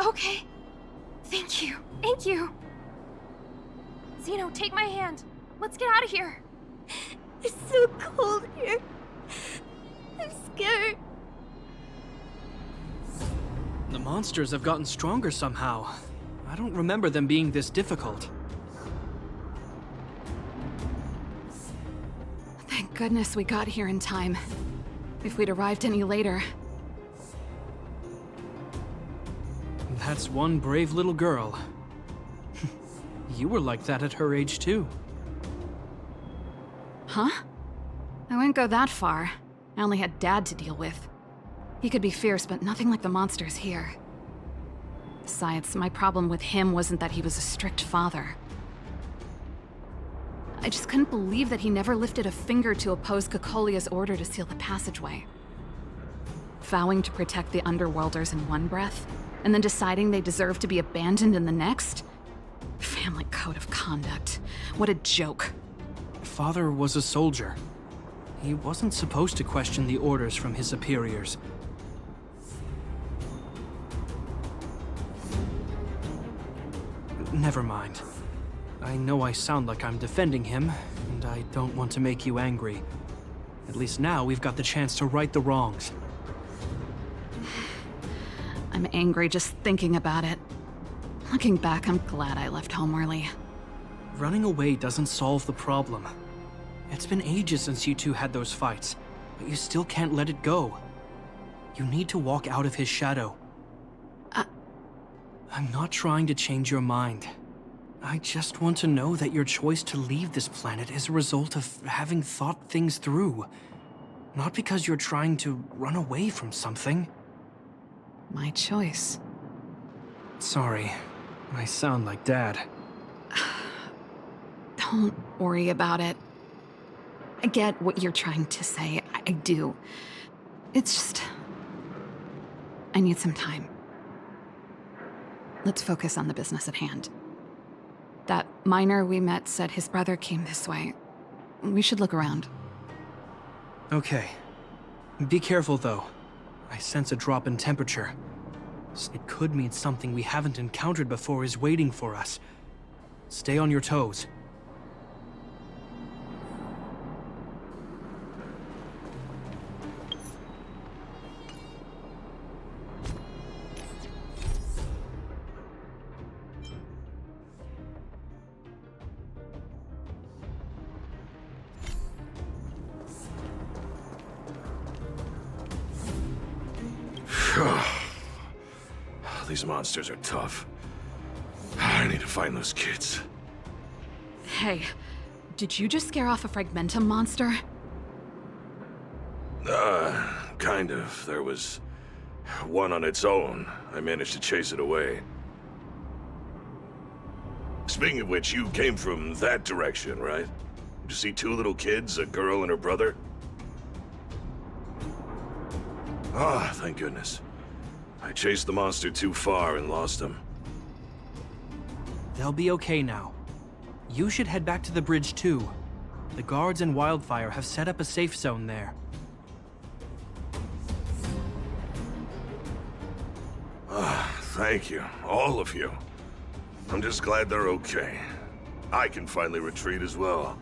Okay. Thank you. Thank you. Zeno, take my hand. Let's get out of here. It's so cold here. I'm scared. The monsters have gotten stronger somehow. I don't remember them being this difficult. Thank goodness we got here in time. If we'd arrived any later... That's one brave little girl. You were like that at her age, too. Huh? I wouldn't go that far. I only had Dad to deal with. He could be fierce, but nothing like the monsters here. Besides, my problem with him wasn't that he was a strict father. I just couldn't believe that he never lifted a finger to oppose Cocolia's order to seal the passageway. Vowing to protect the Underworlders in one breath, and then deciding they deserve to be abandoned in the next? Family code of conduct. What a joke. Father was a soldier. He wasn't supposed to question the orders from his superiors. Never mind. I know I sound like I'm defending him, and I don't want to make you angry. At least now we've got the chance to right the wrongs. I'm angry just thinking about it. Looking back, I'm glad I left home early. Running away doesn't solve the problem. It's been ages since you two had those fights, but you still can't let it go. You need to walk out of his shadow. I'm not trying to change your mind. I just want to know that your choice to leave this planet is a result of having thought things through. Not because you're trying to run away from something. My choice. Sorry, I sound like Dad. Don't worry about it. I get what you're trying to say. I do. It's just... I need some time. Let's focus on the business at hand. That miner we met said his brother came this way. We should look around. Okay. Be careful, though. I sense a drop in temperature. It could mean something we haven't encountered before is waiting for us. Stay on your toes. These monsters are tough. I need to find those kids. Hey, did you just scare off a Fragmentum monster? Kind of. There was one on its own. I managed to chase it away. Speaking of which, you came from that direction, right? Did you see two little kids, a girl and her brother? Ah, thank goodness. I chased the monster too far and lost him. They'll be okay now. You should head back to the bridge too. The guards and Wildfire have set up a safe zone there. Thank you, all of you. I'm just glad they're okay. I can finally retreat as well.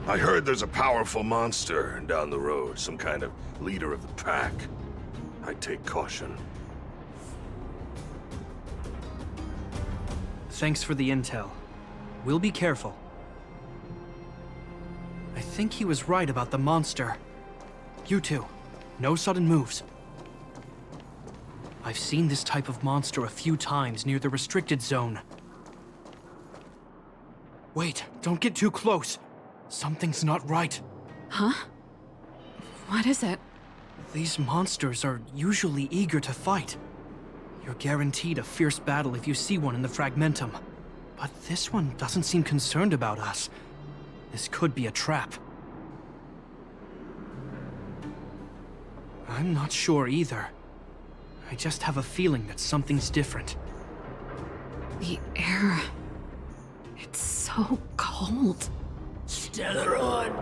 I heard there's a powerful monster down the road, some kind of leader of the pack. I'd take caution. Thanks for the intel. We'll be careful. I think he was right about the monster. You two, no sudden moves. I've seen this type of monster a few times near the restricted zone. Wait, don't get too close. Something's not right. Huh? What is it? These monsters are usually eager to fight. You're guaranteed a fierce battle if you see one in the Fragmentum. But this one doesn't seem concerned about us. This could be a trap. I'm not sure either. I just have a feeling that something's different. The air... it's so cold. Stellaron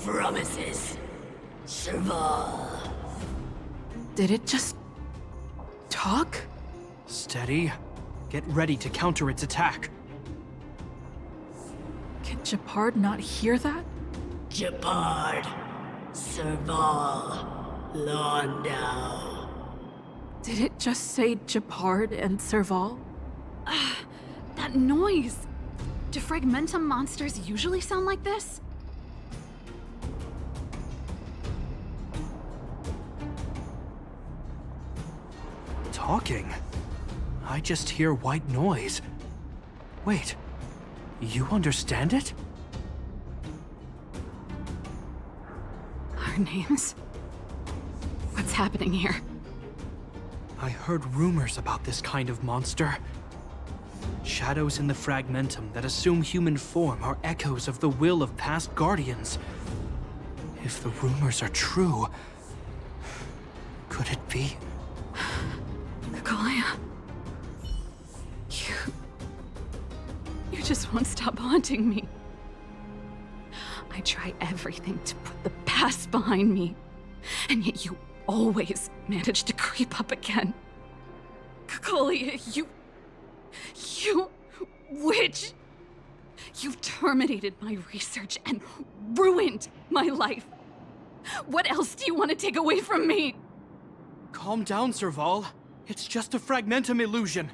promises Serval. Did it just... talk? Steady. Get ready to counter its attack. Can Gepard not hear that? Gepard, Serval, Londo. Did it just say Gepard and Serval? That noise! Do Fragmentum monsters usually sound like this? Talking? I just hear white noise. Wait, you understand it? Our names? What's happening here? I heard rumors about this kind of monster. Shadows in the Fragmentum that assume human form are echoes of the will of past guardians. If the rumors are true, could it be? Cocolia. You just won't stop haunting me. I try everything to put the past behind me, and yet you always manage to creep up again. Cocolia, you witch! You've terminated my research and ruined my life. What else do you want to take away from me? Calm down, Serval. It's just a Fragmentum illusion.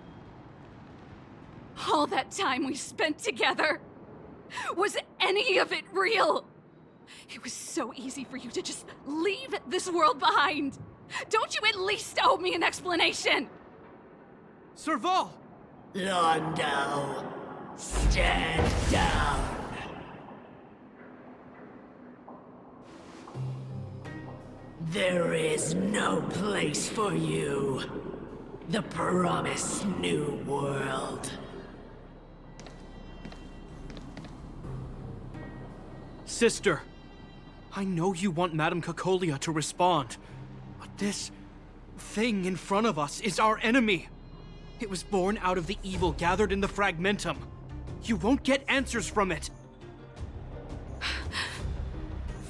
All that time we spent together, was any of it real? It was so easy for you to just leave this world behind. Don't you at least owe me an explanation? Serval! Londo, stand down. There is no place for you. The promised new world. Sister, I know you want Madame Cocolia to respond, but this thing in front of us is our enemy. It was born out of the evil gathered in the Fragmentum. You won't get answers from it.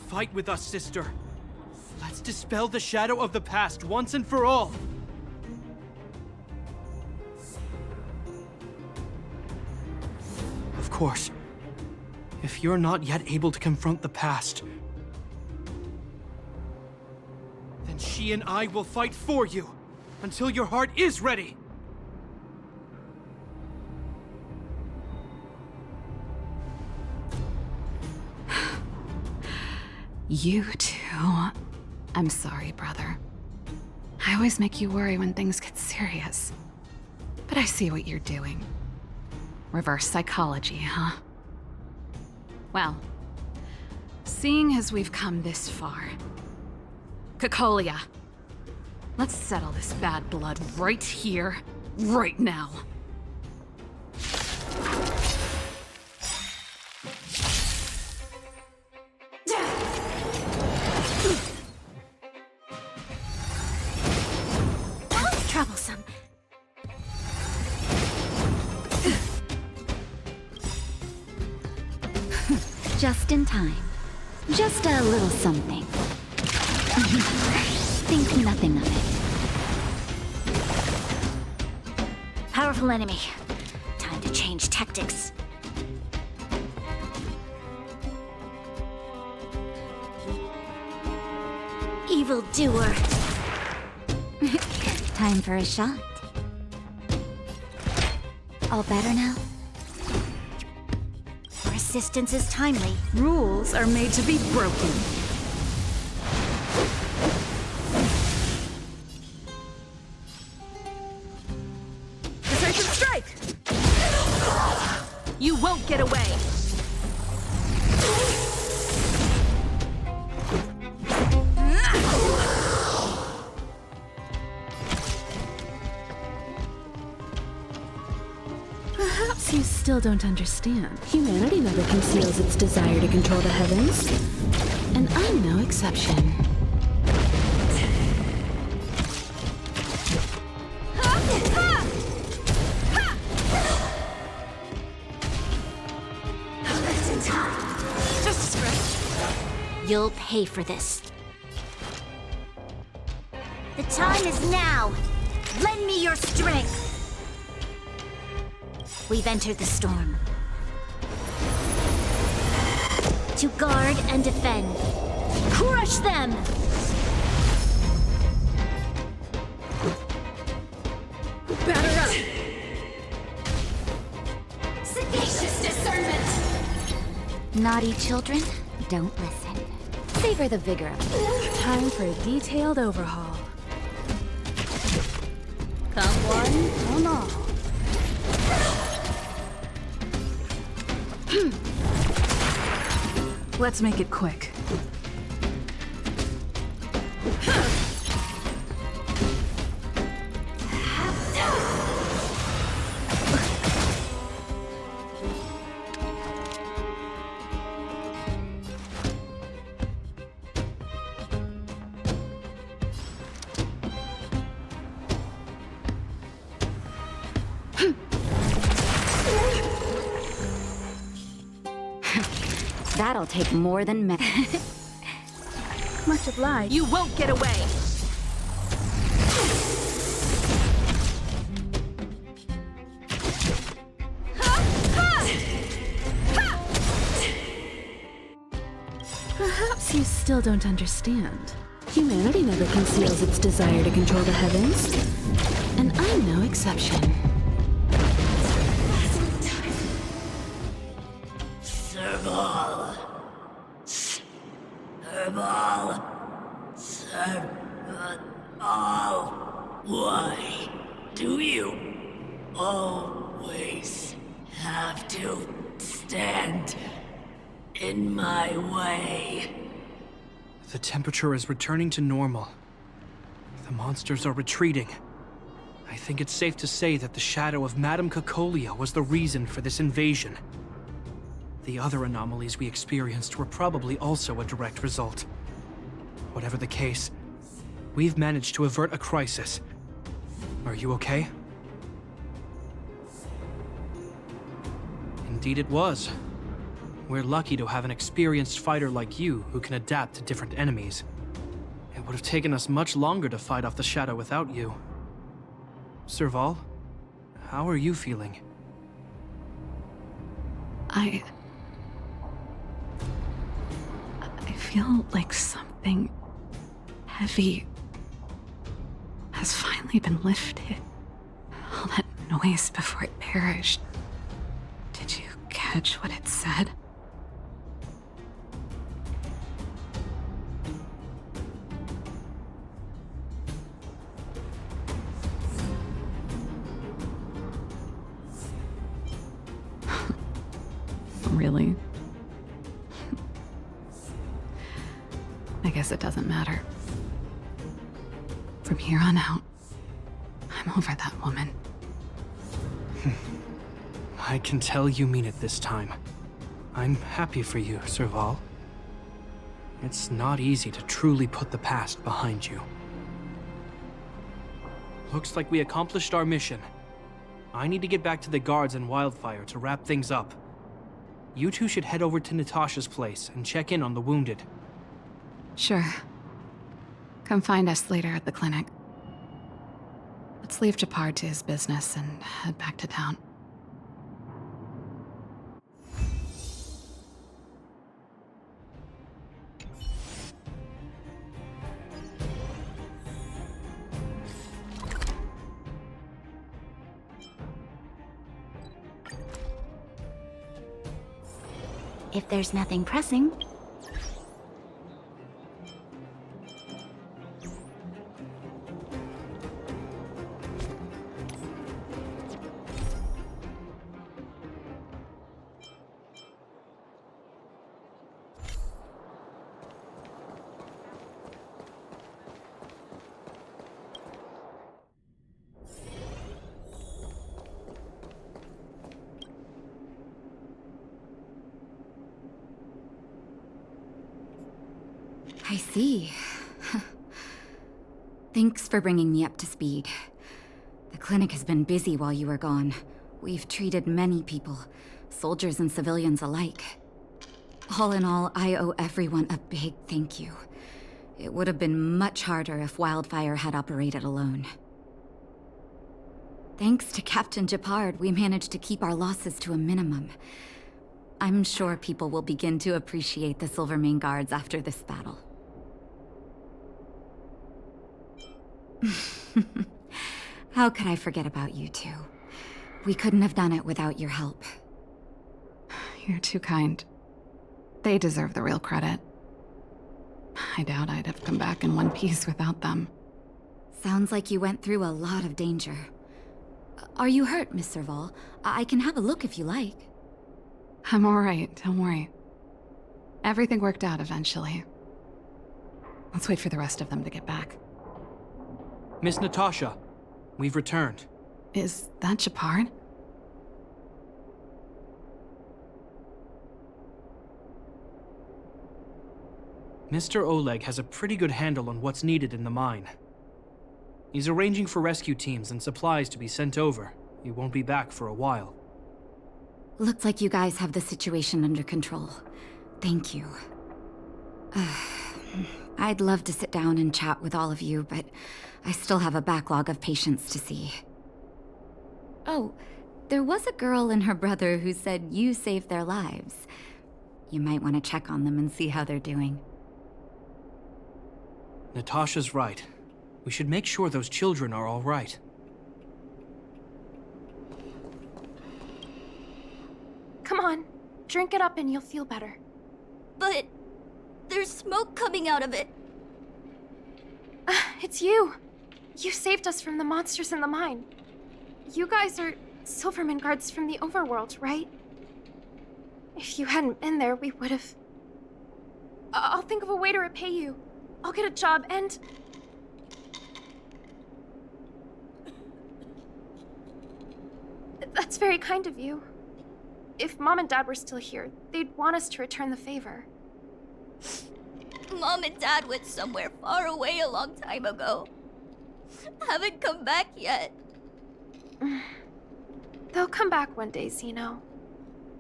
Fight with us, sister. Let's dispel the shadow of the past once and for all. Of course, if you're not yet able to confront the past, then she and I will fight for you until your heart is ready. You too. I'm sorry, brother. I always make you worry when things get serious. But I see what you're doing. Reverse psychology, huh? Well, seeing as we've come this far, Cocolia, let's settle this bad blood right here, right now. Troublesome. Just in time. Just a little something. Think nothing of it. Powerful enemy. Time to change tactics. Evil doer. Time for a shot. All better now? Resistance is timely. Rules are made to be broken. Decisive strike! You won't get away! Perhaps you still don't understand. Humanity never conceals its desire to control the heavens. And I'm no exception. Just a scratch. You'll pay for this. The time is now. Lend me your strength. We've entered the storm. To guard and defend. Crush them! Batter up! Sagacious discernment! Naughty children, don't listen. Savor the vigor of it. Time for a detailed overhaul. Come One on all. Let's make it quick. That'll take more than Much obliged. You won't get away! Perhaps you still don't understand. Humanity never conceals its desire to control the heavens. And I'm no exception. Serval. Serval. Serval. Why do you always have to stand in my way? The temperature is returning to normal. The monsters are retreating. I think it's safe to say that the shadow of Madame Cocolia was the reason for this invasion. The other anomalies we experienced were probably also a direct result. Whatever the case, we've managed to avert a crisis. Are you okay? Indeed it was. We're lucky to have an experienced fighter like you who can adapt to different enemies. It would have taken us much longer to fight off the shadow without you. Serval, how are you feeling? I feel like something heavy has finally been lifted. All that noise before it perished. Did you catch what it said? Really? I guess it doesn't matter. From here on out, I'm over that woman. I can tell you mean it this time. I'm happy for you, Serval. It's not easy to truly put the past behind you. Looks like we accomplished our mission. I need to get back to the guards and Wildfire to wrap things up. You two should head over to Natasha's place and check in on the wounded. Sure. Come find us later at the clinic. Let's leave Japar to his business and head back to town. If there's nothing pressing. I see. Thanks for bringing me up to speed. The clinic has been busy while you were gone. We've treated many people, soldiers and civilians alike. All in all, I owe everyone a big thank you. It would have been much harder if Wildfire had operated alone. Thanks to Captain Japar, we managed to keep our losses to a minimum. I'm sure people will begin to appreciate the Silvermane Guards after this battle. How could I forget about you two? We couldn't have done it without your help. You're too kind. They deserve the real credit. I doubt I'd have come back in one piece without them. Sounds like you went through a lot of danger. Are you hurt, Miss Serval? I can have a look if you like. I'm alright, don't worry. Everything worked out eventually. Let's wait for the rest of them to get back. Miss Natasha, we've returned. Is that Gepard? Mr. Oleg has a pretty good handle on what's needed in the mine. He's arranging for rescue teams and supplies to be sent over. He won't be back for a while. Looks like you guys have the situation under control. Thank you. I'd love to sit down and chat with all of you, but I still have a backlog of patients to see. Oh, there was a girl and her brother who said you saved their lives. You might want to check on them and see how they're doing. Natasha's right. We should make sure those children are all right. Come on, drink it up and you'll feel better. But there's smoke coming out of it. It's you. You saved us from the monsters in the mine. You guys are Silverman guards from the overworld, right? If you hadn't been there, we would have... I'll think of a way to repay you. I'll get a job and... That's very kind of you. If Mom and Dad were still here, they'd want us to return the favor. Mom and Dad went somewhere far away a long time ago. Haven't come back yet. They'll come back one day, Zeno.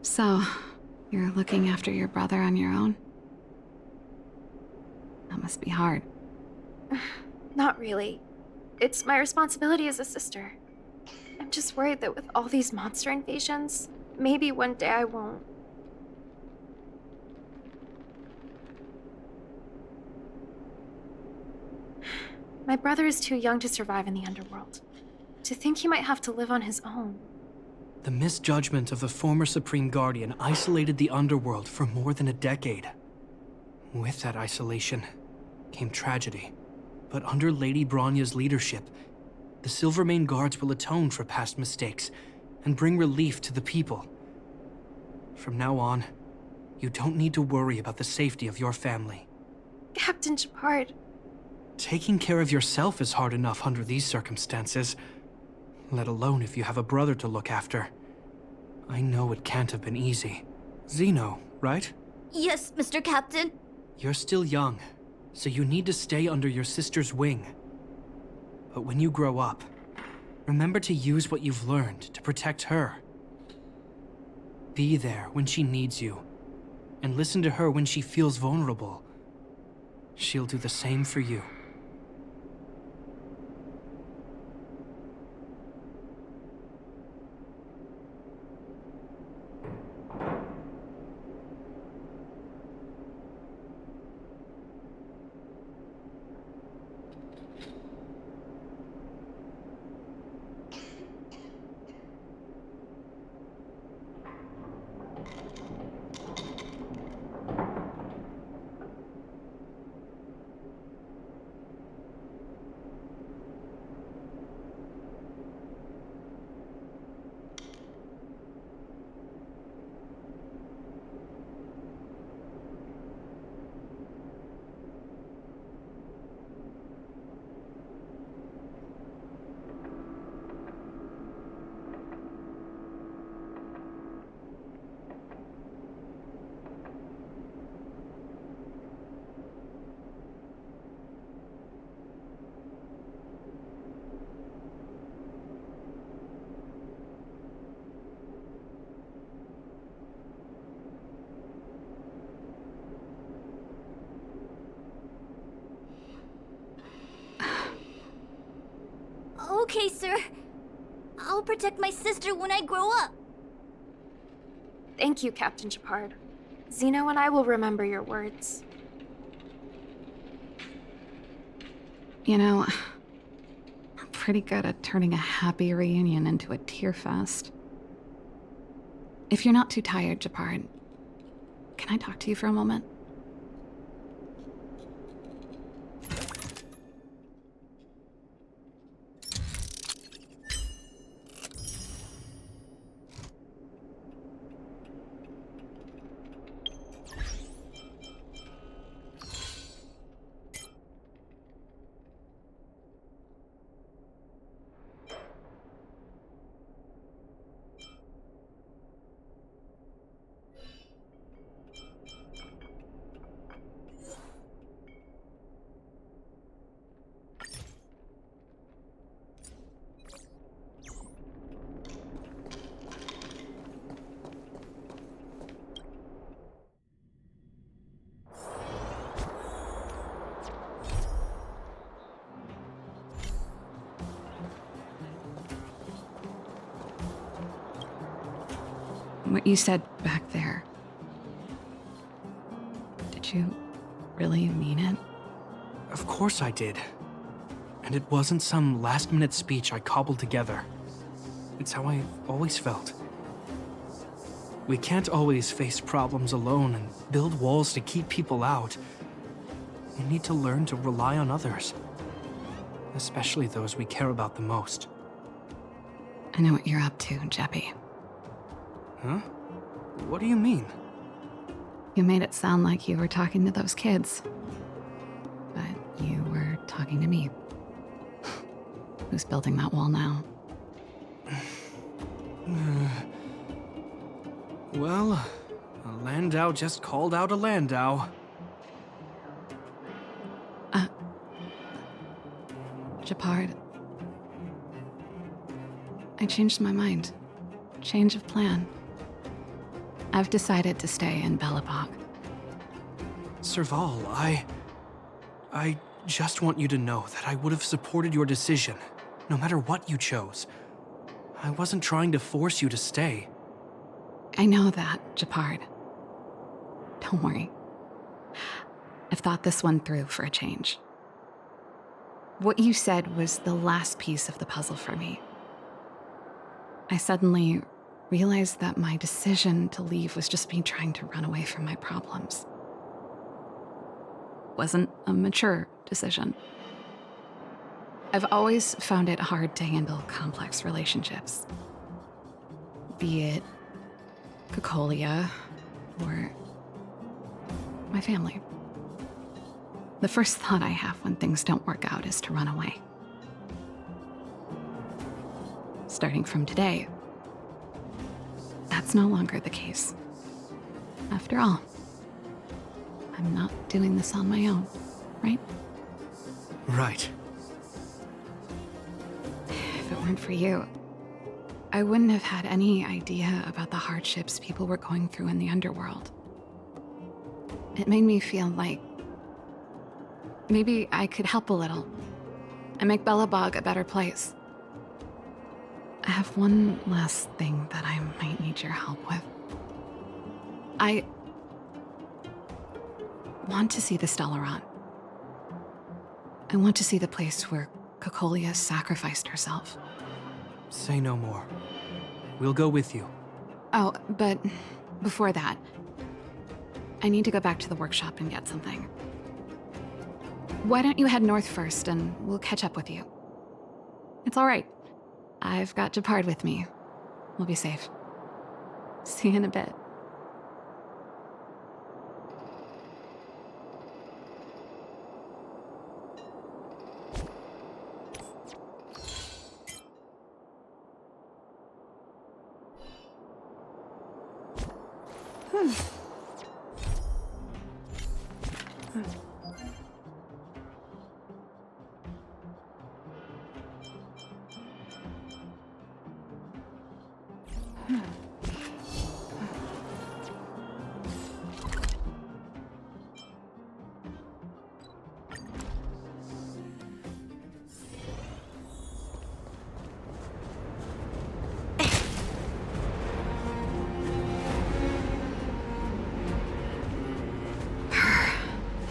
So, you're looking after your brother on your own? That must be hard. Not really. It's my responsibility as a sister. I'm just worried that with all these monster invasions, maybe one day I won't. My brother is too young to survive in the underworld. To think he might have to live on his own. The misjudgment of the former Supreme Guardian isolated the underworld for more than a decade. With that isolation came tragedy. But under Lady Bronya's leadership, the Silvermane Guards will atone for past mistakes and bring relief to the people. From now on, you don't need to worry about the safety of your family. Captain Gepard. Taking care of yourself is hard enough under these circumstances, let alone if you have a brother to look after. I know it can't have been easy. Zeno, right? Yes, Mr. Captain. You're still young, so you need to stay under your sister's wing. But when you grow up, remember to use what you've learned to protect her. Be there when she needs you, and listen to her when she feels vulnerable. She'll do the same for you. Okay, sir. I'll protect my sister when I grow up. Thank you, Captain Gepard. Zeno and I will remember your words. You know, I'm pretty good at turning a happy reunion into a tear fest. If you're not too tired, Gepard, can I talk to you for a moment? What you said back there. Did you really mean it? Of course I did. And it wasn't some last-minute speech I cobbled together. It's how I've always felt. We can't always face problems alone and build walls to keep people out. We need to learn to rely on others. Especially those we care about the most. I know what you're up to, Jeppy. Huh? What do you mean? You made it sound like you were talking to those kids. But you were talking to me. Who's building that wall now? Well, a Landau just called out a Landau. Gepard. I changed my mind. Change of plan. I've decided to stay in Belobog. Serval, I just want you to know that I would have supported your decision, no matter what you chose. I wasn't trying to force you to stay. I know that, Gepard. Don't worry. I've thought this one through for a change. What you said was the last piece of the puzzle for me. I suddenly realized that my decision to leave was just me trying to run away from my problems. Wasn't a mature decision. I've always found it hard to handle complex relationships. Be it Cocolia or my family. The first thought I have when things don't work out is to run away. Starting from today, that's no longer the case. After all, I'm not doing this on my own, right? Right. If it weren't for you, I wouldn't have had any idea about the hardships people were going through in the underworld. It made me feel like maybe I could help a little and make Belobog a better place. I have one last thing that I might need your help with. I want to see the Stellaron. I want to see the place where Cocolia sacrificed herself. Say no more. We'll go with you. Oh, but before that, I need to go back to the workshop and get something. Why don't you head north first and we'll catch up with you? It's all right. I've got Gepard with me. We'll be safe. See you in a bit.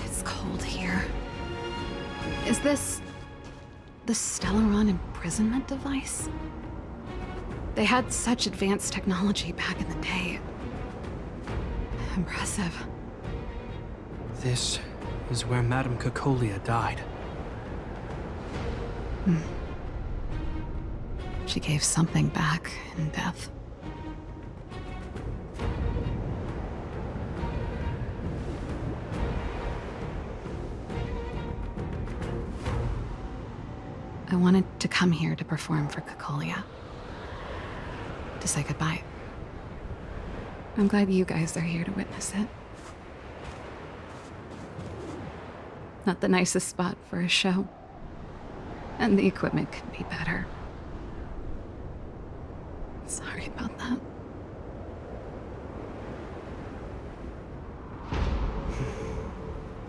It's cold here. Is this the Stellaron imprisonment device? They had such advanced technology back in the day. Impressive. This is where Madame Cocolia died. She gave something back in death. I wanted to come here to perform for Cocolia. To say goodbye. I'm glad you guys are here to witness it. Not the nicest spot for a show. And the equipment could be better. Sorry about that.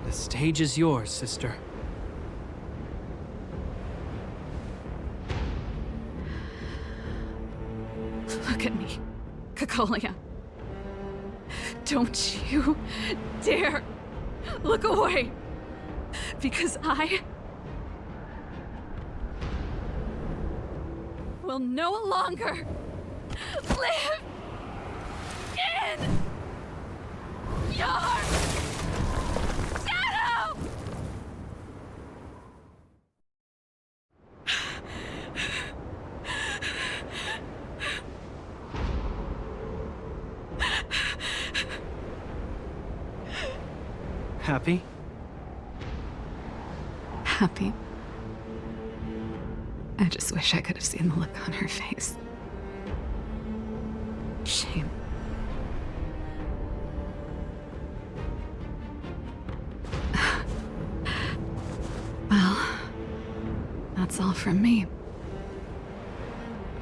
The stage is yours, sister. Look at me, Cocolia. Don't you dare look away, because I will no longer live in your shadow! Happy? Happy. I just wish I could have seen the look on her face. Shame. Well, that's all from me.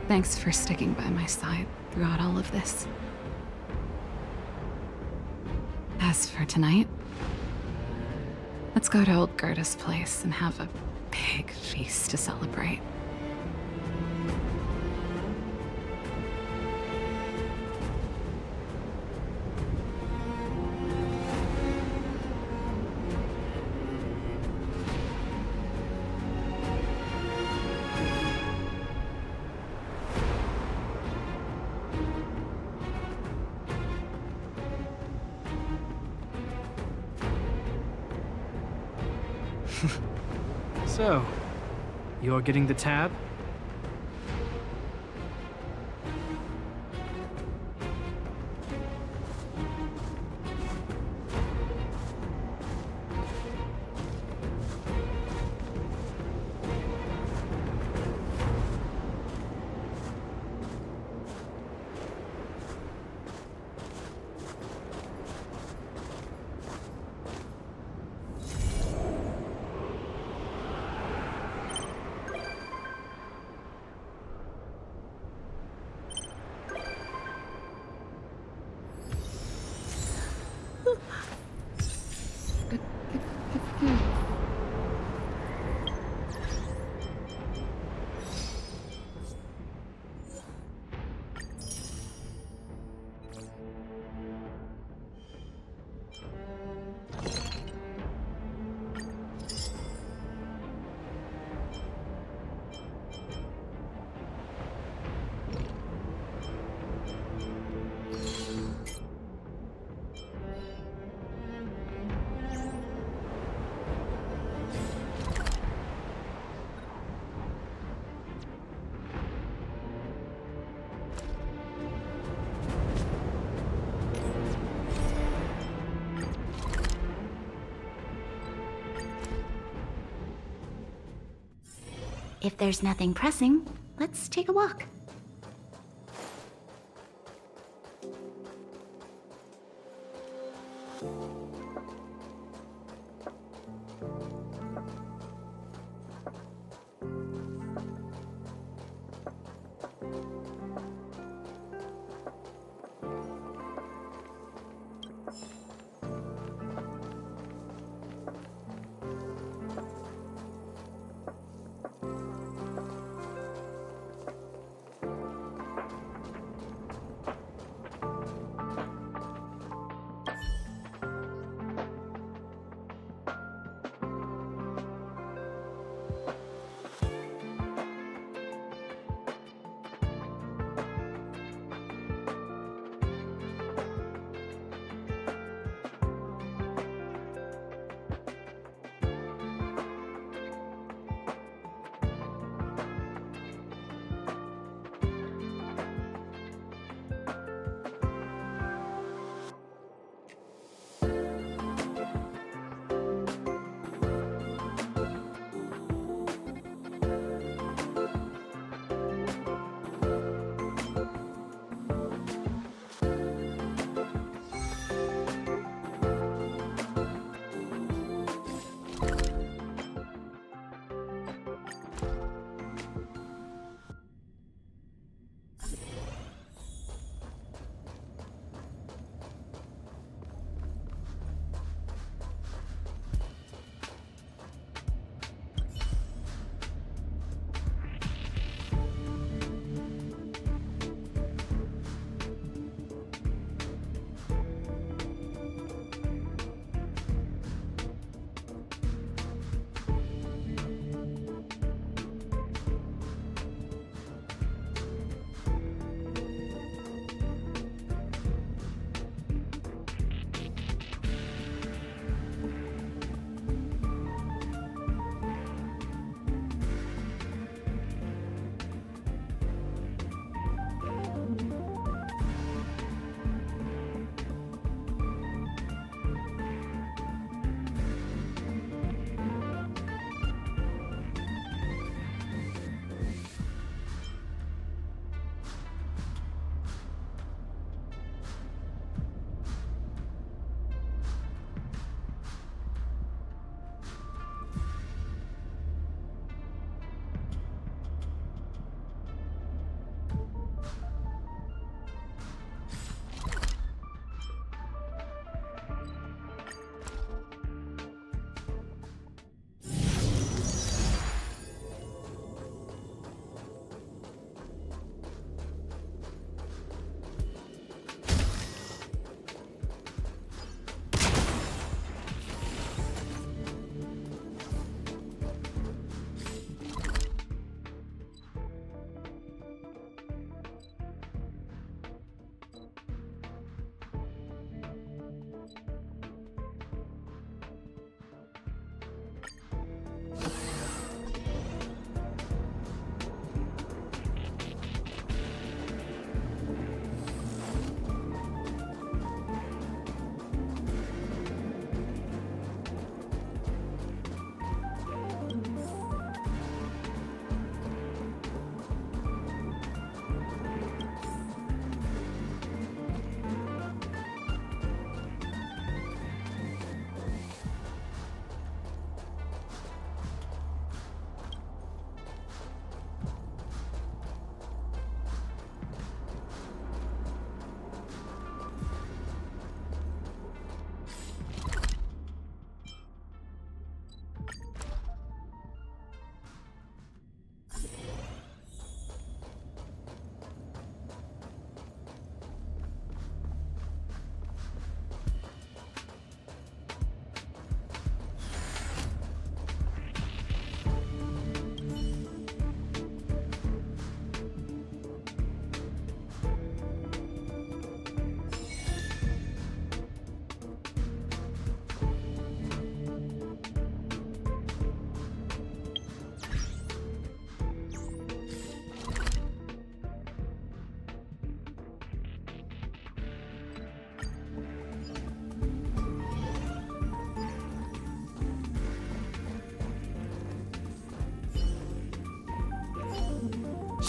Thanks for sticking by my side throughout all of this. As for tonight, let's go to old Gerda's place and have a big feast to celebrate. So, you're getting the tab? If there's nothing pressing, let's take a walk.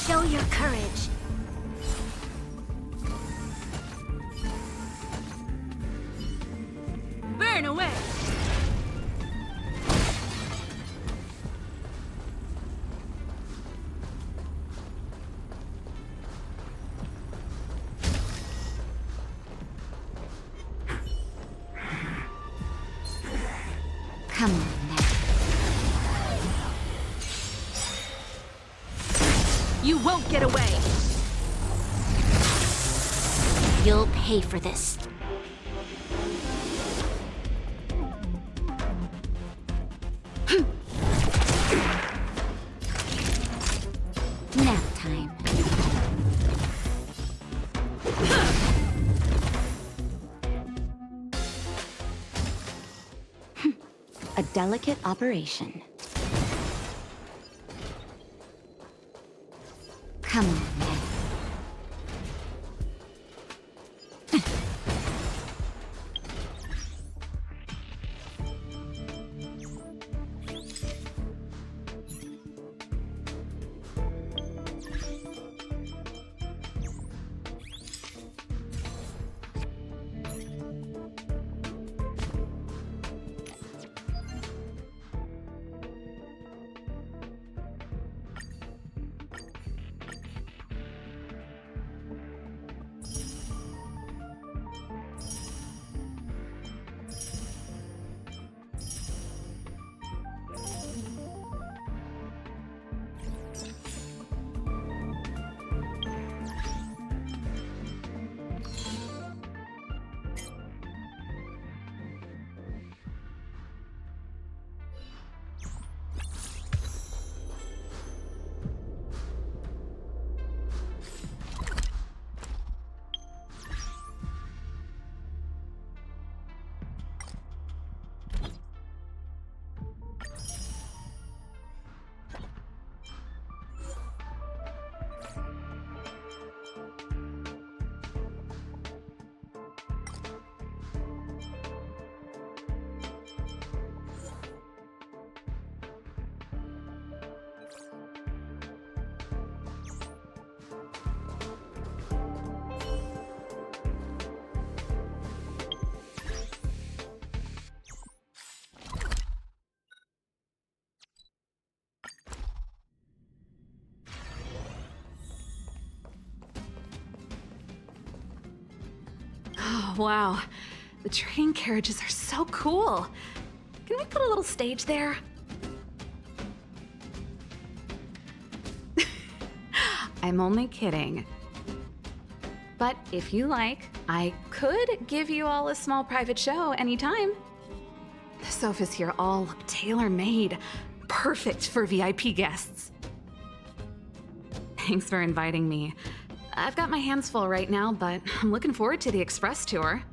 Show your courage. Burn away! Come on now. You won't get away! You'll pay for this. Nap time. A delicate operation. Come on now. Oh, wow. The train carriages are so cool. Can we put a little stage there? I'm only kidding. But if you like, I could give you all a small private show anytime. The sofas here all look tailor-made, perfect for VIP guests. Thanks for inviting me. I've got my hands full right now, but I'm looking forward to the express tour.